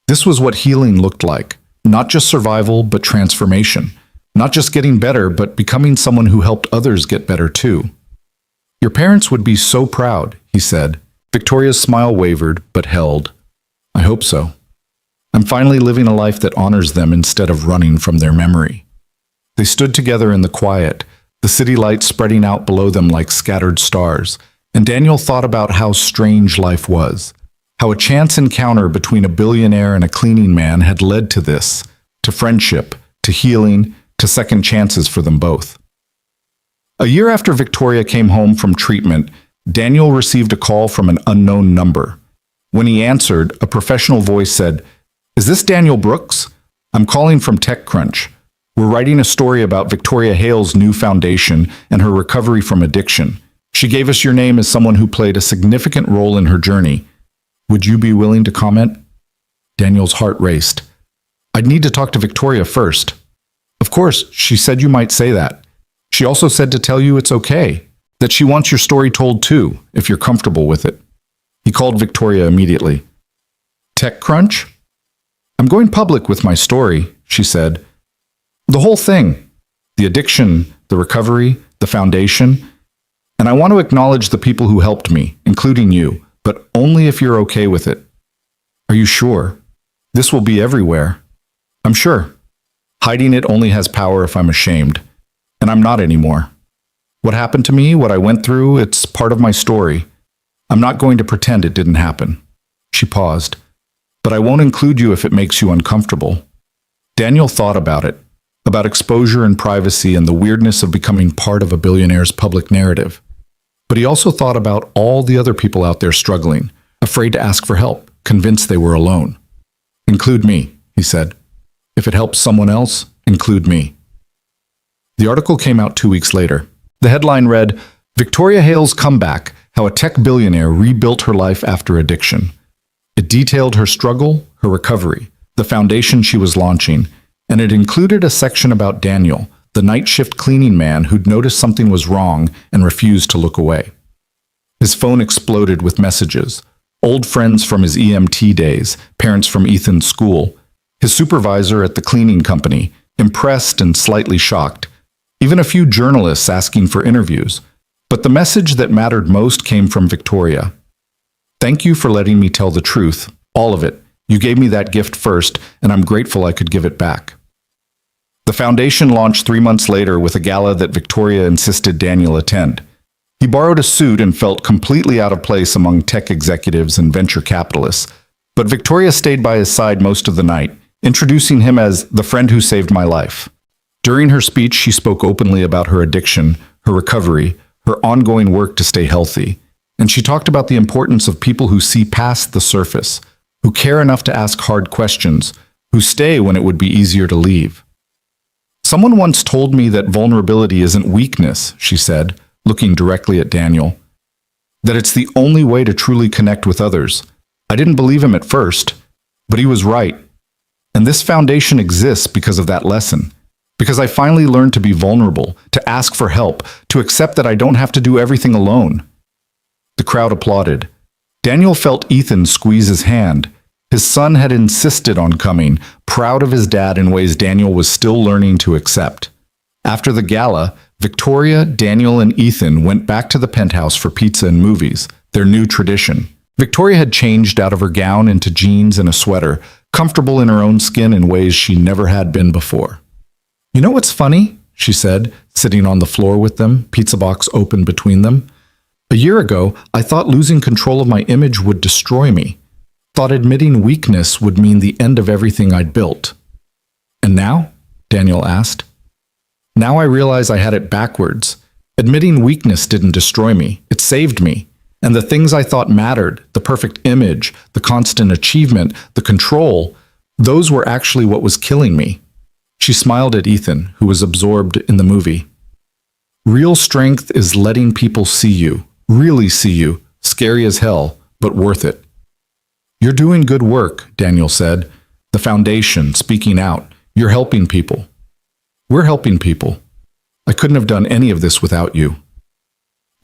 This was what healing looked like. Not just survival, but transformation. Not just getting better, but becoming someone who helped others get better too. Your parents would be so proud, he said. Victoria's smile wavered, but held. I hope so. I'm finally living a life that honors them instead of running from their memory. They stood together in the quiet, the city lights spreading out below them like scattered stars, and Daniel thought about how strange life was. How a chance encounter between a billionaire and a cleaning man had led to this, to friendship, to healing, to second chances for them both. A year after Victoria came home from treatment, Daniel received a call from an unknown number. When he answered, a professional voice said, "Is this Daniel Brooks? I'm calling from TechCrunch. We're writing a story about Victoria Hale's new foundation and her recovery from addiction. She gave us your name as someone who played a significant role in her journey. Would you be willing to comment?" Daniel's heart raced. "I'd need to talk to Victoria first." "Of course, she said you might say that. She also said to tell you it's okay, that she wants your story told too, if you're comfortable with it." He called Victoria immediately. "TechCrunch? I'm going public with my story," she said. "The whole thing. The addiction, the recovery, the foundation. And I want to acknowledge the people who helped me, including you, but only if you're okay with it." "Are you sure? This will be everywhere." "I'm sure. Hiding it only has power if I'm ashamed. And I'm not anymore. What happened to me, what I went through, it's part of my story. I'm not going to pretend it didn't happen." She paused. "But I won't include you if it makes you uncomfortable." Daniel thought about it, about exposure and privacy and the weirdness of becoming part of a billionaire's public narrative. But he also thought about all the other people out there struggling, afraid to ask for help, convinced they were alone. "Include me," he said. "If it helps someone else, include me." The article came out 2 weeks later. The headline read, "Victoria Hale's Comeback, How a Tech Billionaire Rebuilt Her Life After Addiction." It detailed her struggle, her recovery, the foundation she was launching, and it included a section about Daniel, the night shift cleaning man who'd noticed something was wrong and refused to look away. His phone exploded with messages. Old friends from his EMT days, parents from Ethan's school, his supervisor at the cleaning company, impressed and slightly shocked, even a few journalists asking for interviews. But the message that mattered most came from Victoria. "Thank you for letting me tell the truth, all of it. You gave me that gift first, and I'm grateful I could give it back." The foundation launched 3 months later with a gala that Victoria insisted Daniel attend. He borrowed a suit and felt completely out of place among tech executives and venture capitalists, but Victoria stayed by his side most of the night, introducing him as the friend who saved my life. During her speech, she spoke openly about her addiction, her recovery, her ongoing work to stay healthy, and she talked about the importance of people who see past the surface, who care enough to ask hard questions, who stay when it would be easier to leave. "Someone once told me that vulnerability isn't weakness," she said, looking directly at Daniel. "That it's the only way to truly connect with others. I didn't believe him at first, but he was right. And this foundation exists because of that lesson. Because I finally learned to be vulnerable, to ask for help, to accept that I don't have to do everything alone." The crowd applauded. Daniel felt Ethan squeeze his hand. His son had insisted on coming, proud of his dad in ways Daniel was still learning to accept. After the gala, Victoria, Daniel, and Ethan went back to the penthouse for pizza and movies, their new tradition. Victoria had changed out of her gown into jeans and a sweater, comfortable in her own skin in ways she never had been before. "You know what's funny?" she said, sitting on the floor with them, pizza box open between them. "A year ago, I thought losing control of my image would destroy me. Thought admitting weakness would mean the end of everything I'd built. And now?" Daniel asked. "Now I realize I had it backwards. Admitting weakness didn't destroy me. It saved me. And the things I thought mattered, the perfect image, the constant achievement, the control, those were actually what was killing me." She smiled at Ethan, who was absorbed in the movie. "Real strength is letting people see you, really see you, scary as hell, but worth it." "You're doing good work," Daniel said. "The foundation, speaking out. You're helping people." "We're helping people. I couldn't have done any of this without you."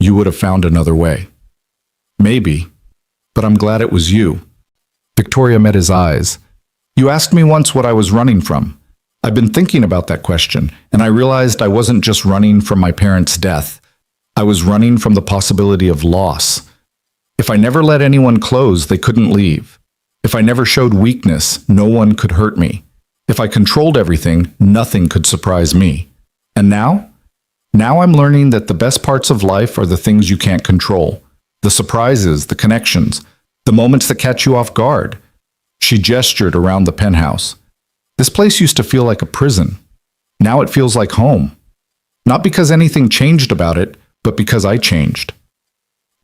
you would have found another way. Maybe, but I'm glad it was you. Victoria met his eyes. You asked me once what I was running from. I've been thinking about that question, and I realized I wasn't just running from my parents' death. I was running from the possibility of loss. If I never let anyone close, they couldn't leave. If I never showed weakness, no one could hurt me. If I controlled everything, nothing could surprise me. And now? Now I'm learning that the best parts of life are the things you can't control. The surprises, the connections, the moments that catch you off guard. She gestured around the penthouse. This place used to feel like a prison. Now it feels like home. Not because anything changed about it, but because I changed.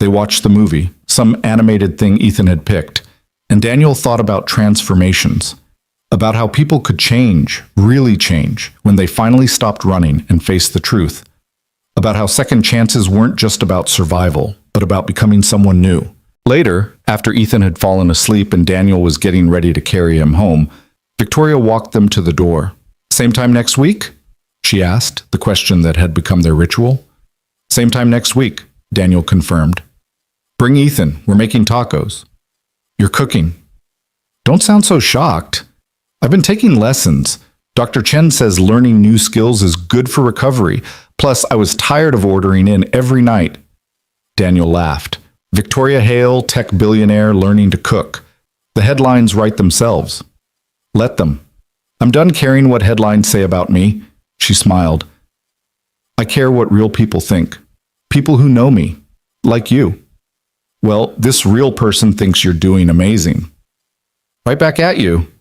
They watched the movie, some animated thing Ethan had picked, and Daniel thought about transformations, about how people could change, really change, when they finally stopped running and faced the truth, about how second chances weren't just about survival, but about becoming someone new. Later, after Ethan had fallen asleep and Daniel was getting ready to carry him home, Victoria walked them to the door. Same time next week? She asked, the question that had become their ritual. Same time next week, Daniel confirmed. Bring Ethan, we're making tacos. You're cooking. Don't sound so shocked. I've been taking lessons. Dr. Chen says learning new skills is good for recovery. Plus, I was tired of ordering in every night. Daniel laughed. Victoria Hale, tech billionaire, learning to cook. The headlines write themselves. Let them. I'm done caring what headlines say about me. She smiled. I care what real people think. People who know me. Like you. Well, this real person thinks you're doing amazing. Right back at you.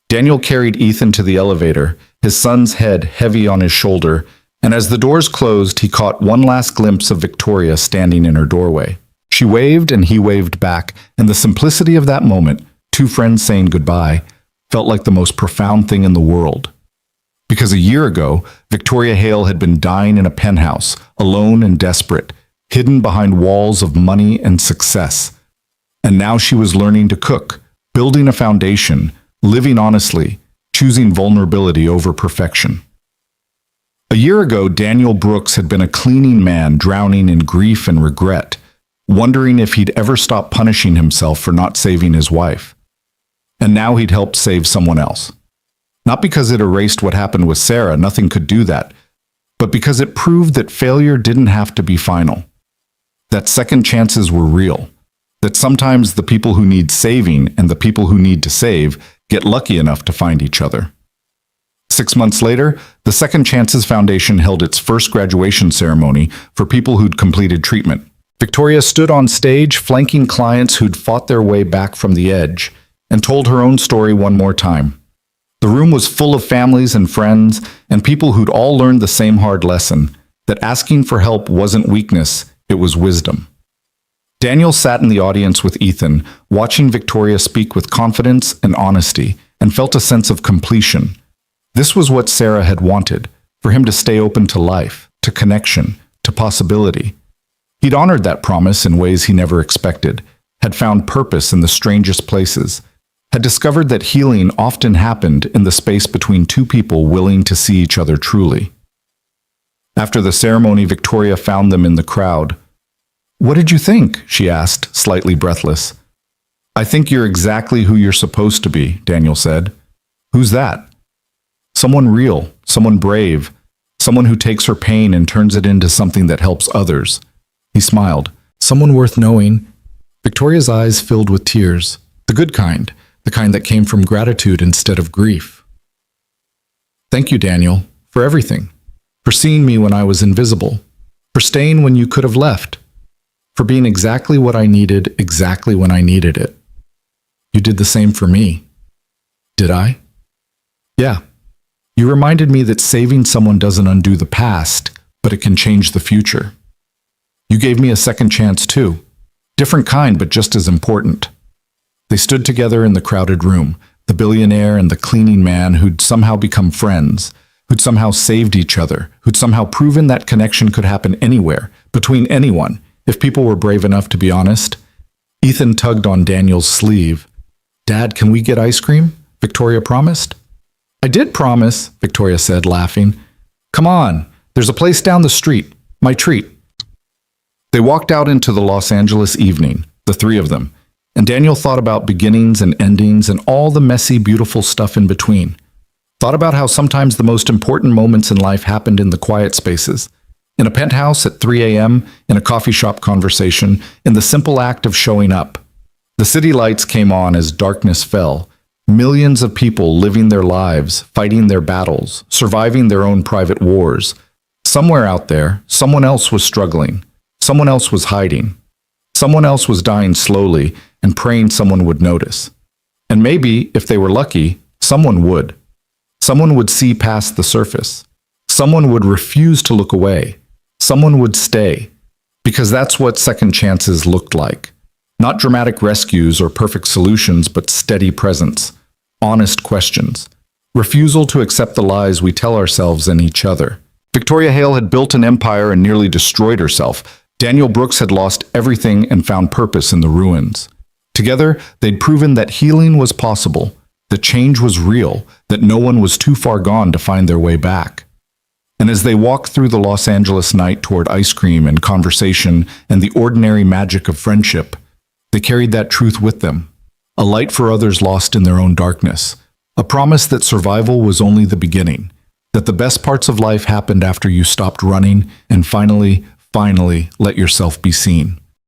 Daniel carried Ethan to the elevator, his son's head heavy on his shoulder, and as the doors closed, he caught one last glimpse of Victoria standing in her doorway. She waved and he waved back, and the simplicity of that moment, two friends saying goodbye, felt like the most profound thing in the world. Because a year ago, Victoria Hale had been dying in a penthouse, alone and desperate, hidden behind walls of money and success. And now she was learning to cook, building a foundation, living honestly, choosing vulnerability over perfection. A year ago, Daniel Brooks had been a cleaning man drowning in grief and regret, wondering if he'd ever stop punishing himself for not saving his wife. And now he'd helped save someone else. Not because it erased what happened with Sarah, nothing could do that, but because it proved that failure didn't have to be final. That second chances were real. That sometimes the people who need saving and the people who need to save get lucky enough to find each other. 6 months later, the Second Chances Foundation held its first graduation ceremony for people who'd completed treatment. Victoria stood on stage, flanking clients who'd fought their way back from the edge, and told her own story one more time. The room was full of families and friends, and people who'd all learned the same hard lesson, that asking for help wasn't weakness, it was wisdom. Daniel sat in the audience with Ethan, watching Victoria speak with confidence and honesty, and felt a sense of completion. This was what Sarah had wanted, for him to stay open to life, to connection, to possibility. He'd honored that promise in ways he never expected, had found purpose in the strangest places, had discovered that healing often happened in the space between two people willing to see each other truly. After the ceremony, Victoria found them in the crowd. "What did you think?" she asked, slightly breathless. "I think you're exactly who you're supposed to be," Daniel said. "Who's that?" "Someone real, someone brave, someone who takes her pain and turns it into something that helps others." He smiled. "Someone worth knowing." Victoria's eyes filled with tears, the good kind, the kind that came from gratitude instead of grief. "Thank you, Daniel, for everything. For seeing me when I was invisible. For staying when you could have left. For being exactly what I needed exactly when I needed it. You did the same for me." "Did I?" "Yeah. You reminded me that saving someone doesn't undo the past, but it can change the future. You gave me a second chance too. Different kind, but just as important." They stood together in the crowded room, the billionaire and the cleaning man who'd somehow become friends, who'd somehow saved each other, who'd somehow proven that connection could happen anywhere, between anyone, if people were brave enough to be honest. Ethan tugged on Daniel's sleeve. "Dad, can we get ice cream?" Victoria promised. "I did promise," Victoria said, laughing. "Come on, there's a place down the street. My treat." They walked out into the Los Angeles evening, the three of them, and Daniel thought about beginnings and endings and all the messy, beautiful stuff in between. Thought about how sometimes the most important moments in life happened in the quiet spaces. In a penthouse at 3 a.m., in a coffee shop conversation, in the simple act of showing up. The city lights came on as darkness fell. Millions of people living their lives, fighting their battles, surviving their own private wars. Somewhere out there, someone else was struggling. Someone else was hiding. Someone else was dying slowly and praying someone would notice. And maybe, if they were lucky, someone would. Someone would see past the surface. Someone would refuse to look away. Someone would stay. Because that's what second chances looked like. Not dramatic rescues or perfect solutions, but steady presence. Honest questions. Refusal to accept the lies we tell ourselves and each other. Victoria Hale had built an empire and nearly destroyed herself. Daniel Brooks had lost everything and found purpose in the ruins. Together, they'd proven that healing was possible, that change was real, that no one was too far gone to find their way back. And as they walked through the Los Angeles night toward ice cream and conversation and the ordinary magic of friendship, they carried that truth with them. A light for others lost in their own darkness. A promise that survival was only the beginning. That the best parts of life happened after you stopped running and finally let yourself be seen.